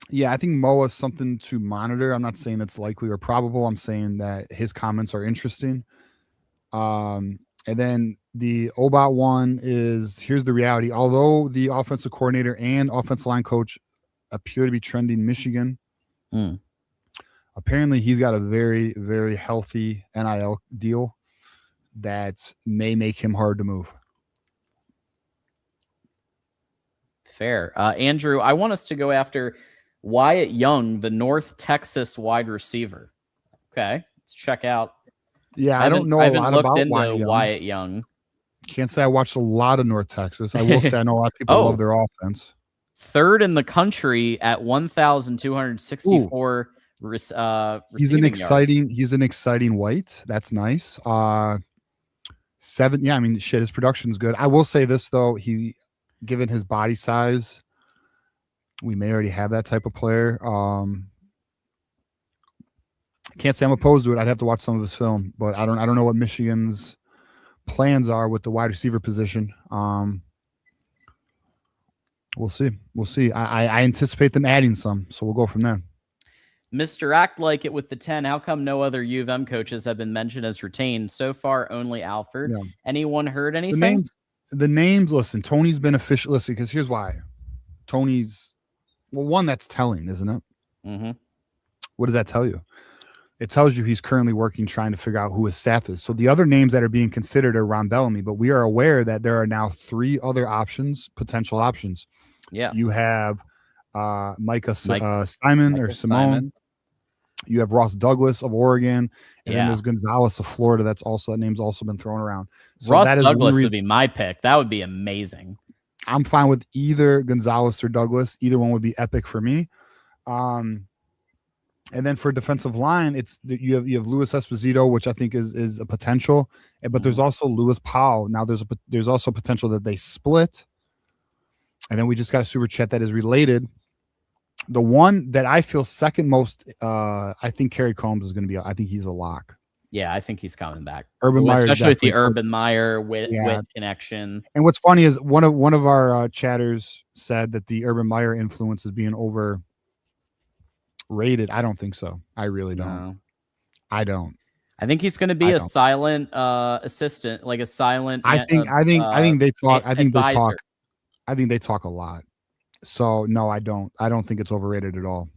Yeah, I think Moa is something to monitor. I'm not saying it's likely or probable. I'm saying that his comments are interesting. And then the Obot one is, here's the reality. Although the offensive coordinator and offensive line coach appear to be trending Michigan, apparently he's got a very, very healthy NIL deal that may make him hard to move. Fair. Andrew, I want us to go after Wyatt Young, the North Texas wide receiver. Okay, let's check out. Yeah, I don't know a lot about Wyatt Young. Can't say I watched a lot of North Texas. I will say I know a lot of people love their offense. Third in the country at 1,264 He's an exciting white. That's nice. 7. Yeah, I mean, shit, his production's good. I will say this though, given his body size, we may already have that type of player. Can't say I'm opposed to it. I'd have to watch some of his film, but I don't know what Michigan's plans are with the wide receiver position. We'll see. I anticipate them adding some, so we'll go from there. Mr. Act Like It with the 10. How come no other U of M coaches have been mentioned as retained? So far, only Alford. Yeah. Anyone heard anything? The names, listen, Tony's been official. Listen, because here's why. Tony's, one, that's telling, isn't it? Mm-hmm. What does that tell you? It tells you he's currently working, trying to figure out who his staff is. So the other names that are being considered are Ron Bellamy, but we are aware that there are now 3 other potential options. Yeah. You have Micah Simone. You have Ross Douglas of Oregon, and then there's Gonzalez of Florida. That name's also been thrown around. So Ross Douglas would be my pick. That would be amazing. I'm fine with either Gonzalez or Douglas. Either one would be epic for me. And then for defensive line, you have Louis Esposito, which I think is a potential, but there's also Louis Powell. Now there's also potential that they split. And then we just got a super chat that is related. The one that I feel second most, I think Kerry Combs is going to be. I think he's a lock. Yeah, I think he's coming back. Urban Meyer, especially with the Urban Meyer Witt connection. And what's funny is one of our chatters said that the Urban Meyer influence is being overrated. I don't think so. I really don't. No. I don't. I think he's going to be a silent assistant, like a silent. I think they talk. I think they talk a lot. So no, I don't. I don't think it's overrated at all.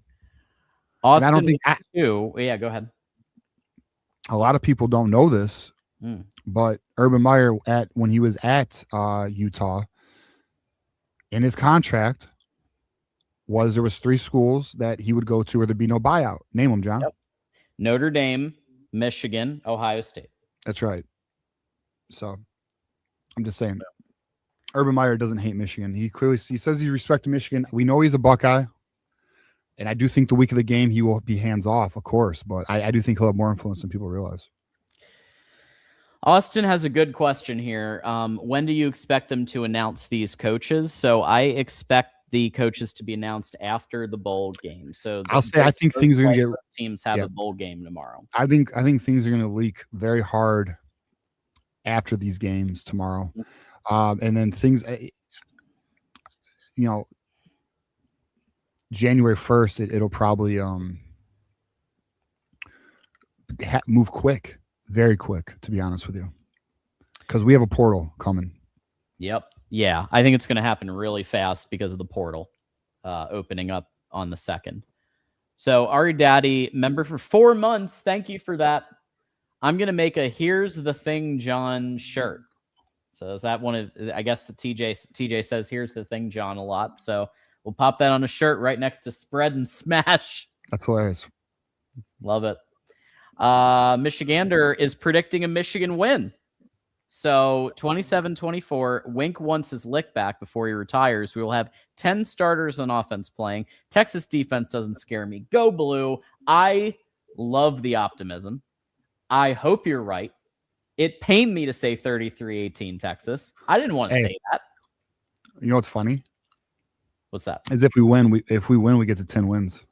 Austin, I don't think too. Yeah, go ahead. A lot of people don't know this, but Urban Meyer when he was at Utah, in his contract there was 3 schools that he would go to or there'd be no buyout. Name them, John. Yep. Notre Dame, Michigan, Ohio State. That's right. So I'm just saying. Urban Meyer doesn't hate Michigan. He says he respects Michigan. We know he's a Buckeye. And I do think the week of the game he will be hands off, of course, but I do think he'll have more influence than people realize. Austin has a good question here. When do you expect them to announce these coaches? So I expect the coaches to be announced after the bowl game. So I think things are going to get teams have a bowl game tomorrow. I think things are going to leak very hard after these games tomorrow. And then things, January 1st, it'll probably move quick, very quick, to be honest with you, because we have a portal coming. Yep. Yeah, I think it's going to happen really fast because of the portal opening up on the 2nd. So Ari Daddy, member for 4 months. Thank you for that. I'm going to make a Here's the Thing, John shirt. So is that one of, I guess the TJ says Here's the Thing, John, a lot. So we'll pop that on a shirt right next to Spread and Smash. That's hilarious. Love it. Michigander is predicting a Michigan win. So 27-24, Wink wants his lick back before he retires. We will have 10 starters on offense playing. Texas defense doesn't scare me. Go Blue. I love the optimism. I hope you're right. It pained me to say 33-18 Texas. I didn't want to say that. You know what's funny? What's that? Is if we win, we get to 10 wins.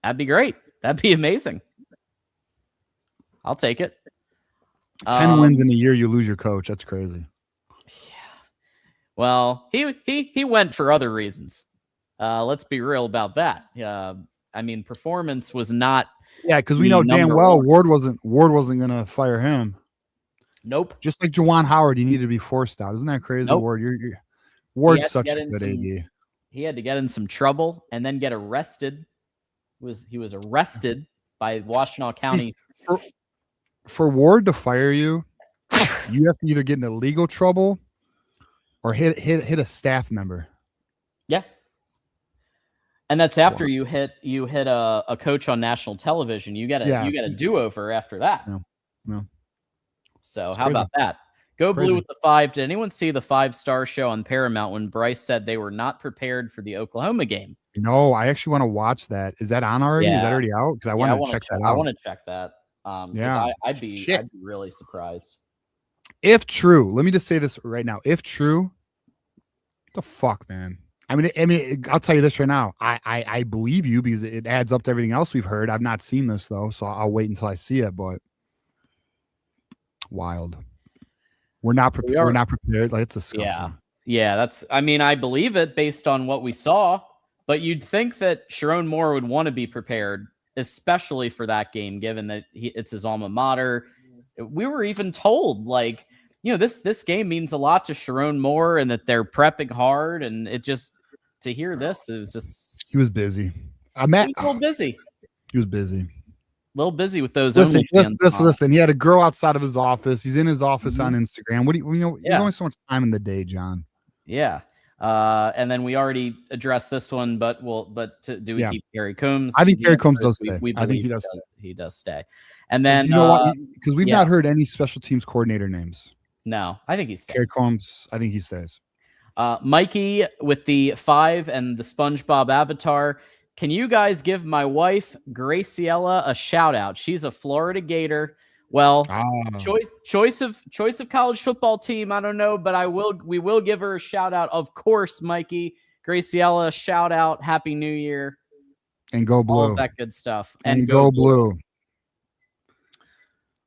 That'd be great. That'd be amazing. I'll take it. 10 wins in a year, you lose your coach. That's crazy. Yeah. Well, he went for other reasons. Let's be real about that. I mean, performance was not. Yeah, because we know damn well Ward wasn't going to fire him. Nope. Just like Juwan Howard, he needed to be forced out. Isn't that crazy, nope. Ward? Ward's such a good AD. He had to get in some trouble and then get arrested. He was arrested by Washtenaw County. For Ward to fire you, you have to either get into legal trouble or hit a staff member. Yeah. And that's after you hit a coach on national television. You get a do-over after that. No. So It's how crazy. about that? Go Crazy. Blue with the 5. Did anyone see the 5-star show on Paramount when Bryce said they were not prepared for the Oklahoma game? No, I actually want to watch that. Is that on already? Is that already out? Because I want to check that out. I want to check that. Because I'd be really surprised. If true, let me just say this right now. If true, what the fuck, man? I mean, I'll tell you this right now. I believe you because it adds up to everything else we've heard. I've not seen this though, so I'll wait until I see it. But wild. We're not prepared. We're not prepared. Like, it's disgusting. Yeah. I mean, I believe it based on what we saw. But you'd think that Sharon Moore would want to be prepared, especially for that game, given that it's his alma mater. We were even told, like, this game means a lot to Sharon Moore and that they're prepping hard. And it just, to hear this, it was just... He was busy. He was a little busy. He was busy. A little busy with those. Listen. He had a girl outside of his office. He's in his office on Instagram. What do you There's only so much time in the day, John. Yeah. And then we already addressed this one, but do we keep Gary Combs? I think Gary Combs does stay. I think he does stay. And then because we've not heard any special teams coordinator names. No, I think he stays. Gary Combs, I think he stays. Mikey with the 5 and the SpongeBob avatar. Can you guys give my wife Graciela a shout out? She's a Florida Gator. Well, choice of college football team, I don't know, but we will give her a shout out, of course, Mikey. Graciela, shout out, Happy New Year. And go Blue. All of that good stuff. And go Blue.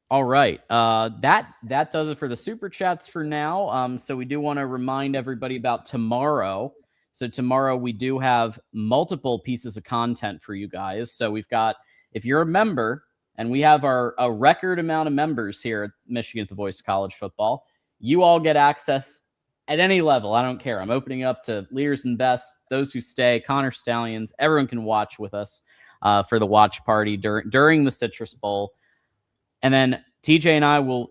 All right. That does it for the super chats for now. So we do want to remind everybody about tomorrow. So tomorrow we do have multiple pieces of content for you guys. So we've got, if you're a member, and we have a record amount of members here at Michigan at the Voice of College Football, you all get access at any level. I don't care. I'm opening it up to leaders and best, those who stay, Connor Stallions. Everyone can watch with us for the watch party during the Citrus Bowl. And then TJ and I will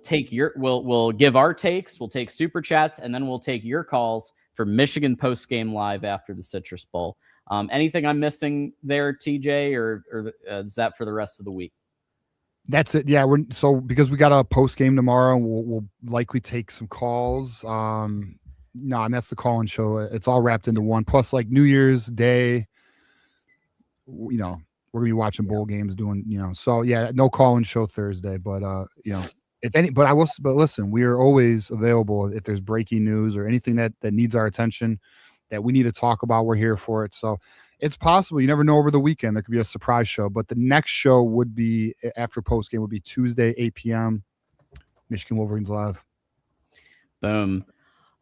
we'll give our takes, we'll take super chats, and then we'll take your calls for Michigan Postgame Live after the Citrus Bowl. Anything I'm missing there, TJ, or is that for the rest of the week? That's it. Yeah, because we got a post game tomorrow. We'll likely take some calls. No, that's the call-in show. It's all wrapped into one. Plus, like New Year's Day, we're gonna be watching bowl games, doing So yeah, no call-in show Thursday. But but listen, we are always available if there's breaking news or anything that needs our attention that we need to talk about. We're here for it. So. It's possible. You never know over the weekend. There could be a surprise show. But the next show would be, after postgame, would be Tuesday, 8 p.m., Michigan Wolverines Live. Boom.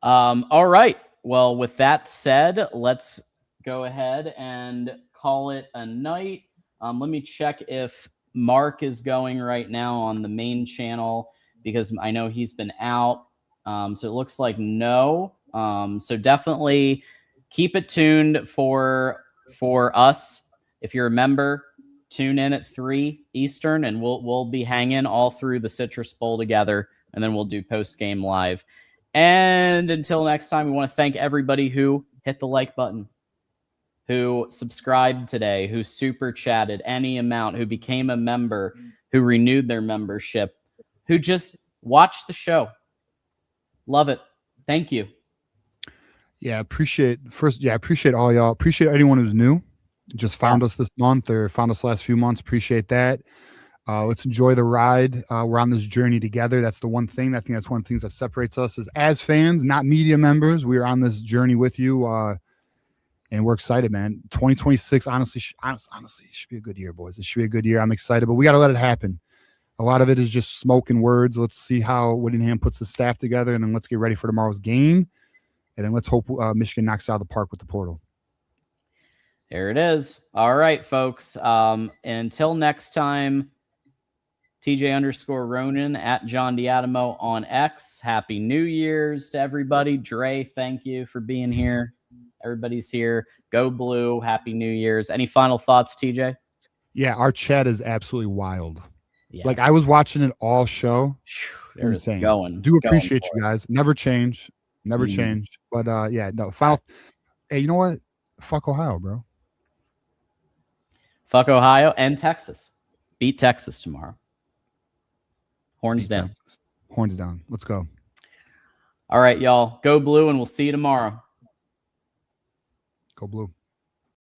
All right. Well, with that said, let's go ahead and call it a night. Let me check if Mark is going right now on the main channel because I know he's been out. So it looks like no. So definitely keep it tuned for us. If you're a member, tune in at 3 Eastern, and we'll be hanging all through the Citrus Bowl together, and then we'll do post-game live. And until next time, we want to thank everybody who hit the like button, who subscribed today, who super chatted any amount, who became a member, who renewed their membership, who just watched the show. Love it. Thank you. Yeah, appreciate all y'all. Appreciate anyone who's new. Just found us this month or found us the last few months. Appreciate that. Let's enjoy the ride. We're on this journey together. That's the one thing. I think that's one of the things that separates us as fans, not media members. We are on this journey with you, and we're excited, man. 2026, honestly, should be a good year, boys. It should be a good year. I'm excited, but we got to let it happen. A lot of it is just smoke and words. Let's see how Whittingham puts his staff together, and then let's get ready for tomorrow's game. And then let's hope Michigan knocks out of the park with the portal. There it is. All right, folks. Until next time, TJ_Ronin at John Diadamo on X. Happy New Year's to everybody. Dre, thank you for being here. Everybody's here. Go Blue. Happy New Year's. Any final thoughts, TJ? Yeah, our chat is absolutely wild. Yes. Like I was watching it all show. Insane. Do appreciate you guys. Never change. Never change. But final. Hey, you know what? Fuck Ohio, bro. Fuck Ohio and Texas. Beat Texas tomorrow. Horns Beat down. Texas. Horns down. Let's go. All right, y'all. Go blue, and we'll see you tomorrow. Go blue.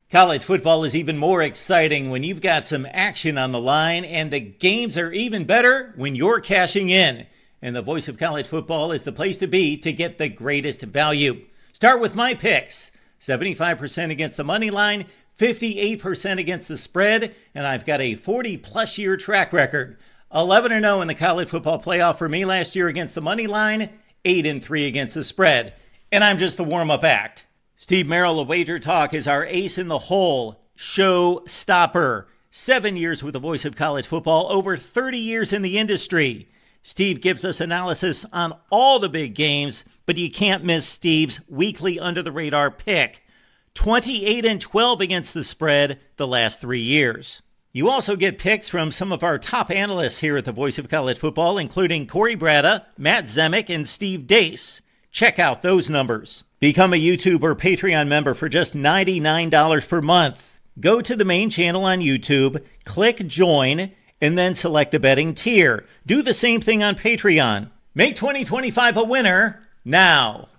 College football is even more exciting when you've got some action on the line, and the games are even better when you're cashing in. And the Voice of College Football is the place to be to get the greatest value. Start with my picks. 75% against the money line, 58% against the spread, and I've got a 40-plus year track record. 11-0 in the college football playoff for me last year against the money line, 8-3 against the spread. And I'm just the warm-up act. Steve Merrill of Wager Talk is our ace in the hole, show stopper. 7 years with the Voice of College Football, over 30 years in the industry. Steve gives us analysis on all the big games, but you can't miss Steve's weekly under-the-radar pick. 28-12 against the spread the last 3 years. You also get picks from some of our top analysts here at the Voice of College Football, including Corey Bratta, Matt Zemek, and Steve Dace. Check out those numbers. Become a YouTube or Patreon member for just $99 per month. Go to the main channel on YouTube, click join, and then select a betting tier. Do the same thing on Patreon. Make 2025 a winner now.